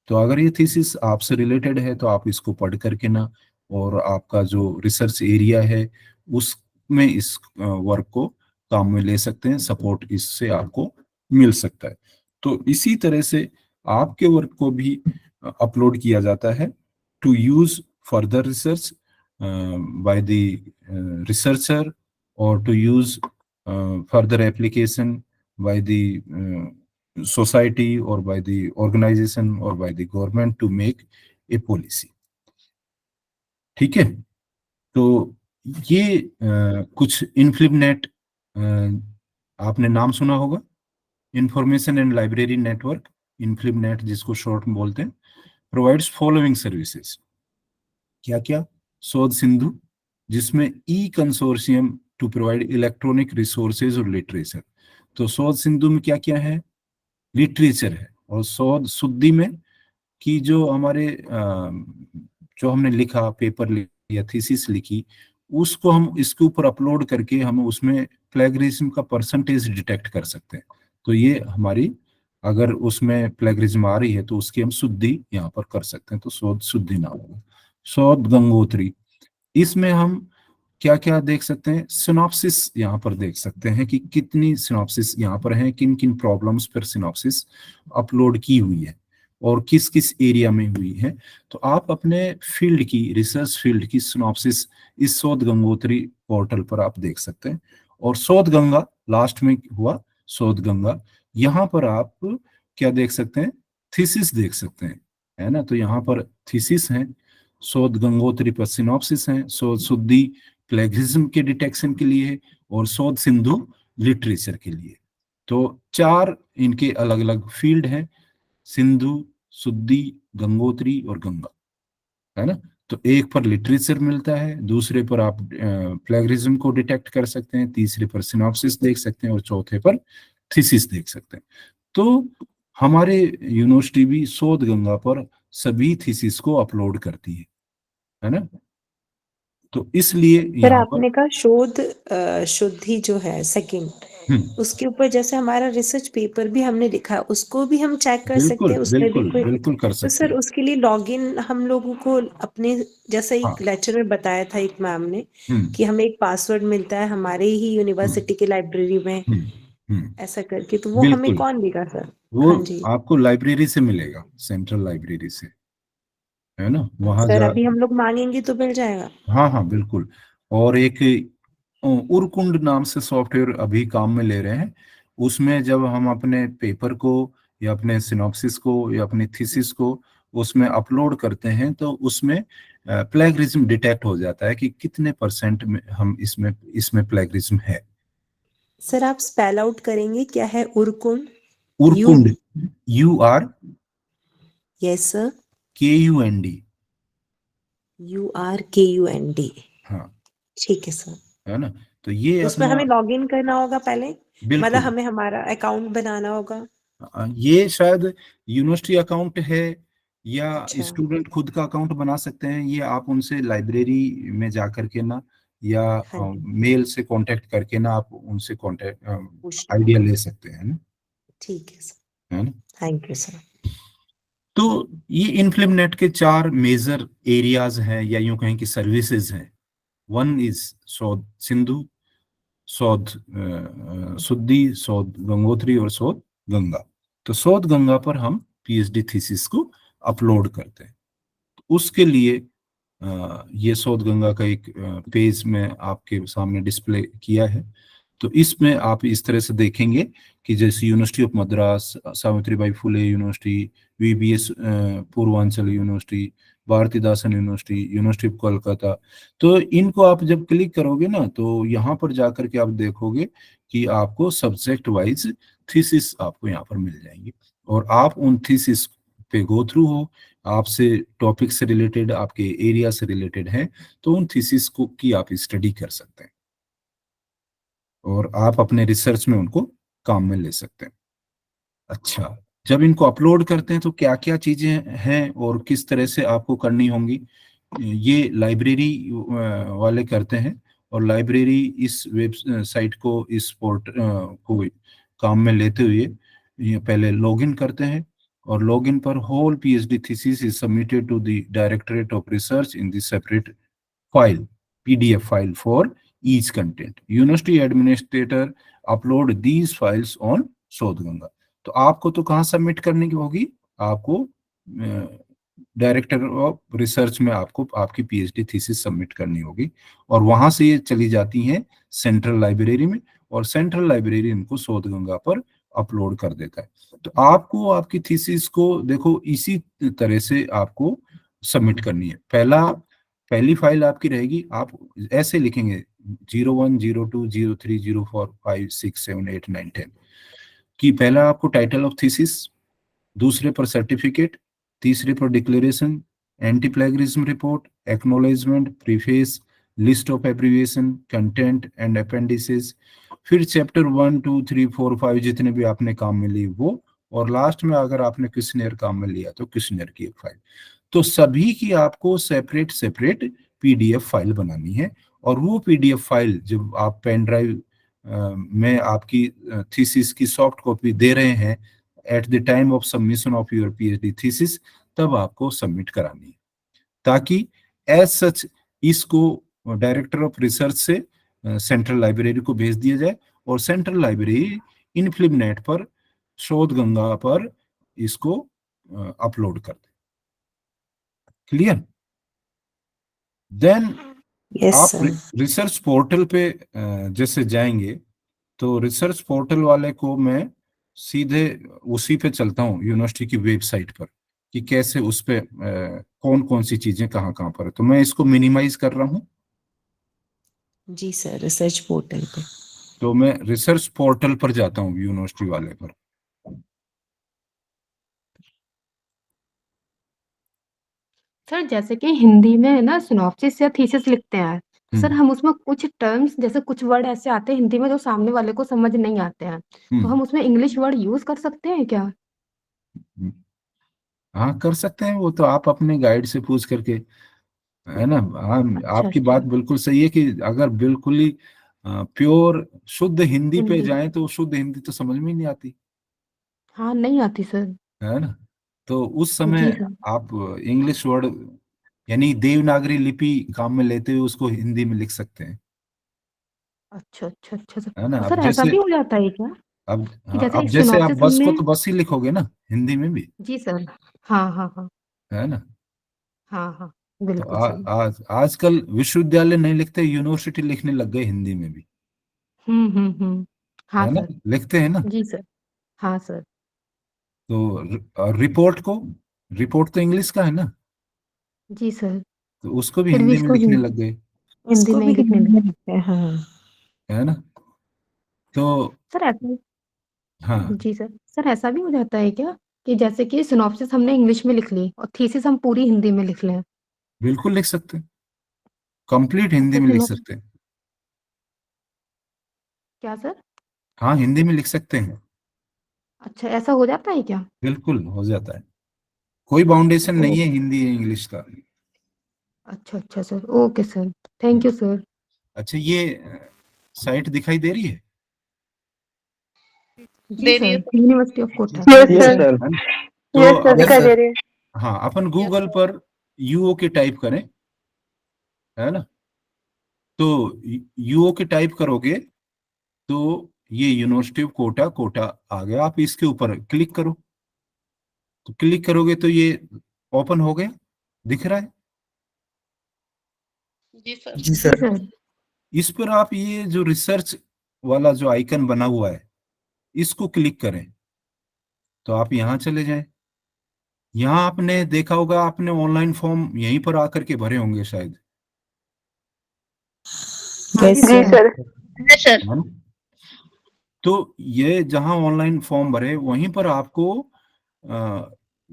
तो अगर ये थीसिस आपसे रिलेटेड है तो आप इसको पढ़ करके ना, और आपका जो रिसर्च एरिया है उसमें इस वर्क को काम में ले सकते हैं, सपोर्ट इससे आपको मिल सकता है। तो इसी तरह से आपके वर्क को भी अपलोड किया जाता है to use further research by the researcher, और to use further application by the society or by the organization or by the government to make a policy। ठीक है, तो ये कुछ इन्फ्लिबनेट आपने नाम सुना होगा, इंफॉर्मेशन एंड लाइब्रेरी नेटवर्क, इन्फ्लिबनेट जिसको शॉर्ट में बोलते हैं, प्रोवाइड्स फॉलोइंग सर्विसेज। क्या क्या? शोध सिंधु, जिसमें e consortium to provide electronic resources और लिटरेचर। तो शोध सिंधु में क्या क्या है? लिटरेचर है, और शोध शुद्धि में कि जो हमारे जो हमने लिखा, पेपर लिखा या थीसिस लिखी, उसको हम इसके ऊपर अपलोड करके हम उसमें प्लेगरिज्म का परसेंटेज डिटेक्ट कर सकते हैं। तो ये हमारी, अगर उसमें प्लेगरिज्म आ रही है तो उसकी हम शुद्धि यहाँ पर कर सकते हैं। तो शोध शुद्धि नाम होगा। शोध गंगोत्री, इसमें हम क्या क्या देख सकते हैं, सिनॉप्सिस यहाँ पर देख सकते हैं कि कितनी सिनॉप्सिस यहाँ पर हैं, किन किन प्रॉब्लम्स पर सिनॉप्सिस अपलोड की हुई है और किस किस एरिया में हुई है। तो आप अपने फील्ड की, रिसर्च फील्ड की सिनॉप्सिस इस शोध गंगोत्री पोर्टल पर आप देख सकते हैं। और शोध गंगा लास्ट में हुआ, शोध गंगा, यहाँ पर आप क्या देख सकते हैं, थीसिस देख सकते हैं, है ना। तो यहाँ पर थीसिस हैं, शोध गंगोत्री पर सिनॉप्सिस हैं, शोध शुद्धि प्लेगरिज्म के डिटेक्शन के लिए और शोध सिंधु लिटरेचर के लिए। तो 4 इनके अलग अलग फील्ड हैं, सिंधु, शुद्धि, गंगोत्री और गंगा, है ना। तो एक पर लिटरेचर मिलता है, दूसरे पर आप प्लेगरिज्म को डिटेक्ट कर सकते हैं, तीसरे पर सिनॉप्सिस देख सकते हैं और चौथे पर थीसिस देख सकते हैं। तो हमारे यूनिवर्सिटी भी शोध गंगा पर सभी थीसिस को अपलोड करती है ना। तो इसलिए सर यहाँ पर आपने कहा शोध शुद्धि जो है सेकंड, उसके ऊपर जैसे हमारा रिसर्च पेपर भी हमने लिखा है, उसको भी हम चेक कर सकते बिल्कुल हैं, उसमें भी बिल्कुल कोई। बिल्कुल कर तो सकते सर हैं। उसके लिए लॉगिन हम लोगों को अपने, जैसे हाँ। एक लेक्चर में बताया था एक मैम ने हम्म, कि हमें एक पासवर्ड मिलता है हमारे ही यूनिवर्सिटी की लाइब्रेरी में, ऐसा करके, तो वो हमें बिल्कुल, कौन देगा सर? वो हाँ जी आपको लाइब्रेरी से मिलेगा, सेंट्रल लाइब्रेरी से, है ना। वहां सर, जा, अभी हम लोग मांगेंगे तो मिल जाएगा? हाँ हाँ बिल्कुल। और एक उरकुंड नाम से सॉफ्टवेयर अभी काम में ले रहे हैं, उसमें जब हम अपने पेपर को या अपने सिनॉप्सिस को या अपनी थीसिस को उसमें अपलोड करते हैं तो उसमें प्लेगरिज्म डिटेक्ट हो जाता है कि कितने % में हम इसमें प्लेगरिज्म है। सर आप स्पेल आउट करेंगे क्या है उरकुंड? उरकुंड, UR yes sir, KUND। URKUND, हाँ, ठीक है सर। है ना। तो ये उसमें अपना हमें लॉगिन करना होगा पहले, मतलब बिल्कुल, हमें हमारा अकाउंट बनाना होगा? ये शायद यूनिवर्सिटी अकाउंट है या अच्छा स्टूडेंट खुद का अकाउंट बना सकते हैं, ये आप उनसे लाइब्रेरी में जा करके ना या हाँ जी, मेल से कांटेक्ट करके ना आप उनसे कांटेक्ट पूछ आइडिया ले सकते हैं ना, ठीक है सर, है ना। Thank you sir. तो ये इन्फ्लिमनेट के 4 मेजर एरियाज हैं या यूं कहें कि सर्विसेज हैं। वन इज शोध सिंधु, शोध शुद्धि, शोध गंगोत्री और शोध गंगा। तो शोध गंगा पर हम PhD थीसिस को अपलोड करते हैं। उसके लिए ये शोध गंगा का एक पेज में आपके सामने डिस्प्ले किया है। तो इसमें आप इस तरह से देखेंगे कि जैसे university of Madras, Savitribai Phule university, VBS Purvanchal university, Bharathidasan university, university of Kolkata. तो इनको आप जब क्लिक करोगे ना तो यहाँ पर जाकर के आप देखोगे कि आपको सब्जेक्ट वाइज थीसिस आपको यहाँ पर मिल जाएंगी और आप उन थीसिस पे गो थ्रू हो, आपसे टॉपिक से रिलेटेड, आपके एरिया से रिलेटेड है, तो उन थीसिस को की आप स्टडी कर सकते हैं और आप अपने रिसर्च में उनको काम में ले सकते हैं। अच्छा, जब इनको अपलोड करते हैं तो क्या क्या चीजें हैं और किस तरह से आपको करनी होंगी, ये लाइब्रेरी वाले करते हैं। और लाइब्रेरी इस वेबसाइट को, इस पोर्ट को काम में लेते हुए ये पहले लॉगिन करते हैं और लॉगिन पर whole PhD thesis is submitted to the directorate of research in the separate file, PDF file for each content. University administrator upload these files on Shodhganga. तो आपको तो कहाँ सबमिट करने की होगी, आपको डायरेक्टर ऑफ रिसर्च में आपको आपकी PhD थीसिस सबमिट करनी होगी और वहां से ये चली जाती हैं सेंट्रल लाइब्रेरी में और सेंट्रल लाइब्रेरी इनको शोध गंगा पर अपलोड कर देता है। तो आपको आपकी थीसिस को देखो इसी तरह से आपको सबमिट करनी है। पहली फाइल आपकी रहेगी, आप ऐसे लिखेंगे 01, 02, 03, 04, 5, 6, 7, 8, 9, 10 कि पहला आपको टाइटल ऑफ थीसिस, दूसरे पर सर्टिफिकेट, तीसरे पर declaration, anti plagiarism report, acknowledgement, preface, list of abbreviation, content and appendices, फिर चैप्टर 1, 2, 3, 4, 5 जितने भी आपने काम में लिए वो, और लास्ट में अगर आपने क्वेश्चनियर काम में लिया तो क्वेश्चनियर की एक फाइल। तो सभी की आपको सेपरेट PDF फाइल बनानी है और वो पीडीएफ फाइल जब आप पेन ड्राइव में आपकी थीसिस की सॉफ्ट कॉपी दे रहे हैं at the time of submission of your PhD thesis, तब आपको सबमिट करानी है, ताकि एज सच इसको डायरेक्टर ऑफ रिसर्च से सेंट्रल लाइब्रेरी को भेज दिया जाए और सेंट्रल लाइब्रेरी इनफिलिपनेट पर शोध गंगा पर इसको अपलोड कर दे। क्लियर? देन यस आप सर। रिसर्च पोर्टल पे जैसे जाएंगे तो रिसर्च पोर्टल वाले को मैं सीधे उसी पे चलता हूँ यूनिवर्सिटी की वेबसाइट पर कि कैसे उस पे कौन कौन सी चीजें कहाँ कहाँ पर है। तो मैं इसको मिनिमाइज कर रहा हूँ। जी सर, रिसर्च पोर्टल पे। तो मैं रिसर्च पोर्टल पर जाता हूँ यूनिवर्सिटी वाले पर। सर जैसे कि हिंदी में है ना सिनॉप्सिस या थीसिस लिखते हैं, सर हम उसमें कुछ टर्म्स जैसे कुछ वर्ड ऐसे आते हैं हिंदी में जो सामने वाले को समझ नहीं आते हैं, तो हम उसमें इंग्लिश वर्ड यूज कर सकते हैं क्या? हाँ कर सकते हैं, वो तो आप अपने गाइड से पूछ करके, है ना। हाँ अच्छा आपकी बात अच्छा बिल्कुल सही है कि अगर बिल्कुल ही प्योर शुद्ध हिंदी पे हिंदी जाएं तो शुद्ध हिंदी तो समझ में ही नहीं आती, हाँ नहीं आती सर। है ना। तो उस जी समय सर। आप इंग्लिश वर्ड यानी देवनागरी लिपि काम में लेते हुए उसको हिंदी में लिख सकते हैं, अच्छा अच्छा अच्छा सर, है ना। तो अब सर ऐसा जैसे भी हो जाता है क्या अब कि हाँ, जैसे अब जैसे आप सिनॉप्सिस बस हमने। को तो बस ही लिखोगे ना हिंदी में भी, जी सर। हाँ हाँ हाँ है ना। हाँ हाँ तो बिल्कुल सही। आजकल विश्वविद्यालय नहीं लिखते, यूनिवर्सिटी लिखने लग गए हिंदी में भी, हाँ है ना, सर। लिखते हैं ना। जी सर। हाँ सर। तो रिपोर्ट को, रिपोर्ट तो इंग्लिश का है ना, जी सर। तो उसको भी फिर भी हिंदी में इसको लिखने लग गए, हिंदी इसको में भी ही लिखने हिंदी लगे। में लिखते हैं, हाँ। है ना। तो सर ऐसा हाँ जी सर, सर ऐसा भी हो जाता है क्या कि जैसे कि सिनॉप्सिस हमने इंग्लिश में लिख ली और थीसिस हम पूरी हिंदी में लिख लें? बिल्कुल लिख सकते हैं, कंप्लीट हिंदी अच्छा में लिख सिनॉप सकते हैं। क्या सर? हाँ हिंदी में लिख सकते हैं, अच्छा ऐसा हो जाता है क्या? बिल्कुल हो जाता है, कोई बाउंडेशन ओ नहीं है हिंदी या इंग्लिश का। अच्छा अच्छा sir, okay sir, thank you sir. अच्छा ये साइट दिखाई दे रही है? जी दे रही है sir, sir. University of Kota. Yes yes sir. Sir. है ना? तो यस सर, दिखाई अपन दे रही है। हाँ अपन गूगल पर यूओ के टाइप करें, है ना। तो यूओ के टाइप करोगे तो ये यूनिवर्सिटी ऑफ कोटा कोटा आ गया, आप इसके ऊपर क्लिक करो। तो क्लिक करोगे तो ये ओपन हो गया, दिख रहा है। जी सर। जी जी सर। सर। इस पर आप ये जो रिसर्च वाला जो आइकन बना हुआ है इसको क्लिक करें तो आप यहाँ चले जाएं। यहाँ आपने देखा होगा, आपने ऑनलाइन फॉर्म यहीं पर आकर के भरे होंगे शायद, हाँ यस जी जी सर। सर। Yes sir. है ना? तो ये जहां ऑनलाइन फॉर्म भरे वहीं पर आपको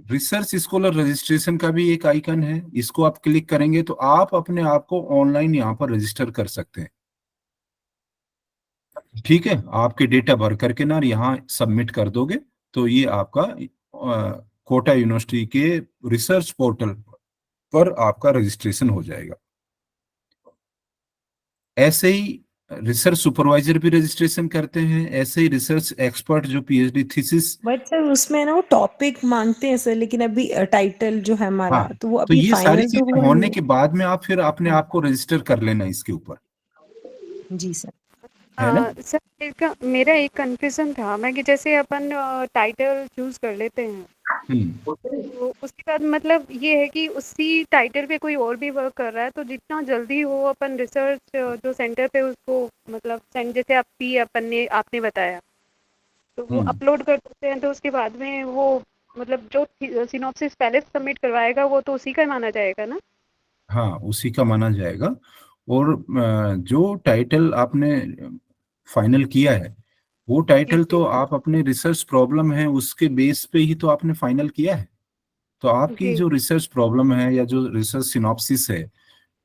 रिसर्च स्कॉलर रजिस्ट्रेशन का भी एक आइकन है, इसको आप क्लिक करेंगे तो आप अपने आप को ऑनलाइन यहाँ पर रजिस्टर कर सकते हैं। ठीक है, आपके डेटा भर करके ना यहाँ सबमिट कर दोगे तो ये आपका कोटा यूनिवर्सिटी के रिसर्च पोर्टल पर आपका रजिस्ट्रेशन हो जाएगा। ऐसे ही रिसर्च सुपरवाइजर भी रजिस्ट्रेशन करते हैं, ऐसे ही रिसर्च एक्सपर्ट जो पीएचडी थीसिस। बट सर उसमें ना वो टॉपिक मांगते हैं सर, लेकिन अभी टाइटल जो है हमारा, हाँ तो वो तो अभी ये सारी फाइनल तो चीजें हुआ होने नहीं के बाद में आप फिर अपने है। आप को रजिस्टर कर लेना इसके ऊपर, जी सर। है ना। सर मेरा एक कंफ्यूजन था मैं कि जैसे अपन टाइटल चूज कर लेते हैं हम्म तो उसके बाद मतलब ये है कि उसी टाइटल पे कोई और भी वर्क कर रहा है तो जितना जल्दी हो अपन रिसर्च जो सेंटर पे उसको मतलब सेंड, जैसे आपने बताया तो वो हम्म अपलोड कर देते हैं तो उसके बाद में वो मतलब जो सिनॉप्सिस पहले सबमिट करवाएगा वो तो उसी का माना जाएगा ना? हाँ उसी का माना जाएगा। और जो टाइटल आपने फाइनल किया है वो जी टाइटल जी तो आप अपने रिसर्च प्रॉब्लम है उसके बेस पे ही तो आपने फाइनल किया है। तो आपकी जी। जो रिसर्च प्रॉब्लम है या जो रिसर्च सिनॉप्सिस है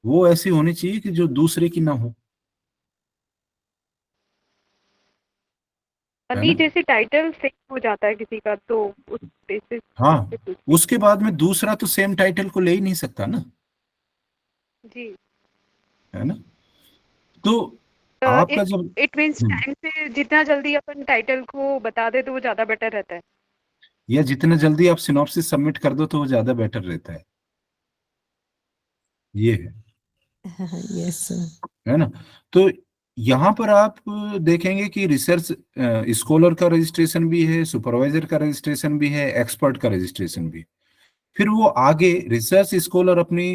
वो ऐसी होनी चाहिए कि जो दूसरे की ना हो, है अभी ना। जैसे टाइटल सेम हो जाता है किसी का तो उस बेसिस हाँ पे पूछती उसके बाद में दूसरा तो सेम टाइटल को ले ही नहीं सकता ना, हूँ। जी। है ना। तो आपका जब इट मीन्स टाइम से जितना जल्दी अपन टाइटल को बता दे तो वो ज्यादा बेटर रहता है, या जितना जल्दी आप सिनॉप्सिस सबमिट कर दो तो वो ज्यादा बेटर रहता है, ये है। Yes sir. है ना। तो यहाँ पर आप देखेंगे कि रिसर्च स्कॉलर का रजिस्ट्रेशन भी है, सुपरवाइजर का रजिस्ट्रेशन भी है, एक्सपर्ट का रजिस्ट्रेशन भी है। फिर वो आगे रिसर्च स्कॉलर अपनी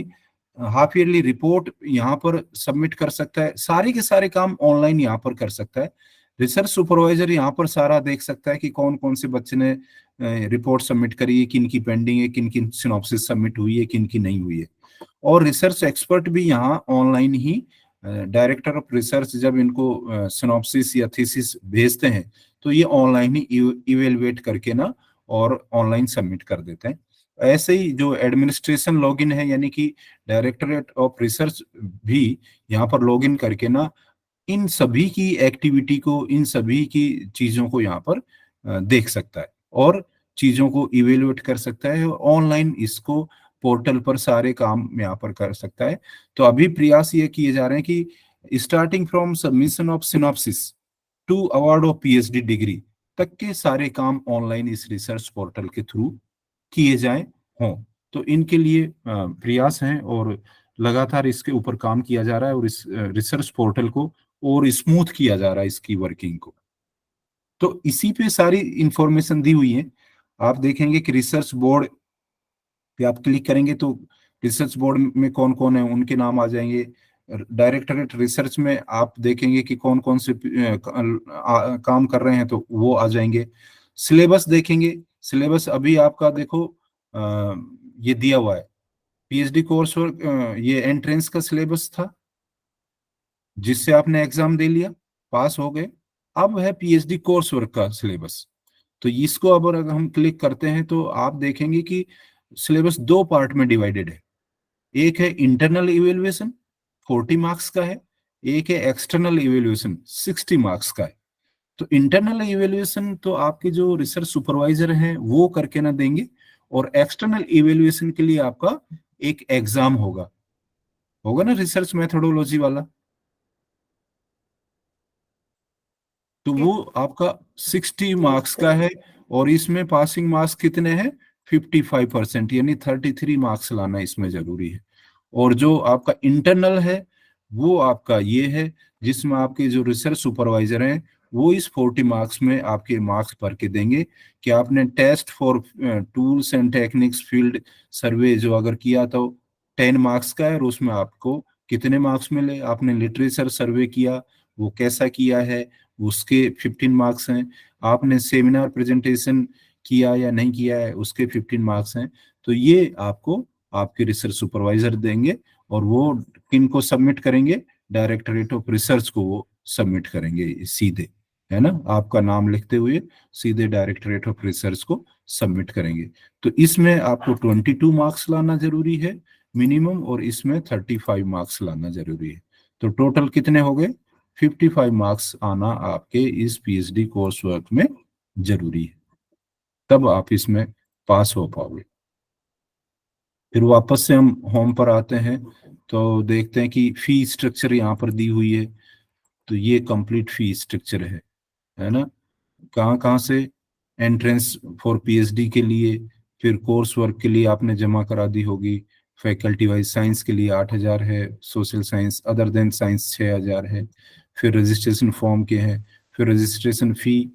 हाफ ईयरली रिपोर्ट यहाँ पर सबमिट कर सकता है, सारे के सारे काम ऑनलाइन यहाँ पर कर सकता है। रिसर्च सुपरवाइजर यहाँ पर सारा देख सकता है कि कौन कौन से बच्चे ने रिपोर्ट सबमिट करी है, किन की पेंडिंग है, किन की सिनॉप्सिस सबमिट हुई है, किन की नहीं हुई है। और रिसर्च एक्सपर्ट भी यहाँ online he director of research जब इनको सिनॉप्सिस या थीसिस भेजते हैं तो ये ऑनलाइन ही इवेलुएट करके ना और ऑनलाइन सबमिट कर देते हैं। ऐसे ही जो एडमिनिस्ट्रेशन लॉगिन है, यानी कि डायरेक्टरेट ऑफ रिसर्च भी यहाँ पर लॉगिन करके ना इन सभी की एक्टिविटी को, इन सभी की चीजों को यहाँ पर देख सकता है और चीजों को इवेलुएट कर सकता है। ऑनलाइन इसको पोर्टल पर सारे काम यहाँ पर कर सकता है। तो अभी प्रयास ये किए जा रहे हैं कि starting from submission of synopsis to award of PhD degree तक के सारे काम ऑनलाइन इस रिसर्च पोर्टल के थ्रू किए जाए हों। तो इनके लिए प्रयास हैं और लगातार इसके ऊपर काम किया जा रहा है और इस रिसर्च पोर्टल को और स्मूथ किया जा रहा है इसकी वर्किंग को। तो इसी पे सारी इंफॉर्मेशन दी हुई है। आप देखेंगे कि रिसर्च बोर्ड पे आप क्लिक करेंगे तो रिसर्च बोर्ड में कौन कौन है उनके नाम आ जाएंगे। डायरेक्टरेट रिसर्च में आप देखेंगे कि कौन कौन से काम कर रहे हैं तो वो आ जाएंगे। सिलेबस देखेंगे, सिलेबस अभी आपका देखो ये दिया हुआ है, पीएचडी कोर्स वर्क, ये एंट्रेंस का सिलेबस था जिससे आपने एग्जाम दे लिया, पास हो गए। अब है पीएचडी कोर्स वर्क का सिलेबस। तो इसको अब अगर हम क्लिक करते हैं तो आप देखेंगे कि सिलेबस दो पार्ट में डिवाइडेड है। एक है इंटरनल इवेल्युएशन 40 मार्क्स का है, एक है एक्सटर्नल इवेल्युएशन 60 मार्क्स का है। तो इंटरनल इवेल्युएशन तो आपके जो रिसर्च सुपरवाइजर हैं वो करके ना देंगे और एक्सटर्नल इवेल्युएशन के लिए आपका एक एग्जाम होगा ना रिसर्च मेथोडोलॉजी वाला। तो वो आपका 60 मार्क्स का है और इसमें पासिंग मार्क्स कितने हैं 55%, यानी 33 मार्क्स लाना इसमें जरूरी है। और जो आपका इंटरनल है वो आपका ये है जिसमें आपके जो रिसर्च सुपरवाइजर हैं वो इस 40 मार्क्स में आपके मार्क्स भर के देंगे कि आपने test for tools and techniques field survey जो अगर किया तो 10 मार्क्स का है और उसमें आपको कितने मार्क्स मिले। आपने लिटरेचर सर्वे किया वो कैसा किया है उसके 15 मार्क्स हैं। आपने सेमिनार प्रेजेंटेशन किया या नहीं किया है उसके 15 मार्क्स हैं। तो ये आपको आपके रिसर्च सुपरवाइजर देंगे और वो किन को सबमिट करेंगे, डायरेक्टरेट ऑफ रिसर्च को वो सबमिट करेंगे सीधे, है ना, आपका नाम लिखते हुए सीधे डायरेक्टरेट ऑफ रिसर्च को सबमिट करेंगे। तो इसमें आपको 22 मार्क्स लाना जरूरी है मिनिमम और इसमें 35 मार्क्स लाना जरूरी है। तो टोटल कितने हो गए 55 मार्क्स आना आपके इस पीएचडी कोर्स वर्क में जरूरी है, तब आप इसमें पास हो पाओगे। फिर वापस से हम होम पर आते हैं तो देखते हैं कि फी स्ट्रक्चर यहाँ पर दी हुई है। तो ये कंप्लीट फी स्ट्रक्चर है ना, कहाँ कहाँ से एंट्रेंस फॉर पीएचडी के लिए, फिर कोर्स वर्क के लिए आपने जमा करा दी होगी। फैकल्टी वाइज साइंस के लिए 8,000 है, social science other than science 6,000 है। फिर रजिस्ट्रेशन फॉर्म के हैं, फिर रजिस्ट्रेशन फी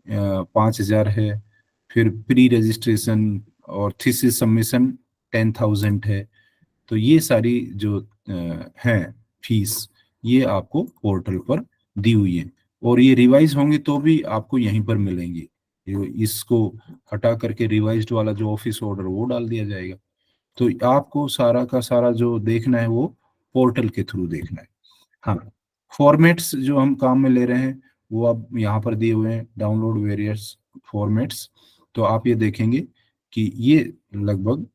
5,000 है। फिर प्री रजिस्ट्रेशन और थीसिस सबमिशन 10,000 है। तो ये सारी जो हैं फीस ये आपको पोर्टल पर दी हुई है और ये रिवाइज होंगे तो भी आपको यहीं पर मिलेंगे। इसको हटा करके रिवाइज्ड वाला जो ऑफिस ऑर्डर वो डाल दिया जाएगा। तो आपको सारा का सारा जो देखना है वो पोर्टल के थ्रू देखना है। हाँ, फॉर्मेट्स जो हम काम में ले रहे हैं वो अब यहाँ पर दिए हुए हैं, डाउनलोड वेरियस फॉर्मेट्स। तो आप ये देखेंगे कि ये लगभग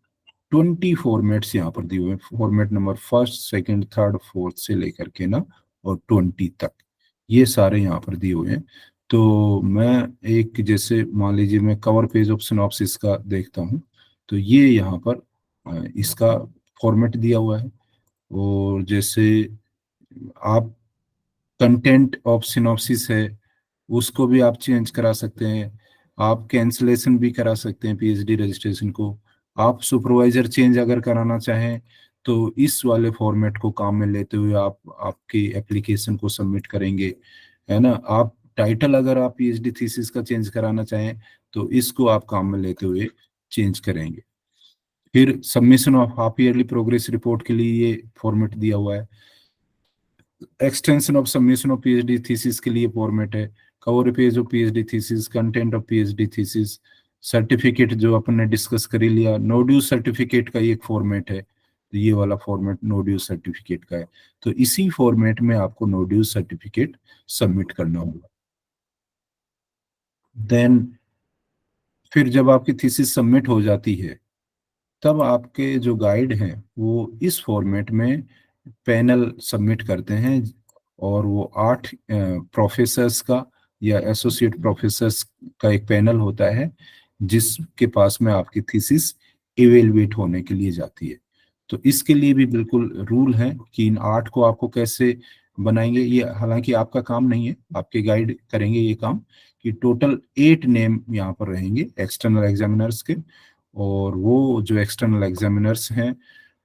20 फॉर्मेट्स यहाँ पर दिए हुए हैं। Format number 1st, 2nd, 3rd, 4th से लेकर के ना और 20 तक ये सारे यहाँ पर दिए हुए हैं। तो मैं एक जैसे मान लीजिए मैं कवर पेज ऑफ सिनॉप्सिस का देखता हूँ तो ये यहाँ पर इसका फॉर्मेट दिया हुआ है। और जैसे आप कंटेंट ऑफ सिनॉप्सिस है, उसको भी आप चेंज करा सकते हैं। आप कैंसलेशन भी करा सकते हैं पीएचडी रजिस्ट्रेशन को। आप सुपरवाइजर चेंज अगर कराना चाहें तो इस वाले फॉर्मेट को काम में लेते हुए आप आपकी एप्लीकेशन को सबमिट करेंगे, है ना। आप टाइटल अगर आप पीएचडी थीसिस का चेंज कराना चाहें तो इसको आप काम में लेते हुए चेंज करेंगे। फिर submission of half yearly progress report के लिए ये फॉर्मेट दिया हुआ है। Extension of submission of PhD thesis के लिए फॉर्मेट है। Cover page of PhD thesis, content of PhD thesis, certificate जो अपन ने डिस्कस कर ही लिया। नोड्यूल सर्टिफिकेट का एक फॉर्मेट है, तो ये वाला फॉर्मेट नोड्यूल सर्टिफिकेट का है। तो इसी फॉर्मेट में आपको नोड्यूल सर्टिफिकेट सबमिट करना होगा। देन फिर जब आपकी थीसिस सबमिट हो जाती है तब आपके जो गाइड हैं वो इस फॉर्मेट में पैनल सबमिट करते हैं, और वो 8 प्रोफेसर्स का या एसोसिएट प्रोफेसर्स का एक पैनल होता है जिसके पास में आपकी थीसिस इवेलुएट होने के लिए जाती है। तो इसके लिए भी बिल्कुल रूल है कि इन 8 को आपको कैसे बनाएंगे। ये हालांकि आपका काम नहीं है, आपके गाइड करेंगे ये काम, कि टोटल 8 नेम यहाँ पर रहेंगे एक्सटर्नल एग्जामिनर्स के। और वो जो एक्सटर्नल एग्जामिनर्स हैं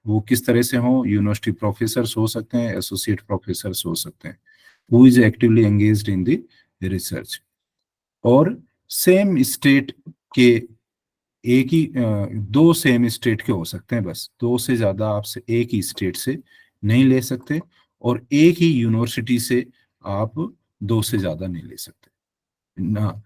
वो किस तरह से हों, यूनिवर्सिटी प्रोफेसर्स हो सकते हैं, एसोसिएट प्रोफेसर्स हो सकते हैं, who is actively engaged in the research. और सेम स्टेट के एक ही 2 सेम स्टेट के हो सकते हैं, बस 2 से ज्यादा आपसे एक ही स्टेट से नहीं ले सकते, और एक ही यूनिवर्सिटी से आप 2 से ज्यादा नहीं ले सकते ना।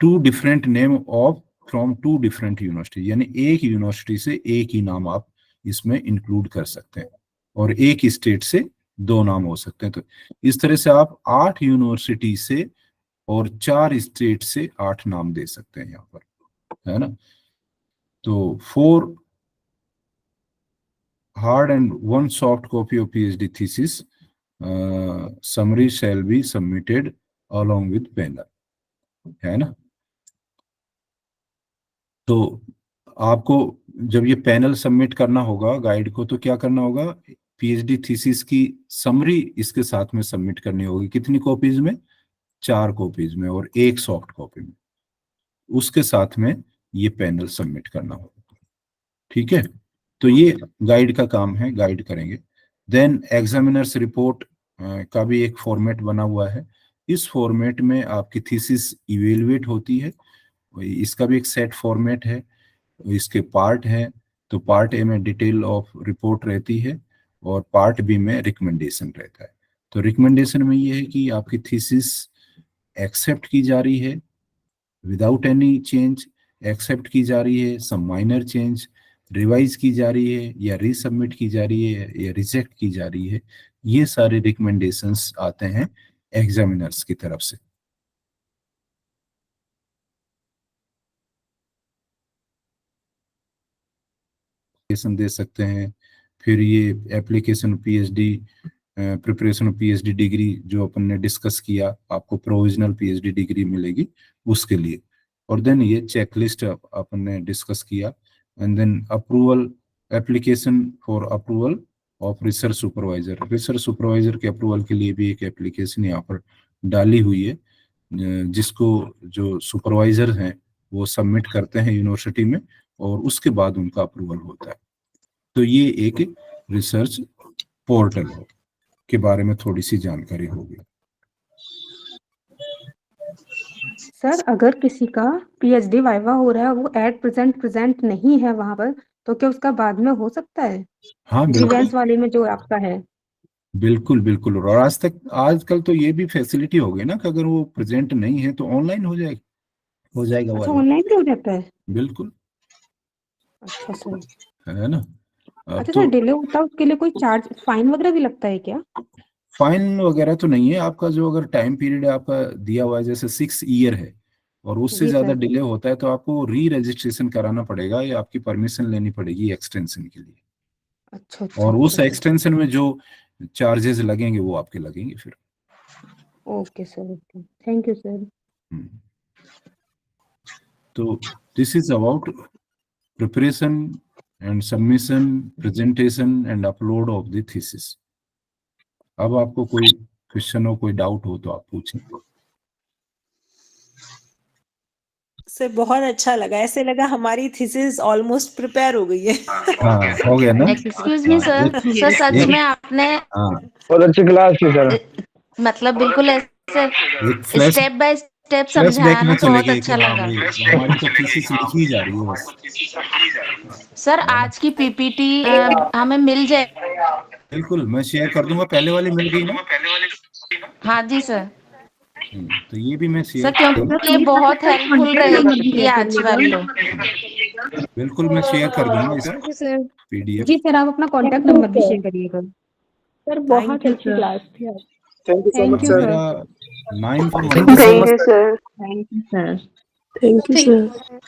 2 different name of from 2 different university, यानी एक यूनिवर्सिटी से एक ही नाम आप इसमें इंक्लूड कर सकते हैं, और एक ही स्टेट से 2 नाम हो सकते हैं। तो इस तरह से आप 8 यूनिवर्सिटी से और 4 स्टेट से 8 नाम दे सकते हैं यहाँ पर, है ना। तो 4 hard and 1 soft copy of PhD thesis summary shall be submitted along with panel, है ना। तो आपको जब ये पैनल सबमिट करना होगा गाइड को, तो क्या करना होगा, पीएचडी थीसिस की समरी इसके साथ में सबमिट करनी होगी। कितनी कॉपीज में? 4 कॉपीज में, और 1 सॉफ्ट कॉपी में, उसके साथ में ये पैनल सबमिट करना होगा। ठीक है, तो ये गाइड का काम है, गाइड करेंगे। देन एग्जामिनर्स रिपोर्ट का भी एक फॉर्मेट बना हुआ है। इस फॉर्मेट में आपकी थीसिस इवेलुएट होती है। इसका भी एक सेट फॉर्मेट है, इसके पार्ट है। तो पार्ट ए में डिटेल ऑफ रिपोर्ट रहती है, और पार्ट बी में रिकमेंडेशन रहता है। तो रिकमेंडेशन में ये है कि आपकी थीसिस एक्सेप्ट की जा रही है विदाउट एनी चेंज, एक्सेप्ट की जा रही है सम माइनर चेंज, रिवाइज की जा रही है, या रीसबमिट की जा रही है, या रिजेक्ट की जा रही है। ये सारे रिकमेंडेशंस आते हैं एग्जामिनर्स की तरफ से। दे सकते हैं। फिर ये application PhD preparation of PhD degree जो अपन ने डिस्कस किया, आपको प्रोविजनल पीएचडी डिग्री मिलेगी उसके लिए। और देन ये चेकलिस्ट अपन ने डिस्कस किया। And then approval, application for approval of research supervisor. Research supervisor के अप्रूवल के लिए भी एक एप्लीकेशन यहाँ पर डाली हुई है, जिसको जो सुपरवाइजर हैं वो सबमिट करते हैं यूनिवर्सिटी में, और उसके बाद उनका अप्रूवल होता है। तो ये एक रिसर्च पोर्टल के बारे में थोड़ी सी जानकारी होगी। सर, अगर किसी का पीएचडी वाइवा हो रहा है, वो एट प्रेजेंट नहीं है वहां पर, तो क्या उसका बाद में हो सकता है? हाँ बिल्कुल, ग्रीवेंस वाले में जो आपका है। बिल्कुल बिल्कुल। और आजकल तो ये भी फैसिलिटी हो गई ना कि अगर वो प्रेजेंट नहीं है तो ऑनलाइन हो जाएगा अच्छा, वो। ऑनलाइन भी हो जाता है? बिल्कुल, अच्छा सर। है ना। अब अच्छा तो सर, डिले होता है उसके लिए कोई चार्ज, फाइन वगैरह भी लगता है क्या? फाइन वगैरह तो नहीं है। आपका जो अगर टाइम पीरियड आपका दिया हुआ है, जैसे 6 ईयर है और उससे जी ज्यादा सर। डिले होता है, तो आपको री रजिस्ट्रेशन कराना पड़ेगा, या आपकी परमिशन लेनी पड़ेगी एक्सटेंशन के लिए। अच्छा अच्छा और उस अच्छा। एक्सटेंशन में जो चार्जेस लगेंगे वो आपके लगेंगे फिर। Okay sir, okay, thank you sir. तो this is about preparation and submission, presentation and upload of the thesis. अब आपको कोई क्वेश्चन हो, कोई डाउट हो तो आप पूछें। सर बहुत अच्छा लगा, ऐसे लगा हमारी थीसिस ऑलमोस्ट प्रिपेयर हो गई है। हाँ, हो गया ना। एक्सक्यूज मी सर, सर सच एक- में आपने हाँ, बहुत अच्छी क्लास थी सर। मतलब बिल्कुल ऐसे एक flash step by step flashback समझाया में ना, तो चले बहुत गए कि अच्छा हाँ लगा। भाई हमारी तो थीसिस लिखी जा रही है बस। सर आज की पीपीटी हमें मिल जाए। बिल्कुल, मैं शेयर कर दूंगा। पहले वाली मिल गई ना? हाँ जी सर। तो ये भी मैं शेयर सर क्योंकि ये बहुत हेल्पफुल रहेगी आज वाली। बिल्कुल मैं शेयर कर दूंगा इसे सर PDF। जी सर, आप अपना कांटेक्ट नंबर भी शेयर करिएगा। सर बहुत अच्छी क्लास थी आज। Thank you so much Thank you, sir. मेरा 9 for thank you so much sir. Thank you sir. Thank you sir.